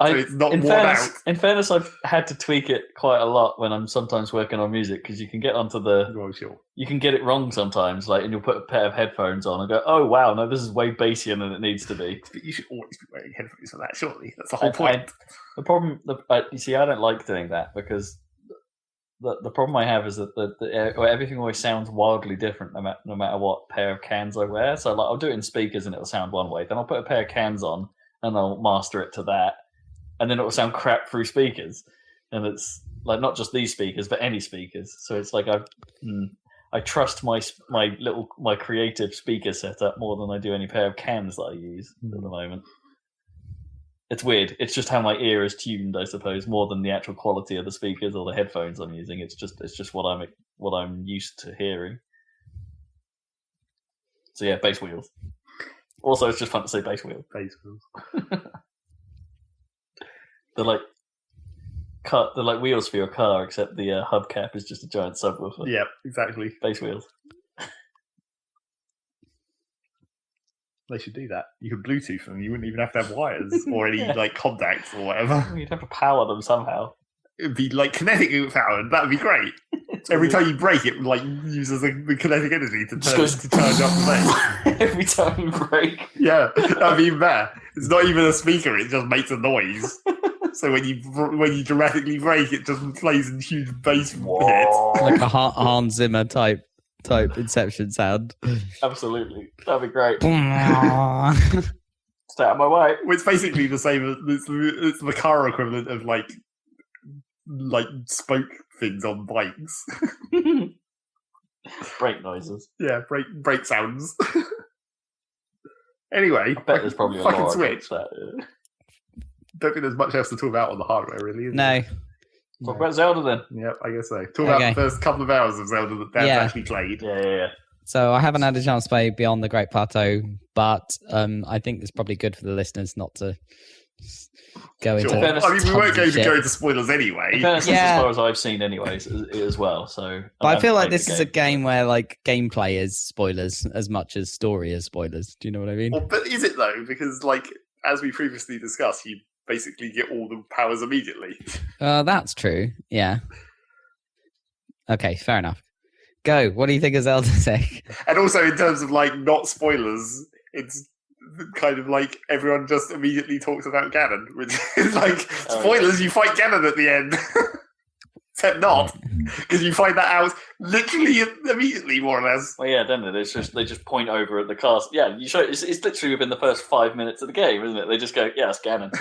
So it's not worn out. In fairness, I've had to tweak it quite a lot when I'm sometimes working on music, because you can get onto you can get it wrong sometimes, like, and you'll put a pair of headphones on and go, oh wow, no, this is way bassier than it needs to be. But you should always be wearing headphones for that, surely. That's the whole point. The problem, you see, I don't like doing that, because the problem I have is that everything always sounds wildly different no matter what pair of cans I wear. So like, I'll do it in speakers and it'll sound one way. Then I'll put a pair of cans on and I'll master it to that, and then it will sound crap through speakers. And it's like not just these speakers, but any speakers. So it's like I trust my creative speaker setup more than I do any pair of cans that I use at the moment. It's weird. It's just how my ear is tuned, I suppose, more than the actual quality of the speakers or the headphones I'm using. It's just what I'm used to hearing. So yeah, bass wheels. Also, it's just fun to say bass wheels. Bass wheels. They're like wheels for your car, except the hubcap is just a giant subwoofer. Yeah, exactly. Bass wheels. They should do that. You could Bluetooth them. You wouldn't even have to have wires or any like contacts or whatever. You'd have to power them somehow. It'd be like kinetic powered. That'd be great. Every time you break it, like uses the kinetic energy to charge up the bass. Every time you break. Yeah, that'd be even better. It's not even a speaker; it just makes a noise. So when you dramatically break, it just plays in huge bass hits, like a Hans Zimmer type Inception sound. Absolutely, that'd be great. Stay out of my way. Well, it's basically the same. It's the car equivalent of like spoke things on bikes. Brake noises. Yeah, brake sounds. Anyway, I bet there's probably a fucking lot Switch. That, Don't think there's much else to talk about on the hardware, really. Is No. there? Talk about Zelda then. Yep, I guess so. Talk about the first couple of hours of Zelda that Dan's actually played. Yeah. So I haven't had a chance to play Beyond the Great Plateau, but I think it's probably good for the listeners not to go into. Sure. I mean, we weren't going to shit. go into spoilers anyway. As far as I've seen, anyways, as well. So, But I feel like this is a game where like gameplay is spoilers as much as story is spoilers. Do you know what I mean? Well, but is it though? Because like as we previously discussed, you basically get all the powers immediately. That's true. Yeah. Okay, fair enough. Go. What do you think of Zelda Sick? And also in terms of like not spoilers, it's kind of like everyone just immediately talks about Ganon, which is like spoilers. You fight Ganon at the end, except not because you find that out literally immediately, more or less. Well, yeah, don't they? They just point over at the cast. Yeah, you show it's literally within the first 5 minutes of the game, isn't it? They just go, "Yeah, it's Ganon."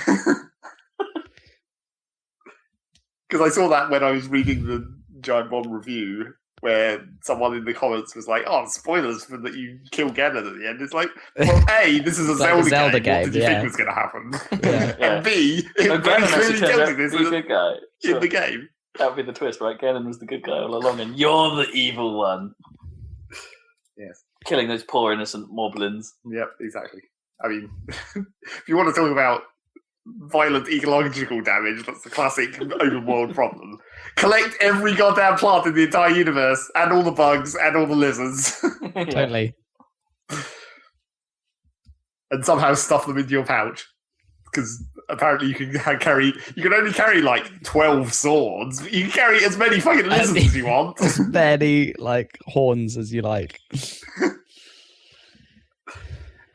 Because I saw that when I was reading the Giant Bomb review, where someone in the comments was like, "Oh, spoilers for that you kill Ganon at the end." It's like, well, A, this is a Zelda game. What did you think was going to happen? And B, it very clearly tells you this is a good guy in the game. That would be the twist, right? Ganon was the good guy all along, and you're the evil one. Yes, killing those poor innocent moblins. Yep, exactly. I mean, if you want to talk about violent ecological damage, that's the classic open world problem. Collect every goddamn plant in the entire universe, and all the bugs, and all the lizards. Totally. And somehow stuff them into your pouch. Because apparently you can only carry like 12 swords. You can carry as many fucking lizards as you want. As many like horns as you like.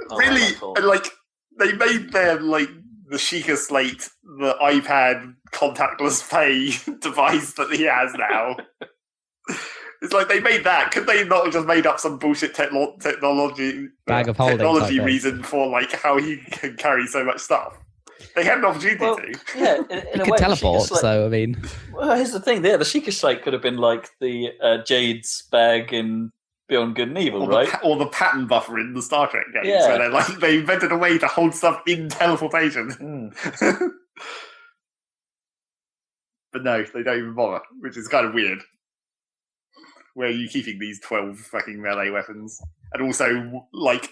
Really, and like they made their like the Sheikah Slate, the iPad contactless pay device that he has now. It's like they made that. Could they not have just made up some bullshit technology bag of holding technology reason for like how he can carry so much stuff? They had an opportunity to. Yeah, in a way, teleport. So I mean, well, here's the thing. There, the Sheikah Slate could have been like the Jade's bag in Beyond Good and Evil, right? Or the pattern buffer in the Star Trek games, Yeah. where they invented a way to hold stuff in teleportation. But no, they don't even bother, which is kind of weird. Where are you keeping these 12 fucking melee weapons? And also, like,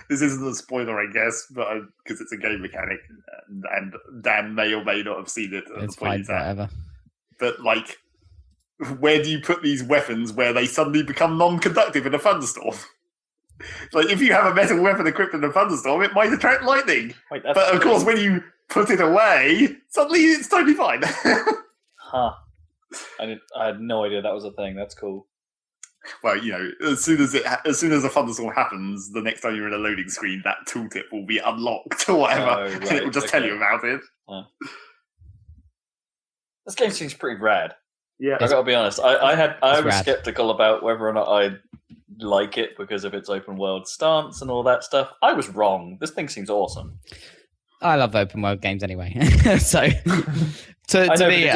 this isn't a spoiler, I guess, but because it's a game mechanic, and Dan may or may not have seen it at it's the point fine, he's at. whatever. But, like, where do you put these weapons where they suddenly become non-conductive in a thunderstorm? Like, if you have a metal weapon equipped in a thunderstorm, it might attract lightning. Wait, But, of course, when you put it away, suddenly it's totally fine. Huh. I had no idea that was a thing. That's cool. Well, you know, as soon as a thunderstorm happens, the next time you're in a loading screen, that tooltip will be unlocked or whatever, and it will just tell you about it. This game seems pretty rad. Yeah, I gotta be honest. I was rad. skeptical about whether or not I'd like it because of its open world stance and all that stuff. I was wrong. This thing seems awesome. I love open world games anyway. So to I know, me,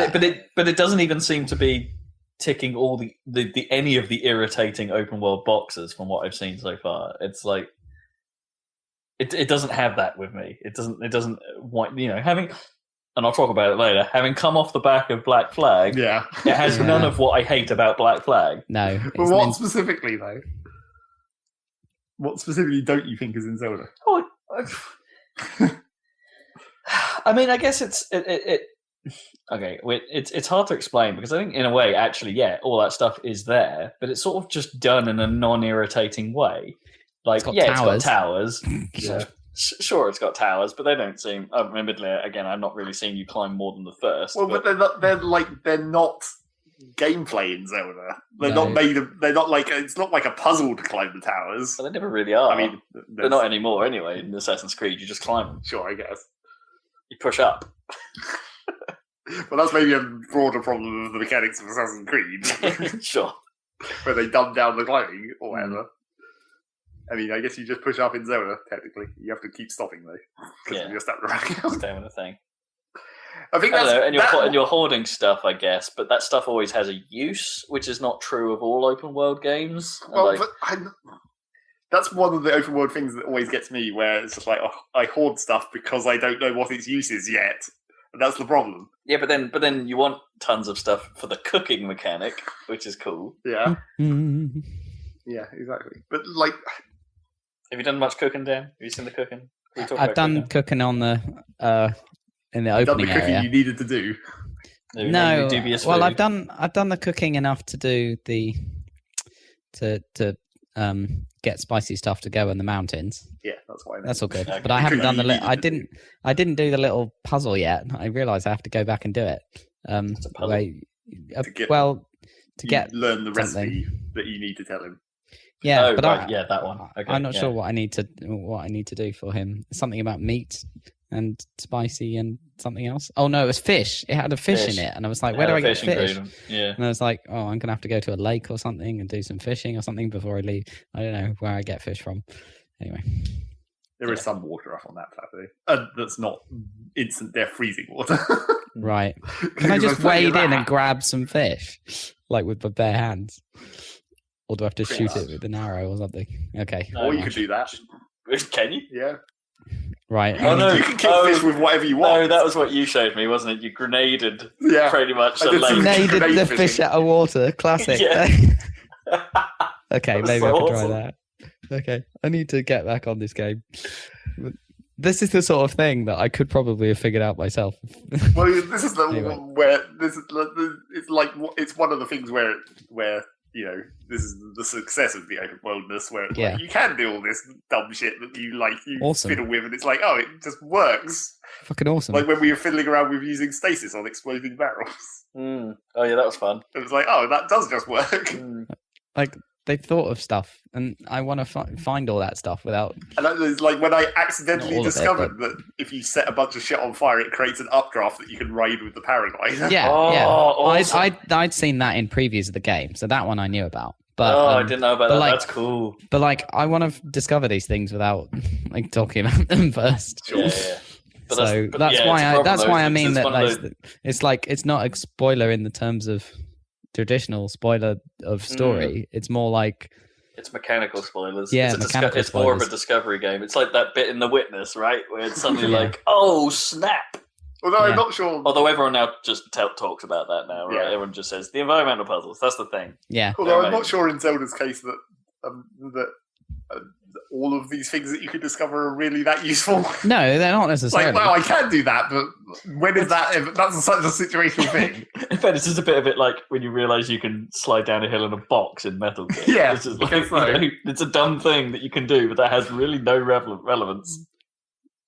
but it doesn't even seem to be ticking all the any of the irritating open world boxes from what I've seen so far. It's like It doesn't have that with me. It doesn't want, having, and I'll talk about it later, having come off the back of Black Flag, Yeah. it has none of what I hate about Black Flag. No. But what specifically, though? What specifically don't you think is in Zelda? Oh, I mean, I guess it's okay. It's hard to explain because I think in a way, actually, yeah, all that stuff is there, but it's sort of just done in a non-irritating way. Like, it's got towers. Yeah. Sure, it's got towers, but they don't seem. Admittedly, again, I've not really seen you climb more than the first. Well, but they're not gameplay in Zelda. They're not made of. They're not like. It's not like a puzzle to climb the towers. Well, they never really are. I mean, they're not anymore. Anyway, in Assassin's Creed, you just climb them. Sure, I guess. You push up. Well, that's maybe a broader problem of the mechanics of Assassin's Creed. Sure. Where they dumb down the climbing or whatever. I mean, I guess you just push up in Zelda, technically. You have to keep stopping, though. Because you're stuck running out. Stamina thing. I think that's... And you're hoarding stuff, I guess, but that stuff always has a use, which is not true of all open-world games. Well, that's one of the open-world things that always gets me, where it's just like, I hoard stuff because I don't know what its use is yet. And that's the problem. Yeah, but then you want tons of stuff for the cooking mechanic, which is cool. Yeah. Yeah, exactly. But, like... Have you done much cooking, Dan? Have you seen the cooking? I've done cooking on the in the opening cooking area. You needed to do. No, well, I've done the cooking enough to do the to get spicy stuff to go in the mountains. Yeah, that's why. That's all good. But I haven't done I didn't do the little puzzle yet. I realise I have to go back and do it. It's a puzzle. To get learn the recipe that you need to tell him. Yeah, that one. Okay, I'm not sure what I need to do for him. Something about meat and spicy and something else. Oh no, it was fish. It had a fish in it, and I was like, where do I get fish? Yeah, and I was like, oh, I'm gonna have to go to a lake or something and do some fishing or something before I leave. I don't know where I get fish from. Anyway, there is some water up on that plateau. That's not instant death freezing water. Right? Can I just wade in and grab some fish, like with my bare hands? Or do I have to shoot it with an arrow or something? Okay. Or you could do that. Can you? Yeah. Right. Oh, no, you can kill fish with whatever you want. No, that was what you showed me, wasn't it? You grenaded pretty much the lake. Grenaded the fish out of water. Classic. Okay, maybe I can try that. Okay. I need to get back on this game. This is the sort of thing that I could probably have figured out myself. Well, this is it's one of the things where this is the success of the open worldness, where it's like, you can do all this dumb shit that you fiddle with, and it's like, oh, it just works. Fucking awesome. Like when we were fiddling around with using stasis on exploding barrels. Oh yeah, that was fun. It was like, oh, that does just work. Like they've thought of stuff, and I want to find all that stuff without. And it's like when I accidentally discovered that if you set a bunch of shit on fire, it creates an updraft that you can ride with the paraglider. Yeah, awesome. I'd seen that in previews of the game, so that one I knew about. But I didn't know about that. That's cool. But I want to discover these things without talking about them first. Sure. Yeah. But that's why I mean that it's not a spoiler in the terms of traditional spoiler of story. It's more like it's mechanical spoilers. Yeah, it's more of a discovery game. It's like that bit in The Witness, right, where it's suddenly like, oh snap. Although I'm not sure. Although everyone now just talks about that now, right? Yeah. Everyone just says the environmental puzzles. That's the thing. Yeah. Although I'm not sure in Zelda's case that all of these things that you can discover are really that useful. No, they're not necessarily. Like, well, I can do that, but when is that? That's such a situational thing. In fact, it's just a bit of it like when you realise you can slide down a hill in a box in Metal Gear. Yeah, it's just it's a dumb thing that you can do, but that has really no relevance.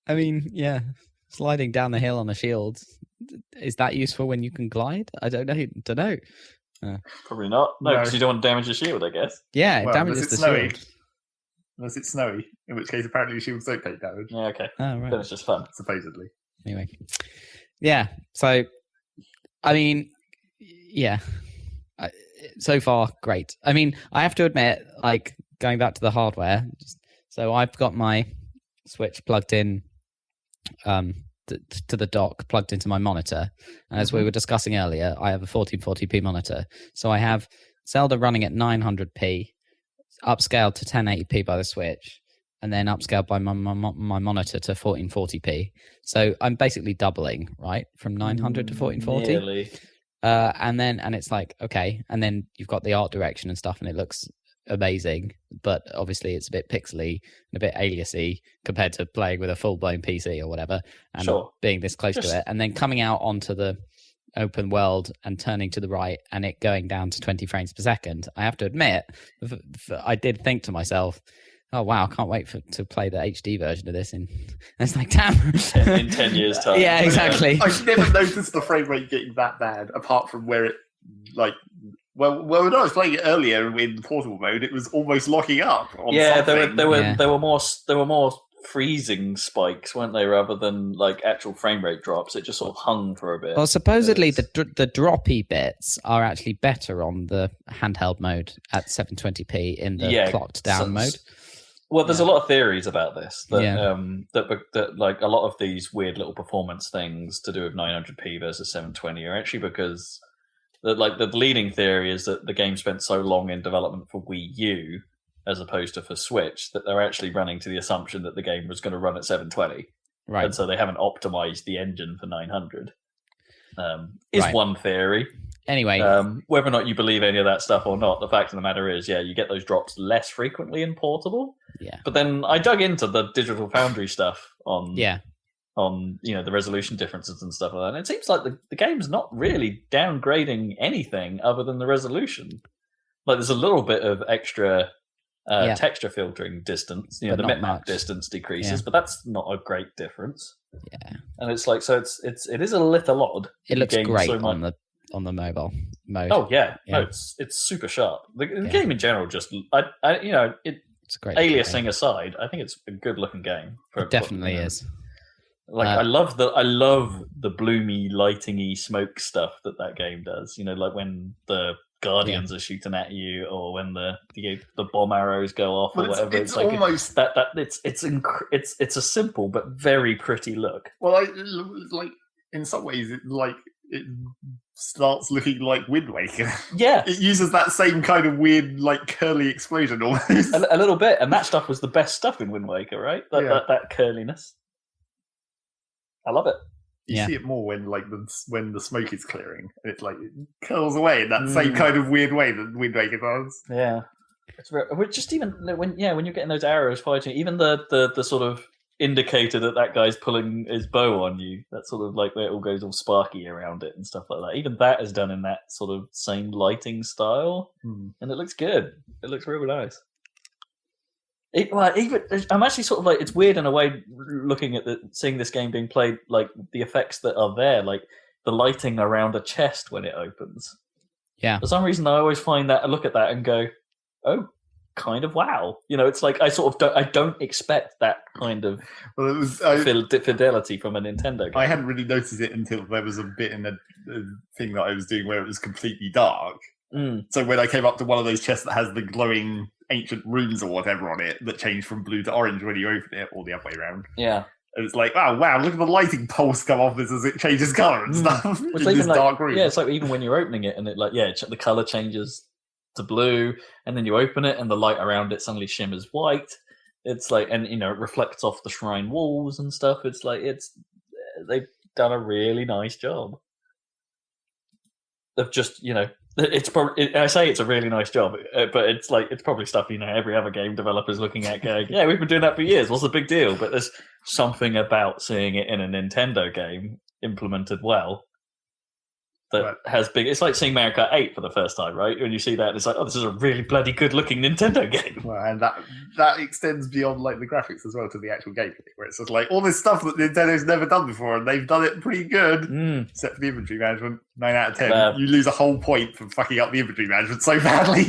I mean, yeah, sliding down the hill on a shield, is that useful when you can glide? I don't know. Probably not. No, because you don't want to damage the shield, I guess. Yeah, it damages the shield. Unless it's snowy, in which case apparently the shields don't take damage. Yeah, okay. Oh, right. Then it's just fun. Supposedly. Anyway. Yeah, so, I mean, yeah. So far, great. I mean, I have to admit, like, going back to the hardware, so I've got my Switch plugged in to the dock, plugged into my monitor. And as we were discussing earlier, I have a 1440p monitor. So I have Zelda running at 900p, upscaled to 1080p by the Switch, and then upscaled by my monitor to 1440p. So I'm basically doubling, right, from 900 to 1440. Nearly. And it's like, okay, and then you've got the art direction and stuff, and it looks amazing, but obviously it's a bit pixely and a bit aliasy compared to playing with a full-blown PC or whatever, and being this close to it, and then coming out onto the open world and turning to the right and it going down to 20 frames per second. I have to admit, I did think to myself, oh wow, I can't wait to play the HD version of this. And it's like, damn, in 10 years time. Yeah, exactly. I've never noticed the frame rate getting that bad, apart from where it, like, well, when I was playing it earlier in portable mode, it was almost locking up. There were more freezing spikes, weren't they, rather than like actual frame rate drops. It just sort of hung for a bit. Well, supposedly the droppy bits are actually better on the handheld mode at 720p in the clocked down mode. Well, there's a lot of theories about this that like a lot of these weird little performance things to do with 900p versus 720 are actually because the leading theory is that the game spent so long in development for Wii U as opposed to for Switch, that they're actually running to the assumption that the game was going to run at 720. Right. And so they haven't optimized the engine for 900. Is one theory. Anyway. Whether or not you believe any of that stuff or not, the fact of the matter is, you get those drops less frequently in portable. Yeah. But then I dug into the Digital Foundry stuff on the resolution differences and stuff like that. And it seems like the game's not really downgrading anything other than the resolution. Like there's a little bit of extra texture filtering distance, the bitmap distance decreases, but that's not a great difference. Yeah, and it's like, so it is a little odd. It looks great on the mobile mode. Oh yeah. No, it's super sharp. The game in general, just it's a great aliasing game. Aside, I think it's a good looking game. It definitely is. Like I love the bloomy, lightingy smoke stuff that game does. Like when the Guardians are shooting at you, or when the bomb arrows go off, or whatever. It's like almost that it's a simple but very pretty look. Well, like in some ways, it starts looking like Wind Waker. Yeah, it uses that same kind of weird, like curly explosion almost. A little bit, and that stuff was the best stuff in Wind Waker, right? That curliness. I love it. You see it more when the smoke is clearing, and it curls away in that same kind of weird way that Wind Waker does. Yeah, it's just even when you're getting those arrows fighting, even the sort of indicator that guy's pulling his bow on you, that sort of like where it all goes all sparky around it and stuff like that. Even that is done in that sort of same lighting style, and it looks good. It looks really nice. I'm actually sort of like, it's weird in a way looking at seeing this game being played, like the effects that are there, like the lighting around a chest when it opens. Yeah. For some reason, I always find that I look at that and go, oh, kind of wow. It's like I don't expect that kind of fidelity from a Nintendo game. I hadn't really noticed it until there was a bit in a thing that I was doing where it was completely dark. So when I came up to one of those chests that has the glowing ancient runes or whatever on it that change from blue to orange when you open it, or the other way around. Yeah. And it's like, oh wow, look at the lighting pulse come off this as it changes colour and stuff. It's in this dark room. Yeah, it's like even when you're opening it and it the colour changes to blue, and then you open it and the light around it suddenly shimmers white. It's like, and it reflects off the shrine walls and stuff. It's like they've done a really nice job of just it's probably, I say it's a really nice job, but it's probably stuff every other game developer's looking at going, yeah, we've been doing that for years, what's the big deal? But there's something about seeing it in a Nintendo game implemented well that has big. It's like seeing Mario Kart 8 for the first time, right? When you see that, it's like, oh, this is a really bloody good looking Nintendo game. Well, and that extends beyond the graphics as well to the actual gameplay, where it's just like all this stuff that Nintendo's never done before, and they've done it pretty good, except for the inventory management. 9 out of 10. You lose a whole point for fucking up the inventory management so badly.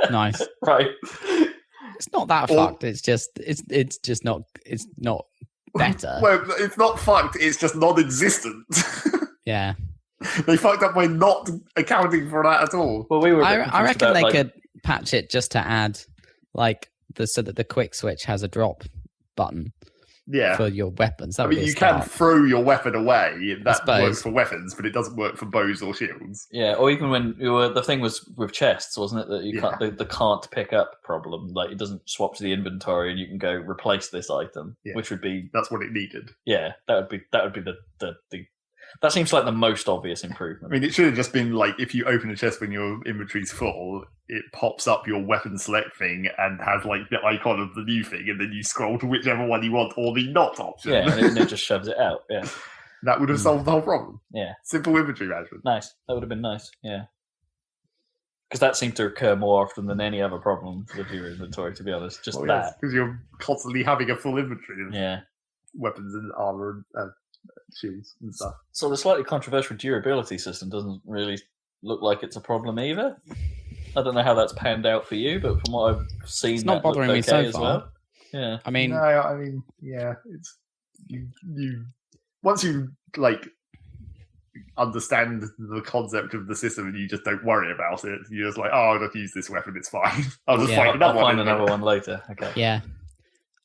Nice, right? It's not that fucked. It's just not. It's not better. Well, it's not fucked. It's just non-existent. Yeah. They fucked up by not accounting for that at all. Well, I reckon they could patch it just to add so that the quick switch has a drop button, for your weapons. That I mean, you can throw your weapon away. That works for weapons, but it doesn't work for bows or shields. Yeah, or even when the thing was with chests, wasn't it? That you can't the can't pick up problem. Like it doesn't swap to the inventory, and you can go replace this item, which would be that's what it needed. Yeah, that would be the that seems like the most obvious improvement. I mean, it should have just been like if you open a chest when your inventory's full, it pops up your weapon select thing and has like the icon of the new thing, and then you scroll to whichever one you want or the not option. Yeah, and it just shoves it out. Yeah, that would have solved the whole problem. Yeah, simple inventory management. Nice. That would have been nice. Yeah, because that seemed to occur more often than any other problem with your inventory. To be honest, just that because you're constantly having a full inventory. Of weapons and armor and shields and stuff. So the slightly controversial durability system doesn't really look like it's a problem either. I don't know how that's panned out for you, but from what I've seen, it's not bothering me so far. Well. Yeah, I mean, it's you once you like understand the concept of the system and you just don't worry about it. You're just like, I'll just use this weapon. It's fine. I'll just find another one later. Okay. Yeah.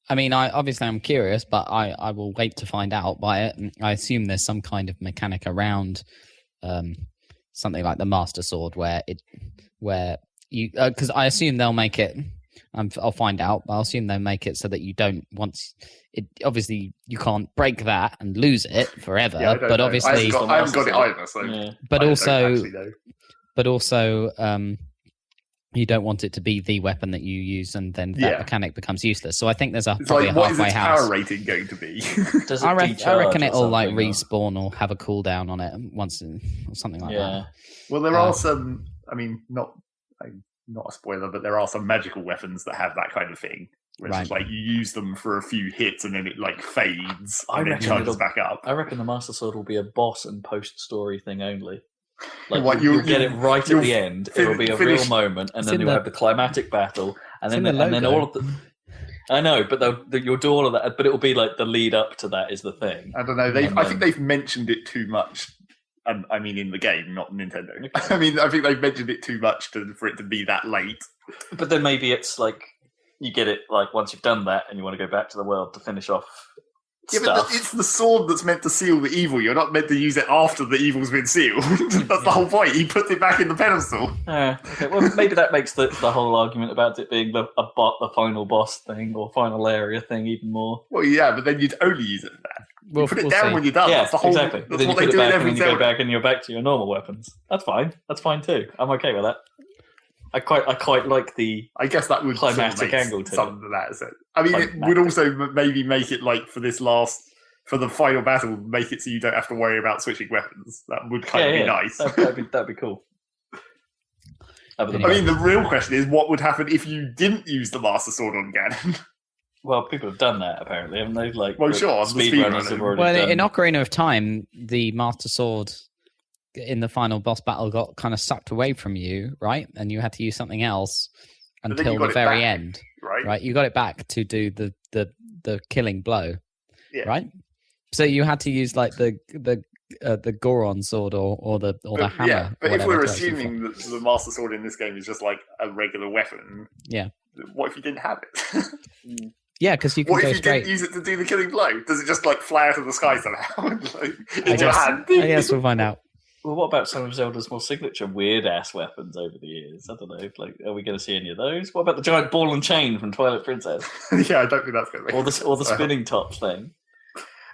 I mean, I'm curious, but I will wait to find out by it. I assume there's some kind of mechanic around something like the Master Sword where you because I assume they'll make it. I'll find out, but I'll assume they'll make it so that you don't obviously you can't break that and lose it forever. Yeah, but know. obviously I haven't got it either. So but also you don't want it to be the weapon that you use, and then that mechanic becomes useless. So I think there's probably a halfway house. What is its power rating going to be? I reckon it'll like respawn or have a cooldown on it once or something like that. Well, there are some. I mean, not a spoiler, but there are some magical weapons that have that kind of thing. Which is like you use them for a few hits and then it like fades and then charges back up. I reckon the Master Sword will be a boss and post-story thing only. Like you'll get it right at the end. It'll be a real moment, and then you'll have the climatic battle, and then all of the. I know, but you'll do all of that, but it will be like the lead up to that is the thing. I don't know. I think they've mentioned it too much. I mean, in the game, not Nintendo. Okay. I mean, I think they've mentioned it too much for it to be that late. But then maybe it's like you get it like once you've done that, and you want to go back to the world to finish off. Yeah, but it's the sword that's meant to seal the evil. You're not meant to use it after the evil's been sealed. That's the whole point. He puts it back in the pedestal. Okay. Well, maybe that makes the whole argument about it being the final boss thing or final area thing even more. Well, yeah, but then you'd only use it for that. You put it down when you're done. Yeah, that's the whole, exactly. That's then what you they put do it back in every and you go back and you're back to your normal weapons. That's fine. That's fine too. I'm okay with that. I quite like the. I guess that would climatic angle to something to that. So, I mean, it would also maybe make it like for the final battle, make it so you don't have to worry about switching weapons. That would kind of be nice. That'd be cool. I mean, the real question is, what would happen if you didn't use the Master Sword on Ganon? Well, people have done that apparently, haven't they? Like, well, sure, speedrunners have already done. In Ocarina of Time, the Master Sword in the final boss battle got kind of sucked away from you, right? And you had to use something else until the very end, right? You got it back to do the killing blow, right? So you had to use like the Goron sword or the hammer. Yeah, but if we're assuming that the Master Sword in this game is just like a regular weapon, what if you didn't have it? Yeah, because you can what go if you straight. didn't use it to do the killing blow? Does it just like fly out of the sky somehow? I guess we'll find out. Well, what about some of Zelda's more signature weird-ass weapons over the years? I don't know. Like, are we going to see any of those? What about the giant ball and chain from Twilight Princess? Yeah, I don't think that's going to be. Or the spinning top thing.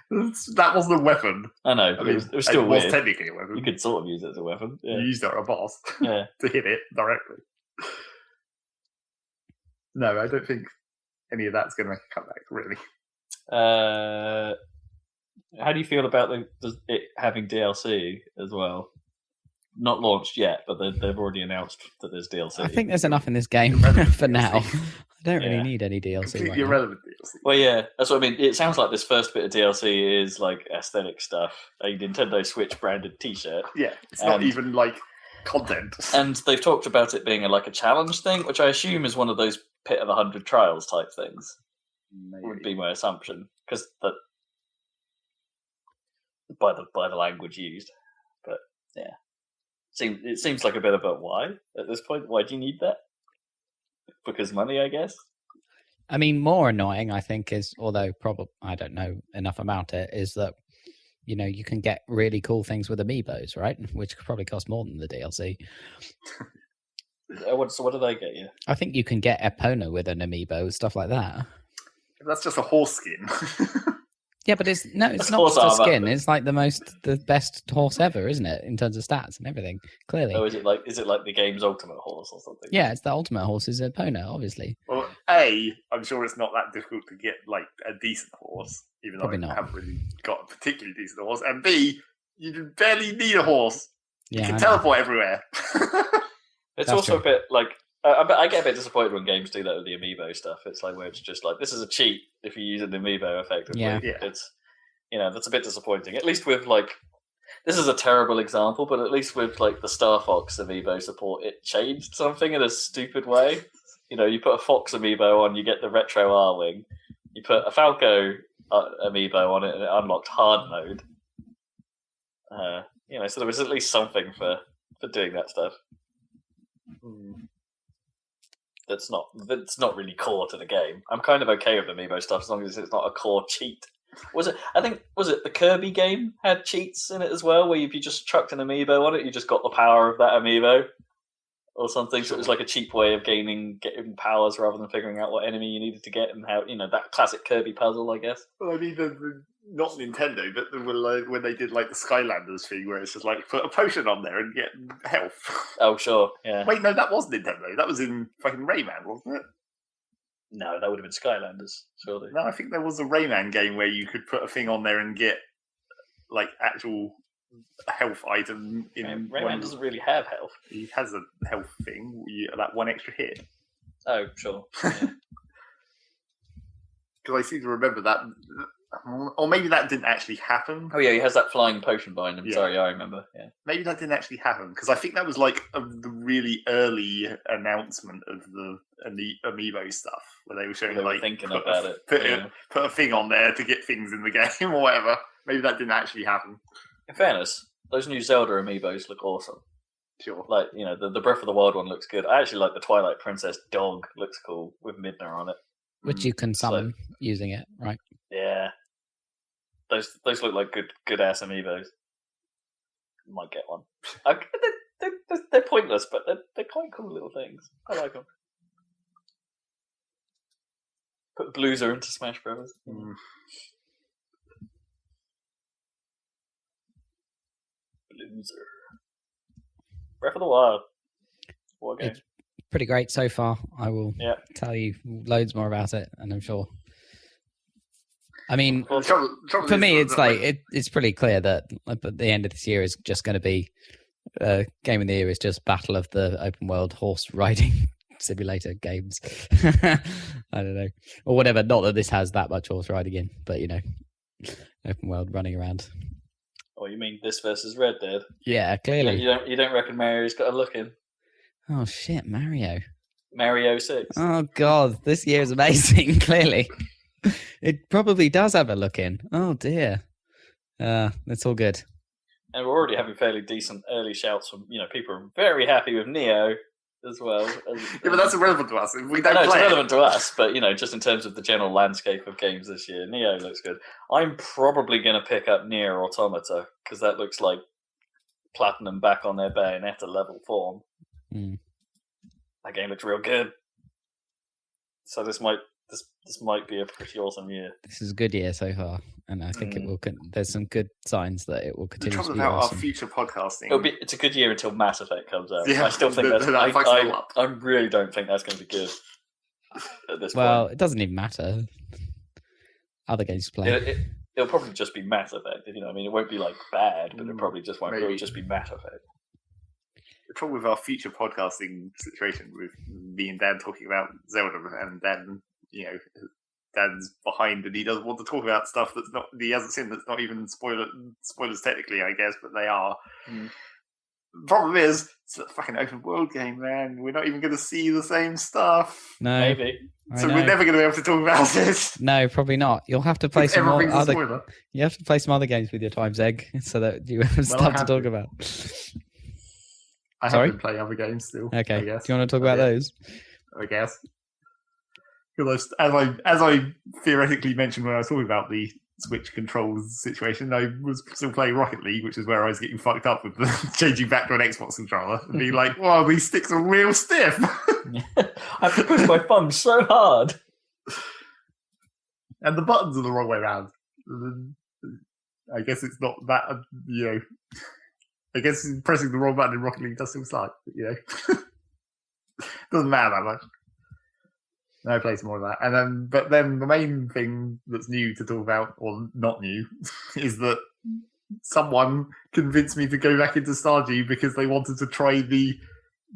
That wasn't a weapon. I know, but it was still weird. It was technically a weapon. You could sort of use it as a weapon. Yeah. You used it on a boss to hit it directly. No, I don't think any of that's going to make a comeback, really. How do you feel about it having DLC as well? Not launched yet, but they've already announced that there's DLC. I think there's enough in this game for now. I don't really need any DLC. Completely irrelevant DLC. Well, yeah, that's what I mean. It sounds like this first bit of DLC is like aesthetic stuff. A Nintendo Switch branded T-shirt. Yeah, it's not even like content. And they've talked about it being a challenge thing, which I assume is one of those pit of 100 trials type things. Maybe. Would be my assumption, because by the language used. But yeah, it seems like a bit of a why at this point. Why do you need that? Because money, I guess. I mean, more annoying, I think, is, although probably I don't know enough about it, is that, you can get really cool things with amiibos, right? Which probably cost more than the DLC. So what do they get you? I think you can get Epona with an amiibo, stuff like that. That's just a horse skin. Yeah, but it's not horse just a armor. skin. It's like the best horse ever, isn't it? In terms of stats and everything, clearly. Oh, is it like the game's ultimate horse or something? Yeah, it's the ultimate horse is Epona, obviously. Well, I'm sure it's not that difficult to get like a decent horse, even Probably though I not. haven't really got a particularly decent horse. And B, you barely need a horse. Yeah, You I can know. teleport everywhere. It's That's also true. a bit like I get a bit disappointed when games do that with the amiibo stuff. It's like where it's just like this is a cheat if you use an amiibo effectively. Yeah. Yeah. It's that's a bit disappointing. At least with like this is a terrible example, but at least with like the Star Fox amiibo support, it changed something in a stupid way. You put a Fox amiibo on, you get the retro R-wing. You put a Falco amiibo on it, and it unlocked hard mode. So there was at least something for doing that stuff. That's not really core to the game. I'm kind of okay with amiibo stuff as long as it's not a core cheat. Was it the Kirby game had cheats in it as well, where if you just chucked an amiibo on it, you just got the power of that amiibo or something. So it was like a cheap way of getting powers rather than figuring out what enemy you needed to get and how that classic Kirby puzzle, I guess. Well, I mean, not Nintendo, but when they did like the Skylanders thing, where it's just like put a potion on there and get health. Oh sure, yeah. Wait, no, that was Nintendo. That was in fucking Rayman, wasn't it? No, that would have been Skylanders, surely. No, I think there was a Rayman game where you could put a thing on there and get like actual health item. Rayman doesn't really have health. He has a health thing, that one extra hit. Oh sure. Yeah. Because I seem to remember that, or maybe that didn't actually happen. Oh yeah, he has that flying potion behind him. Yeah. Sorry, I remember. Yeah. Maybe that didn't actually happen because I think that was like the really early announcement of the amiibo stuff, where they were showing They were like thinking put about it. put a thing on there to get things in the game or whatever. Maybe that didn't actually happen. In fairness, those new Zelda amiibos look awesome. Sure. Like the Breath of the Wild one looks good. I actually like the Twilight Princess dog. Looks cool with Midna on it. Which you can summon using it, right? Yeah. Those look like good ass amiibos. Might get one. They're pointless, but they're quite cool little things. I like them. Put Blueser into Smash Bros. Blueser. Breath of the Wild. What game? It's pretty great so far. I will tell you loads more about it, and I'm sure. I mean, Well, for me, it's like it's pretty clear that at the end of this year is just going to be game of the year is just Battle of the Open World Horse Riding Simulator games. I don't know, or whatever. Not that this has that much horse riding in, but open world running around. Oh, you mean this versus Red Dead? Yeah, clearly. You don't reckon Mario's got a look in? Oh shit, Mario. Mario 6. Oh god, this year is amazing. Clearly, it probably does have a look in. Oh dear. It's all good. And we're already having fairly decent early shouts from people are very happy with Neo as well. Yeah, but that's irrelevant to us. If we don't I know it's play relevant to us, but just in terms of the general landscape of games this year, Neo looks good. I'm probably going to pick up Nier Automata because that looks like Platinum back on their Bayonetta level form. That game looks real good. So this might be a pretty awesome year. This is a good year so far, and I think it will. There's some good signs that it will The continue to trouble be about awesome. our future podcasting. It's a good year until Mass Effect comes out. Yeah, I still think that fucks it all up. I really don't think that's going to be good at this Well, point. it doesn't even matter. Other games to play. It'll probably just be Mass Effect. I mean, it won't be like bad, but it probably just won't. Maybe. It'll just be Mass Effect. The trouble with our future podcasting situation with me and Dan talking about Zelda, and Dan, Dan's behind and he doesn't want to talk about stuff he hasn't seen, that's not even spoilers technically, I guess, but they are. The problem is, it's a fucking open world game, man. We're not even going to see the same stuff. No, Maybe. So we're never going to be able to talk about it. No, probably not. You'll have to play some more Everything's a other. spoiler. You have to play some other games with your Times Egg so that you have stuff to talk about. I Sorry? have been playing other games still. Okay. I Do you guess. want to talk about those? I guess. Because as I theoretically mentioned when I was talking about the Switch controls situation, I was still playing Rocket League, which is where I was getting fucked up with the changing back to an Xbox controller and being like, "Wow, these sticks are real stiff." I have to push my thumb so hard, and the buttons are the wrong way around. I guess it's not that I guess pressing the wrong button in Rocket League does still suck. But, doesn't matter that much. No, play some more of that. And then the main thing that's new to talk about, or not new, is that someone convinced me to go back into Stardew because they wanted to try the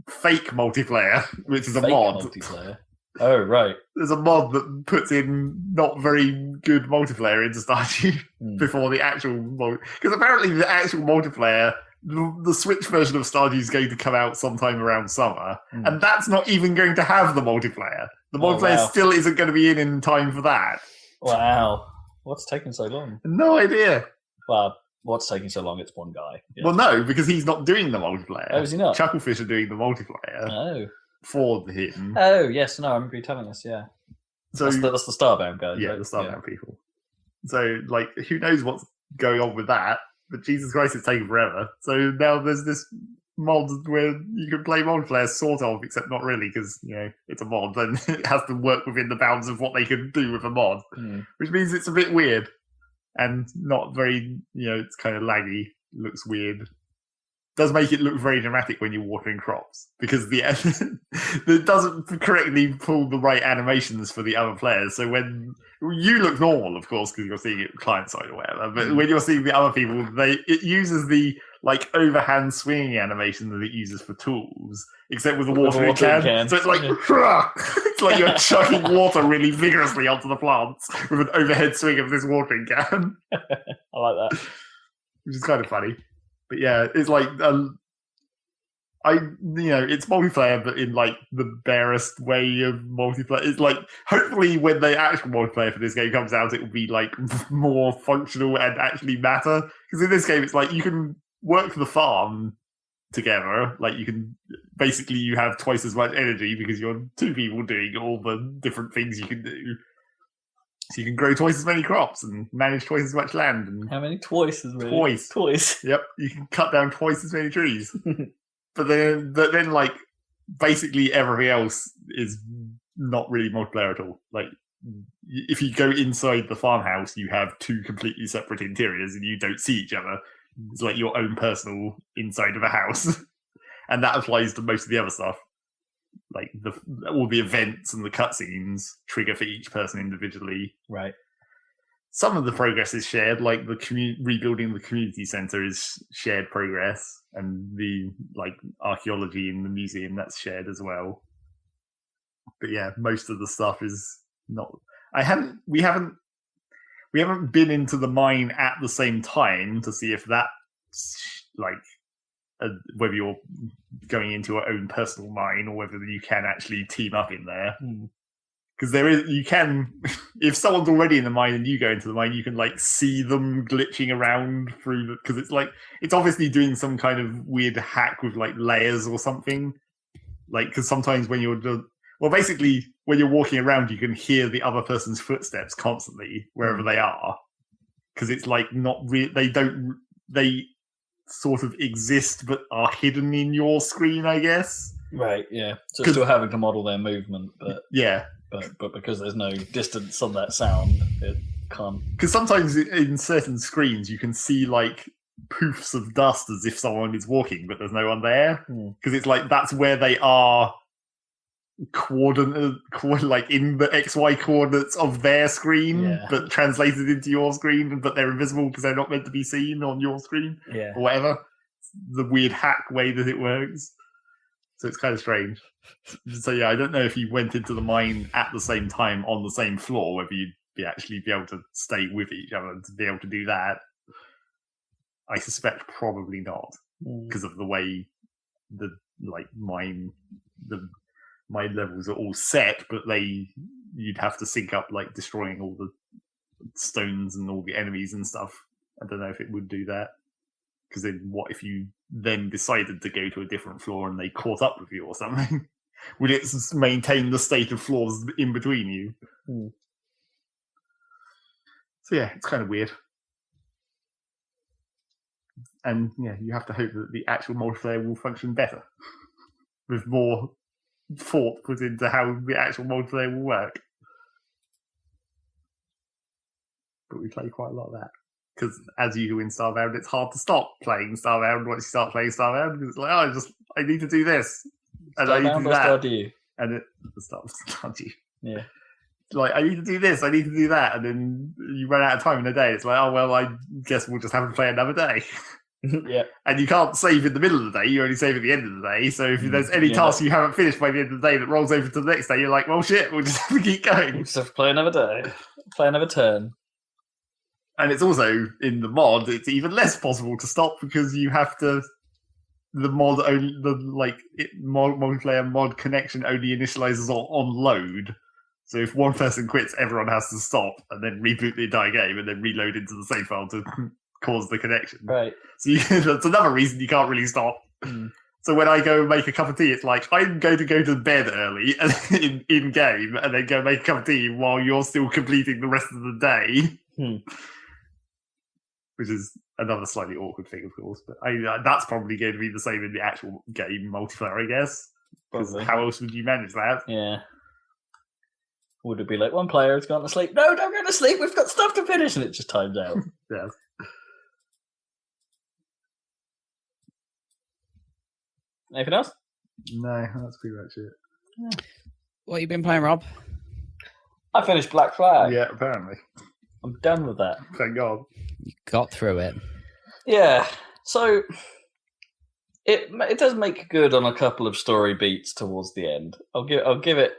fake multiplayer, which is a mod. Multiplayer. Oh, right. There's a mod that puts in not very good multiplayer into Stardew before the actual because apparently the actual multiplayer, the Switch version of Stardew is going to come out sometime around summer, and that's not even going to have the multiplayer. The multiplayer still isn't going to be in time for that. Wow. What's taking so long? No idea. Well, what's taking so long? It's one guy. Yeah. Well, no, because he's not doing the multiplayer. Oh, is he not? Chucklefish are doing the multiplayer. Oh. For him. Oh, yes, no, I remember you telling us, yeah. So that's the Starbound guys. Yeah, right? the Starbound people. So, who knows what's going on with that? But Jesus Christ, it's taking forever. So now there's this mod where you can play multiplayer, sort of, except not really, because, it's a mod, and it has to work within the bounds of what they can do with a mod, which means it's a bit weird, and not very, it's kind of laggy, looks weird. Does make it look very dramatic when you're watering crops, because it doesn't correctly pull the right animations for the other players. So when you look normal, of course, because you're seeing it client side or whatever, but when you're seeing the other people, it uses the overhand swinging animation that it uses for tools, except with a watering can. So it's like it's like you're chucking water really vigorously onto the plants with an overhead swing of this watering can. I like that, which is kind of funny. But yeah, it's like it's multiplayer, but in the barest way of multiplayer. It's hopefully when the actual multiplayer for this game comes out, it will be more functional and actually matter. Because in this game, it's you can work the farm together. You have twice as much energy because you're two people doing all the different things you can do. So you can grow twice as many crops and manage twice as much land. And how many? Twice as many? Twice. Yep. You can cut down twice as many trees. but then basically everything else is not really multiplayer at all. If you go inside the farmhouse, you have two completely separate interiors and you don't see each other. It's your own personal inside of a house. And that applies to most of the other stuff. All the events and the cutscenes trigger for each person individually. Right. Some of the progress is shared, the rebuilding the community center is shared progress, and the archaeology in the museum, that's shared as well. But yeah, most of the stuff is not. We haven't been into the mine at the same time to see if that's whether you're going into your own personal mine or whether you can actually team up in there. Because if someone's already in the mine and you go into the mine, you can see them glitching around through because it's obviously doing some kind of weird hack with layers or something. Because sometimes when basically when you're walking around, you can hear the other person's footsteps constantly wherever they are. Because it's not real. They sort of exist but are hidden in your screen, I guess. Right, yeah. So still having to model their movement, but yeah. But because there's no distance on that sound, it can't. Because sometimes in certain screens you can see poofs of dust as if someone is walking, but there's no one there. Because it's that's where they are coordinate, in the XY coordinates of their screen, but translated into your screen, but they're invisible because they're not meant to be seen on your screen, or whatever. The weird hack way that it works. So it's kind of strange. So yeah, I don't know if you went into the mine at the same time on the same floor, whether you'd actually be able to stay with each other to be able to do that. I suspect probably not, because of the way the mine levels are all set, but you'd have to sync up destroying all the stones and all the enemies and stuff. I don't know if it would do that. Because then what if you then decided to go to a different floor and they caught up with you or something? Would it maintain the state of floors in between you? So yeah, it's kind of weird. And yeah, you have to hope that the actual multiplayer will function better, with more thought put into how the actual multiplayer will work. But we play quite a lot of that. Because as usual in Starbound, it's hard to stop playing Starbound once you start playing Starbound. Because it's like, I need to do this. And I need to do that. Stardew? And it Stardew. Yeah. Like, I need to do this, I need to do that. And then you run out of time in a day. It's like, oh, well, I guess we'll just have to play another day. Yeah. And you can't save in the middle of the day. You only save at the end of the day. So if there's any task you haven't finished by the end of the day that rolls over to the next day, you're like, well, shit, we'll just have to keep going. We'll just have to play another day. Play another turn. And it's also, in the mod, it's even less possible to stop because you have to... The mod only... multiplayer mod connection only initializes on load. So if one person quits, everyone has to stop and then reboot the entire game and then reload into the save file to cause the connection. Right. So that's another reason you can't really stop. So when I go and make a cup of tea, it's like, I'm going to go to bed early in game and then go make a cup of tea while you're still completing the rest of the day. Which is another slightly awkward thing, of course. But that's probably going to be the same in the actual game multiplayer, I guess. Because how else would you manage that? Yeah. Would it be like one player has gone to sleep? No, don't go to sleep. We've got stuff to finish, and it just times out. Yeah. Anything else? No, that's pretty much it. Yeah. What have you been playing, Rob? I finished Black Flag. Yeah, apparently. I'm done with that. Thank God. You got through it. Yeah. So it does make good on a couple of story beats towards the end. I'll give it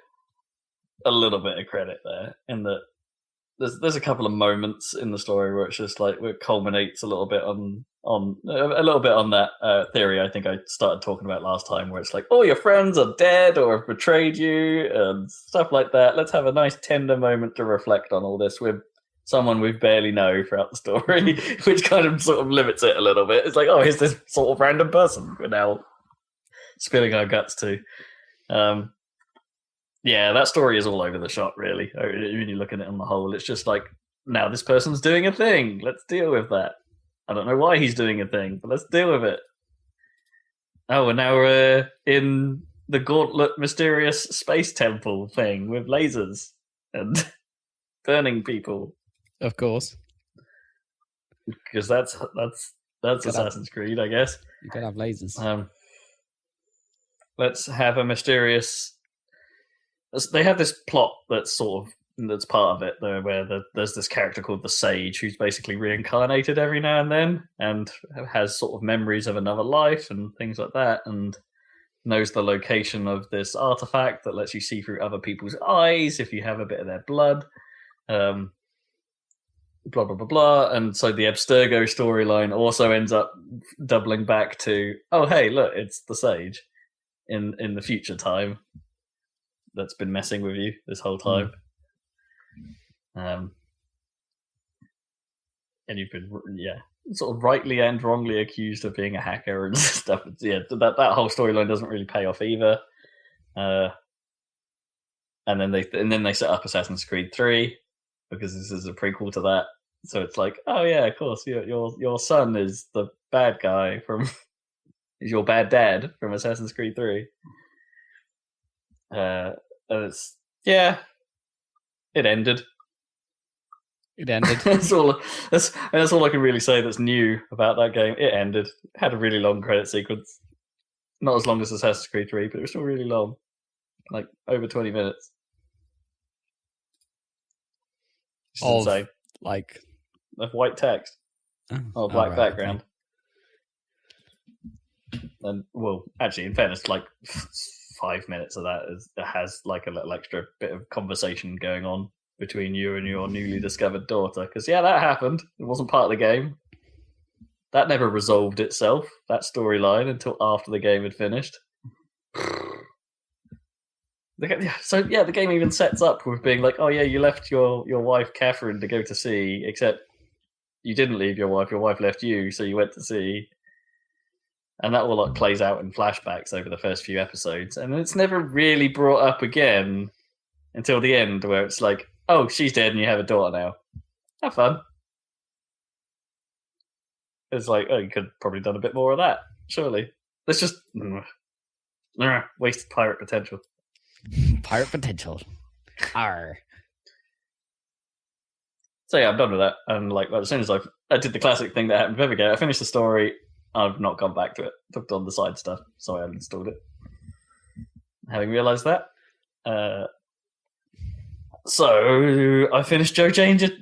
a little bit of credit there in that there's a couple of moments in the story where it's just like where it culminates a little bit on that theory I think I started talking about last time, where it's like, oh, your friends are dead or have betrayed you and stuff like that. Let's have a nice tender moment to reflect on all this with someone we barely know throughout the story, which kind of sort of limits it a little bit. It's like, oh, here's this sort of random person we're now spilling our guts to. Yeah, that story is all over the shop, really. When you look at it on the whole, it's just like, now this person's doing a thing. Let's deal with that. I don't know why he's doing a thing, but let's deal with it. Oh, and now we're in the Gauntlet mysterious space temple thing with lasers and burning people. Of course. Because that's Assassin's Creed, I guess. You gotta have lasers. Let's have a mysterious... They have this plot that's part of it, though, where there's this character called the Sage who's basically reincarnated every now and then and has sort of memories of another life and things like that, and knows the location of this artifact that lets you see through other people's eyes if you have a bit of their blood. Blah, blah, blah, blah. And so the Abstergo storyline also ends up doubling back to, oh, hey, look, it's the Sage in the future time that's been messing with you this whole time. And you've been, sort of rightly and wrongly accused of being a hacker and stuff. Yeah, that whole storyline doesn't really pay off either. And then they set up Assassin's Creed 3 because this is a prequel to that. So it's like, oh yeah, of course, your son is the bad guy is your bad dad from Assassin's Creed 3. And it ended. It ended. that's all I can really say that's new about that game. It ended. It had a really long credit sequence. Not as long as Assassin's Creed 3, but it was still really long. Like, over 20 minutes. Which is insane. Like... Of white text. Or black background. Okay. And, well, actually, in fairness, like... 5 minutes of that has like a little extra bit of conversation going on between you and your newly discovered daughter. Because, that happened. It wasn't part of the game. That never resolved itself, that storyline, until after the game had finished. So, the game even sets up with being like, oh, yeah, you left your wife, Catherine, to go to sea, except you didn't leave your wife left you, so you went to sea. And that all like plays out in flashbacks over the first few episodes, and it's never really brought up again until the end, where it's like, oh, she's dead and you have a daughter now. Have fun. It's like, oh, you could have probably done a bit more of that, surely. Let's just wasted pirate potential. Pirate potential. Arr. So yeah, I'm done with that. And like, as soon as I did the classic thing that happened with every game, I finished the story. I've not gone back to it. Looked on the side stuff, so I uninstalled it. Having realised that, so I finished Joe Danger 2.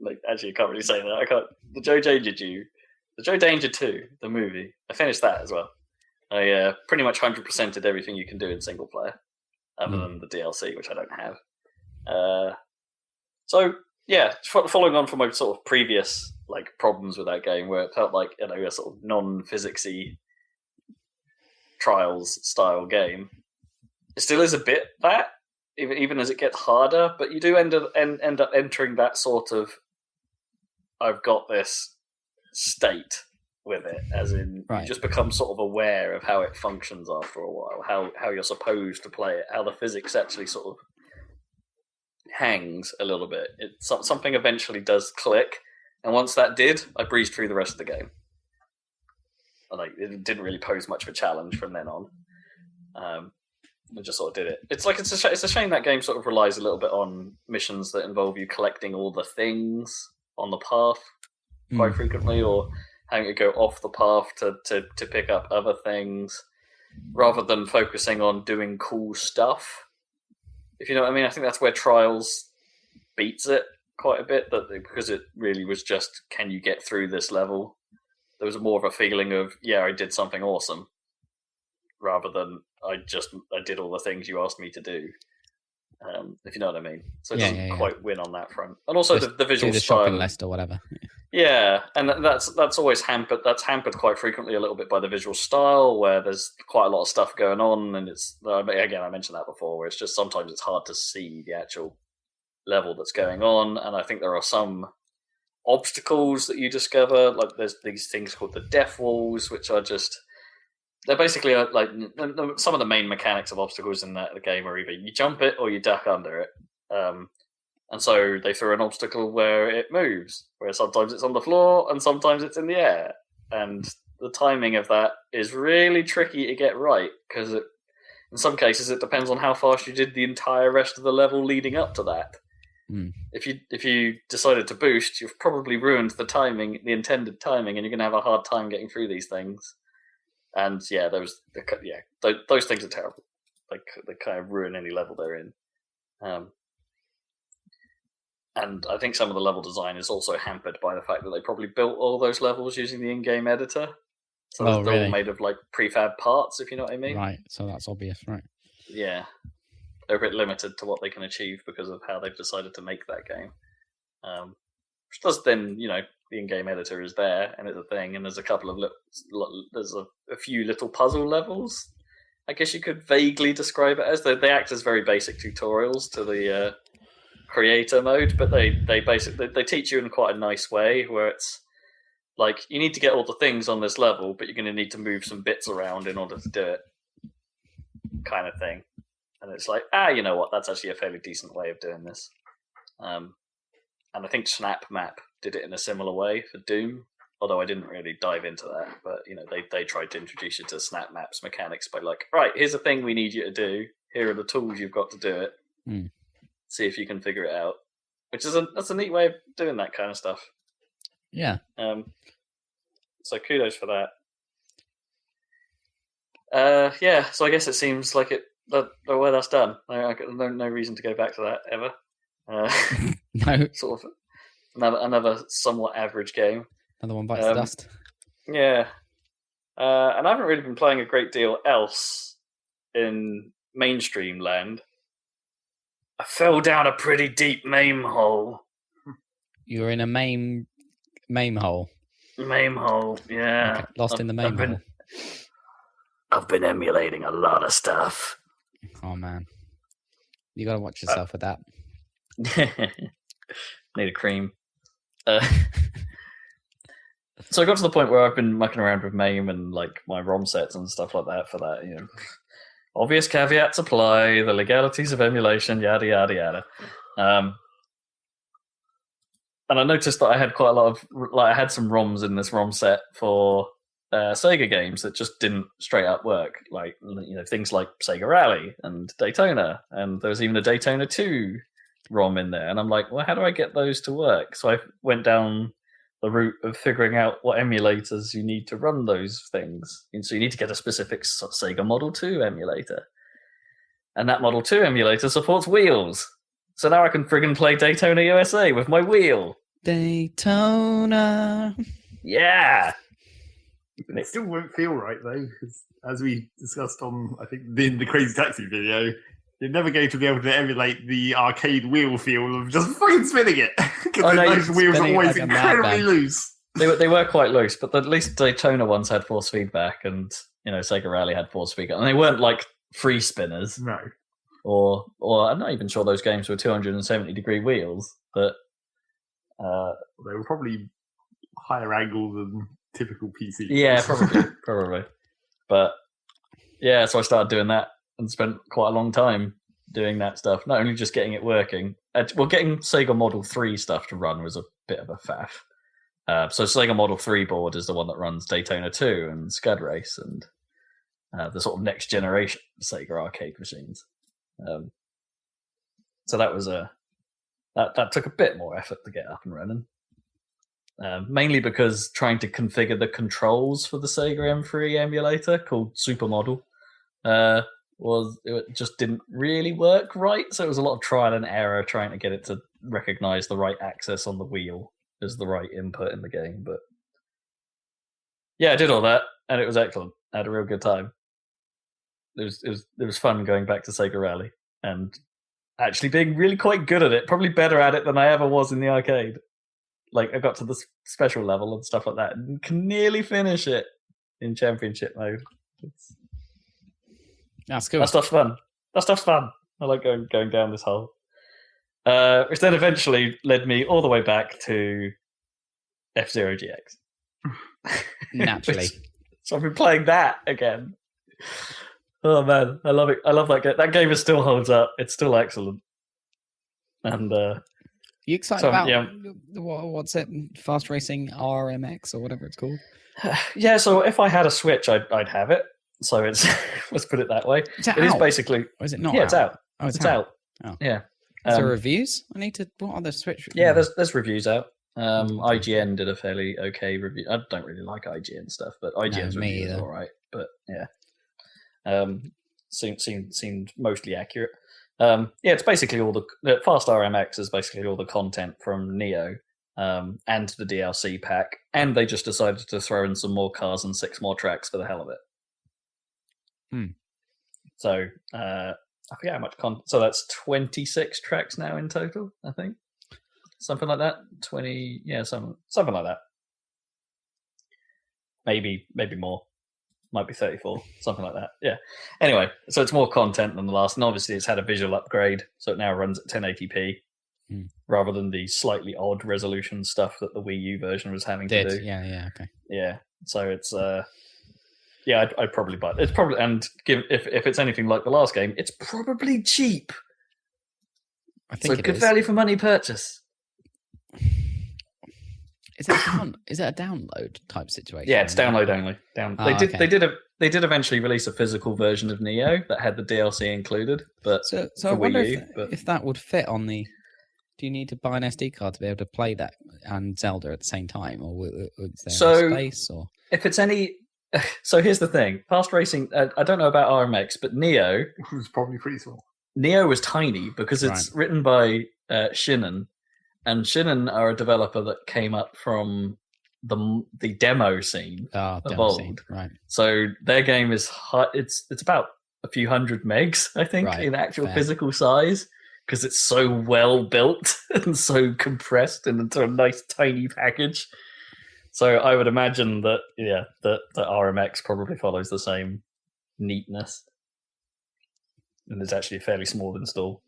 Like, actually, I can't really say that. I can't. The Joe Danger 2, the movie. I finished that as well. I pretty much 100%ed everything you can do in single player, other than the DLC, which I don't have. So yeah, following on from my sort of previous like problems with that game, where it felt like, you know, a sort of non-physicsy Trials style game, it still is a bit that, even as it gets harder, but you do end up entering that sort of I've got this state with it, as in you just become sort of aware of how it functions after a while, how you're supposed to play it, how the physics actually sort of hangs a little bit. Something eventually does click, and once that did, I breezed through the rest of the game. Like, it didn't really pose much of a challenge from then on. I just sort of did it. It's like it's a shame that game sort of relies a little bit on missions that involve you collecting all the things on the path quite frequently, or having to go off the path to pick up other things, rather than focusing on doing cool stuff. If you know what I mean, I think that's where Trials beats it quite a bit, because it really was just, can you get through this level? There was more of a feeling of, yeah, I did something awesome, rather than I did all the things you asked me to do. If you know what I mean. So it doesn't quite win on that front. And also the visual style, shopping list or whatever. Yeah, and that's always hampered. That's hampered quite frequently a little bit by the visual style, where there's quite a lot of stuff going on, and it's, again, I mentioned that before, where it's just sometimes it's hard to see the actual level that's going on. And I think there are some obstacles that you discover, like there's these things called the death walls, which are just, they're basically like some of the main mechanics of obstacles in the game are either you jump it or you duck under it. And so they throw an obstacle where it moves, where sometimes it's on the floor and sometimes it's in the air. And the timing of that is really tricky to get right, because in some cases it depends on how fast you did the entire rest of the level leading up to that. If you decided to boost, you've probably ruined the intended timing, and you're going to have a hard time getting through these things. And yeah, those things are terrible. They kind of ruin any level they're in. And I think some of the level design is also hampered by the fact that they probably built all those levels using the in-game editor. So they're all made of like prefab parts, if you know what I mean. Right, so that's obvious, right? Yeah. They're a bit limited to what they can achieve because of how they've decided to make that game. Which does then, you know, the in-game editor is there and it's a thing, and there's a couple of there's a few little puzzle levels. I guess you could vaguely describe it as. They act as very basic tutorials to the creator mode, but they basically they teach you in quite a nice way, where it's like, you need to get all the things on this level, but you're going to need to move some bits around in order to do it, kind of thing. And it's like, you know what, that's actually a fairly decent way of doing this. And I think Snap Map did it in a similar way for Doom, although I didn't really dive into that. But, you know, they tried to introduce you to Snap Map's mechanics by like, right, here's a thing we need you to do. Here are the tools you've got to do it. See if you can figure it out. Which is that's a neat way of doing that kind of stuff. Yeah. So kudos for that. Yeah, so I guess it seems like well, that's done. I got no reason to go back to that ever. No. Sort of another somewhat average game. Another one bites the dust. Yeah. And I haven't really been playing a great deal else in mainstream land. I fell down a pretty deep meme hole. You're in a meme hole. Meme hole, yeah. Okay. Lost in the meme hole. I've been emulating a lot of stuff. Oh man, you got to watch yourself with that. Need a cream. So I got to the point where I've been mucking around with MAME and like my ROM sets and stuff like that for that. You know, obvious caveats apply, the legalities of emulation, yada yada yada. And I noticed that I had quite a lot of, like, I had some ROMs in this ROM set for Sega games that just didn't straight up work. Like, you know, things like Sega Rally and Daytona, and there was even a Daytona 2 ROM in there. And I'm like, well, how do I get those to work? So I went down the route of figuring out what emulators you need to run those things. And so you need to get a specific Sega Model 2 emulator. And that Model 2 emulator supports wheels. So now I can friggin' play Daytona USA with my wheel. Daytona. Yeah. It still won't feel right though, because as we discussed on, I think, the Crazy Taxi video, you're never going to be able to emulate the arcade wheel feel of just fucking spinning it, because those wheels are always like incredibly loose. They were quite loose, but at least Daytona ones had force feedback, and you know, Sega Rally had force feedback, and they weren't like free spinners. No. Or I'm not even sure those games were 270-degree wheels, but they were probably higher angle than typical PC. Yeah, probably. But yeah, so I started doing that and spent quite a long time doing that stuff. Not only just getting it working, well, getting Sega Model 3 stuff to run was a bit of a faff. So Sega Model 3 board is the one that runs Daytona 2 and Scud Race and the sort of next generation Sega arcade machines. So that was that took a bit more effort to get up and running. Mainly because trying to configure the controls for the Sega M3 emulator called Supermodel it just didn't really work right. So it was a lot of trial and error trying to get it to recognize the right axis on the wheel as the right input in the game. But yeah, I did all that and it was excellent. I had a real good time. It was fun going back to Sega Rally and actually being really quite good at it. Probably better at it than I ever was in the arcade. Like I got to the special level and stuff like that, and can nearly finish it in championship mode. That's cool. That stuff's fun. I like going down this hole. Which then eventually led me all the way back to F-Zero GX. Naturally. So I've been playing that again. Oh man, I love it. I love that game. That game still holds up. It's still excellent. And you excited about what's it? Fast Racing RMX or whatever it's called? Yeah. So if I had a Switch, I'd have it. So it's let's put it that way. It is basically. Or is it not? Yeah, it's out. Oh, it's out. Oh. Yeah. Is there reviews? I need to. What are the Switch? Yeah, there's reviews out. IGN did a fairly okay review. I don't really like IGN stuff, but IGN's review is all right. But yeah. Seemed mostly accurate. Yeah, it's basically all the Fast RMX is basically all the content from Neo and the DLC pack, and they just decided to throw in some more cars and 6 more tracks for the hell of it. So I forget how much content. So that's 26 tracks now in total, I think, something like that. 20, yeah, something like that. Maybe more. Might be 34, something like that. Yeah. Anyway, so it's more content than the last, and obviously it's had a visual upgrade, so it now runs at 1080p rather than the slightly odd resolution stuff that the Wii U version was having to do. Yeah, okay. Yeah. So it's I'd probably buy it. It's probably, and if it's anything like the last game, it's probably cheap. I think so good value for money purchase. Is it a download type situation? Yeah, it's download only. They did eventually release a physical version of Neo that had the DLC included, but so I wonder if that would fit on the. Do you need to buy an SD card to be able to play that and Zelda at the same time, or is there space? Or if it's any, so here's the thing: Fast Racing. I don't know about RMX, but Neo it was probably pretty small. Neo was tiny because it's written by Shinnen. And Shinnen are a developer that came up from the demo scene of old. Right. So their game is it's about a few hundred megs, I think, in actual physical size, because it's so well built and so compressed into a nice tiny package. So I would imagine that that RMX probably follows the same neatness, and it's actually a fairly small install.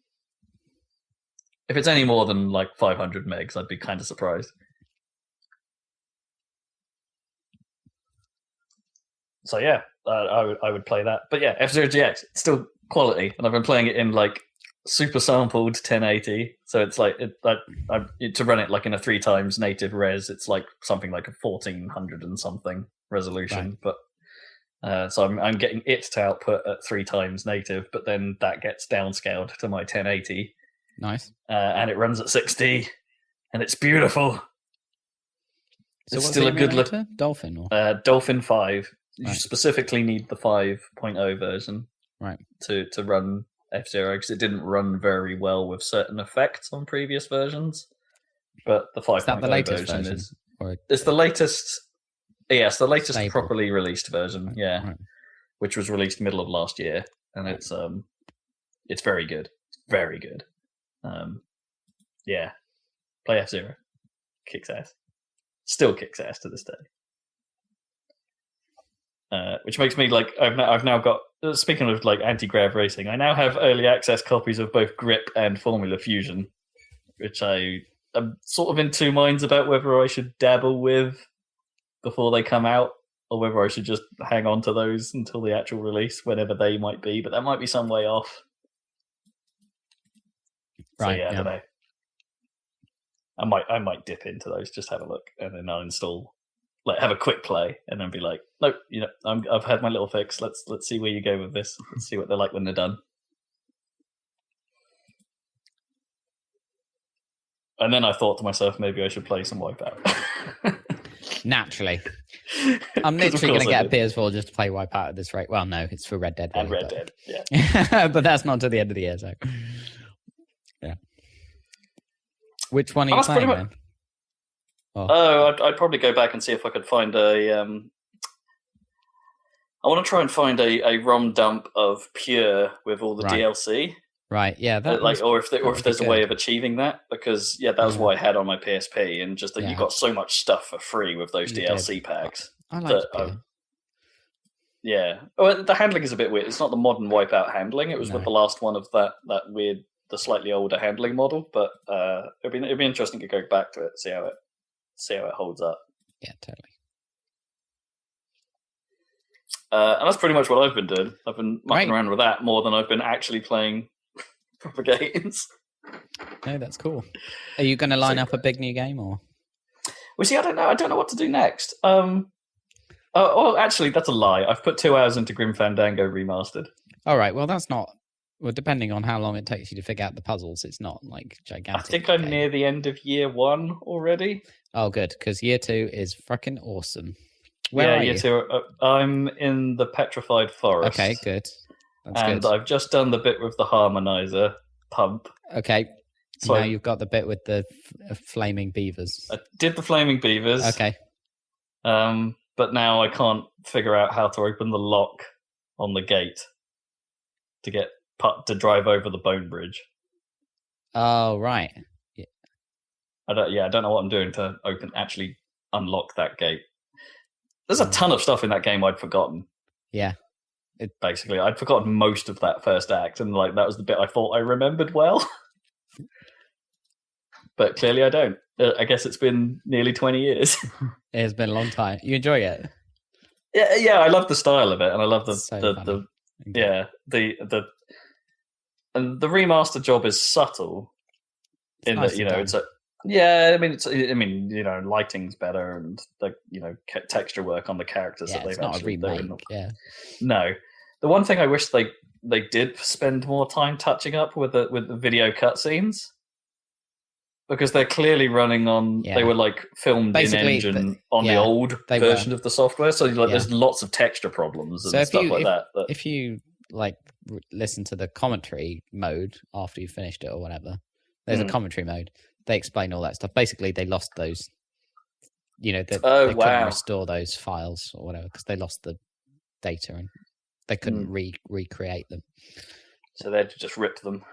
If it's any more than like 500 megs, I'd be kind of surprised. So yeah, I would play that. But yeah, F-Zero GX, it's still quality, and I've been playing it in like super sampled 1080. So it's like to run it like in a 3x native res, it's like something like a 1400 and something resolution. Right. But so I'm getting it to output at 3x native, but then that gets downscaled to my 1080. Nice. And it runs at 60, and it's beautiful. So it's still a good look. Dolphin or Dolphin 5. You Right. specifically need the 5.0 version, right? To run F-Zero, because it didn't run very well with certain effects on previous versions. But the 5.0 Is that the latest version version? is Or it's the latest. Yes, the latest Stable. properly released version. Yeah, right. which was released middle of last year, and it's very good. It's very good. Yeah, play F-Zero. Kicks ass. Still kicks ass to this day. Which makes me like I've now got, speaking of like anti-grav racing, I now have early access copies of both Grip and Formula Fusion, which I'm sort of in two minds about whether I should dabble with before they come out, or whether I should just hang on to those until the actual release, whenever they might be. But that might be some way off. Right. So yeah, I don't know. I might dip into those, just have a look, and then I'll install, like, have a quick play, and then be like, nope, I've had my little fix. Let's see where you go with this. Let's see what they're like when they're done. And then I thought to myself, maybe I should play some Wipeout. Naturally, I'm literally going to get a PS4 just to play Wipeout at this rate. Well, no, it's for Red Dead. And Red Dead, yeah. But that's not to the end of the year, so yeah. Which one are you playing then? I'd probably go back and see if I could find a. I want to try and find a ROM dump of Pure with all the DLC. Right. Yeah. That or if there's a way of achieving that, because that was what I had on my PSP, and just that you got so much stuff for free with those DLC packs. I like Pure. Yeah. Oh, the handling is a bit weird. It's not the modern Wipeout handling. It was with the last one of that weird, the slightly older handling model. But it'd be interesting to go back to it, see how it holds up. Yeah, totally. And that's pretty much what I've been doing. I've been mucking around with that more than I've been actually playing proper games. No, that's cool. Are you going to line up a big new game, or? Well, see, I don't know. I don't know what to do next. Actually, that's a lie. I've put 2 hours into Grim Fandango Remastered. All right. Well, that's not. Well, depending on how long it takes you to figure out the puzzles, it's not like gigantic. I think I'm near the end of year 1 already. Oh, good, because year 2 is fucking awesome. Where are year you? 2. I'm in the Petrified Forest. Okay, good. That's and good. I've just done the bit with the harmonizer pump. Okay. So now you've got the bit with the flaming beavers. I did the flaming beavers. Okay. But now I can't figure out how to open the lock on the gate to drive over the bone bridge. Oh, right. Yeah. I don't know what I'm doing to actually unlock that gate. There's a ton of stuff in that game I'd forgotten. Yeah. Basically, I'd forgotten most of that first act, and like that was the bit I thought I remembered well. But clearly I don't. I guess it's been nearly 20 years. It has been a long time. You enjoy it? Yeah, I love the style of it, and I love the and the remaster job is subtle in that it's a lighting's better, and the texture work on the characters that they've it's not actually a remake. No, the one thing I wish they did spend more time touching up with the video cutscenes, because they're clearly running on. They were like filmed basically, in engine on the old version of the software, so there's lots of texture problems and stuff like that. If you listen to the commentary mode after you finished it or whatever, there's a commentary mode. They explain all that stuff. Basically, they lost those. They couldn't restore those files or whatever because they lost the data and they couldn't recreate them. So they just ripped them.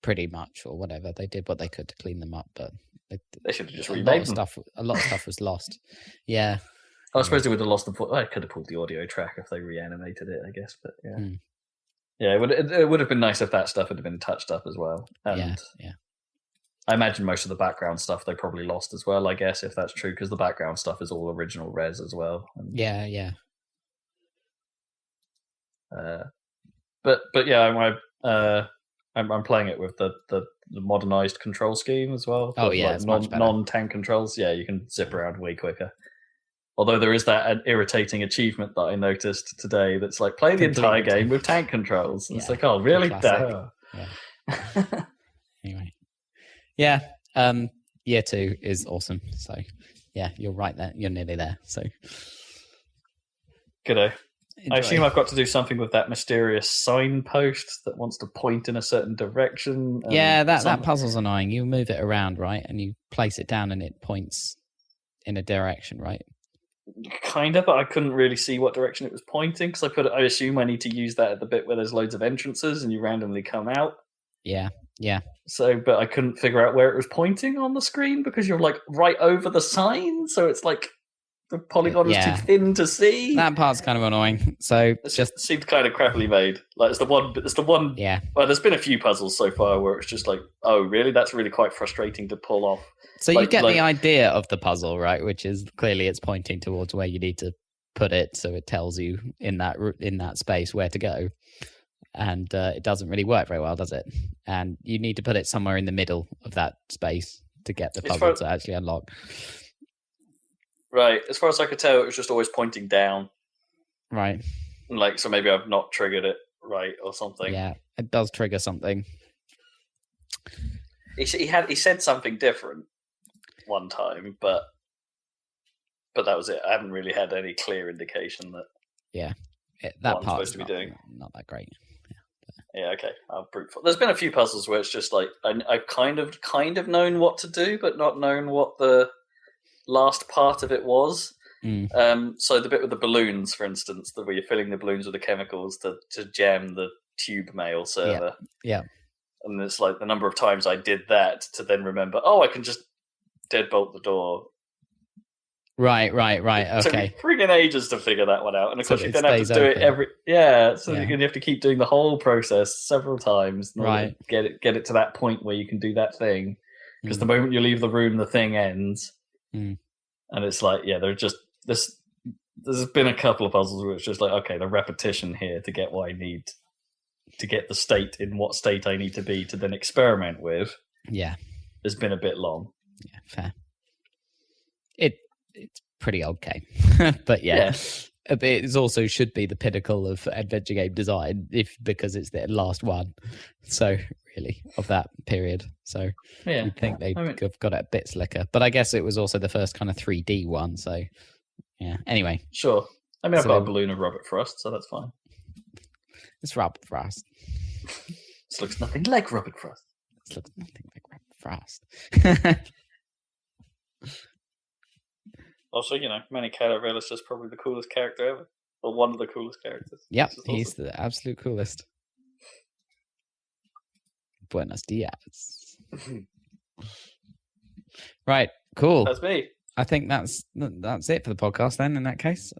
Pretty much, or whatever. They did what they could to clean them up, but they should have just remade them. A lot of stuff was lost. Yeah. I suppose they would have lost the. I could have pulled the audio track if they reanimated it, I guess. But yeah. Yeah, it would have been nice if that stuff had been touched up as well. And yeah. I imagine most of the background stuff they probably lost as well, I guess, if that's true, because the background stuff is all original res as well. And yeah. But yeah, I'm playing it with the modernized control scheme as well. Oh yeah, it's much better. Non-tank controls. Yeah, you can zip around way quicker. Although there is that irritating achievement that I noticed today that's like play the entire game with tank controls. And it's like, oh really? Yeah. Anyway, yeah. Year 2 is awesome. So yeah, you're right there. You're nearly there. So good. I assume I've got to do something with that mysterious signpost that wants to point in a certain direction. Yeah, that puzzle's annoying. You move it around, right, and you place it down, and it points in a direction, right? Kind of, but I couldn't really see what direction it was pointing because I assume I need to use that at the bit where there's loads of entrances and you randomly come out. Yeah. So, but I couldn't figure out where it was pointing on the screen because you're like right over the sign, so it's like the polygon is too thin to see. That part's kind of annoying. So it just seemed kind of crappily made. Like it's the one. Yeah. Well, there's been a few puzzles so far where it's just like, oh, really? That's really quite frustrating to pull off. So you get the idea of the puzzle, right? Which is clearly it's pointing towards where you need to put it, so it tells you in that space where to go. And it doesn't really work very well, does it? And you need to put it somewhere in the middle of that space to get the puzzle to actually unlock. Right. As far as I could tell, it was just always pointing down. Right. Like, so maybe I've not triggered it right or something. Yeah, it does trigger something. He said something different one time, but that was it. I haven't really had any clear indication that. Yeah, that part's supposed to be doing not that great. Yeah, okay. I'll brute force. There's been a few puzzles where it's just like I've kind of known what to do, but not known what the last part of it was. So the bit with the balloons, for instance, where you're filling the balloons with the chemicals to jam the tube mail server. Yeah. And it's like the number of times I did that to then remember, oh, I can just deadbolt the door. Right. Okay. It took me freaking ages to figure that one out. And of course, you then have to do it you have to keep doing the whole process several times. Right. Get it to that point where you can do that thing. Because the moment you leave the room, the thing ends. And it's like, there's been a couple of puzzles where it's just like, okay, the repetition here to get what I need to get the state in what state I need to be to then experiment with. Yeah. Has been a bit long. Yeah, fair. It's pretty okay. But it also should be the pinnacle of adventure game design because it's the last one. So really of that period. So you'd think they'd have got it a bit slicker. But I guess it was also the first kind of 3D one. So yeah. Anyway. Sure. I mean, I've got a balloon of Robert Frost, so that's fine. It's Robert Frost. This looks nothing like Robert Frost. This looks nothing like Robert Frost. Also, Manny Calavera is just probably the coolest character ever. Or one of the coolest characters. Yep, he's the absolute coolest. Buenos dias. Right, cool. That's me. I think that's it for the podcast then, in that case.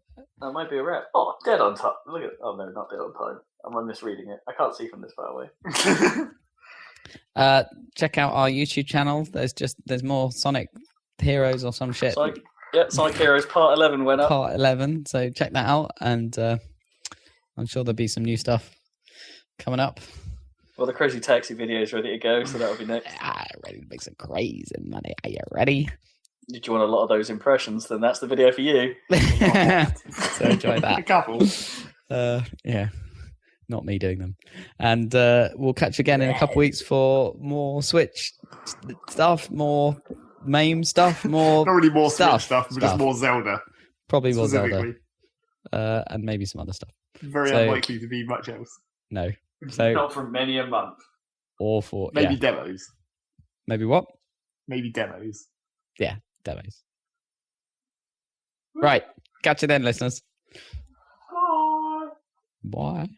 That might be a wrap. Oh, dead on time. Look at Oh, no, not dead on time. I'm misreading it. I can't see from this far away. Check out our YouTube channel. There's more Sonic Heroes or some shit. Sonic Heroes Part 11 went up. Part 11, so check that out, and I'm sure there'll be some new stuff coming up. Well, the Crazy Taxi video is ready to go, so that'll be next. Ready to make some crazy money. Are you ready? Did you want a lot of those impressions? Then that's the video for you. So enjoy that. A couple. Yeah, not me doing them. And we'll catch you again in a couple weeks for more Switch stuff, more MAME stuff, more not really more Switch stuff, but just more Zelda. Probably more Zelda. And maybe some other stuff. Very unlikely to be much else. No. So not for many a month. Or for maybe demos. Maybe what? Maybe demos. Yeah, demos. Right. Catch you then, listeners. Bye. Bye.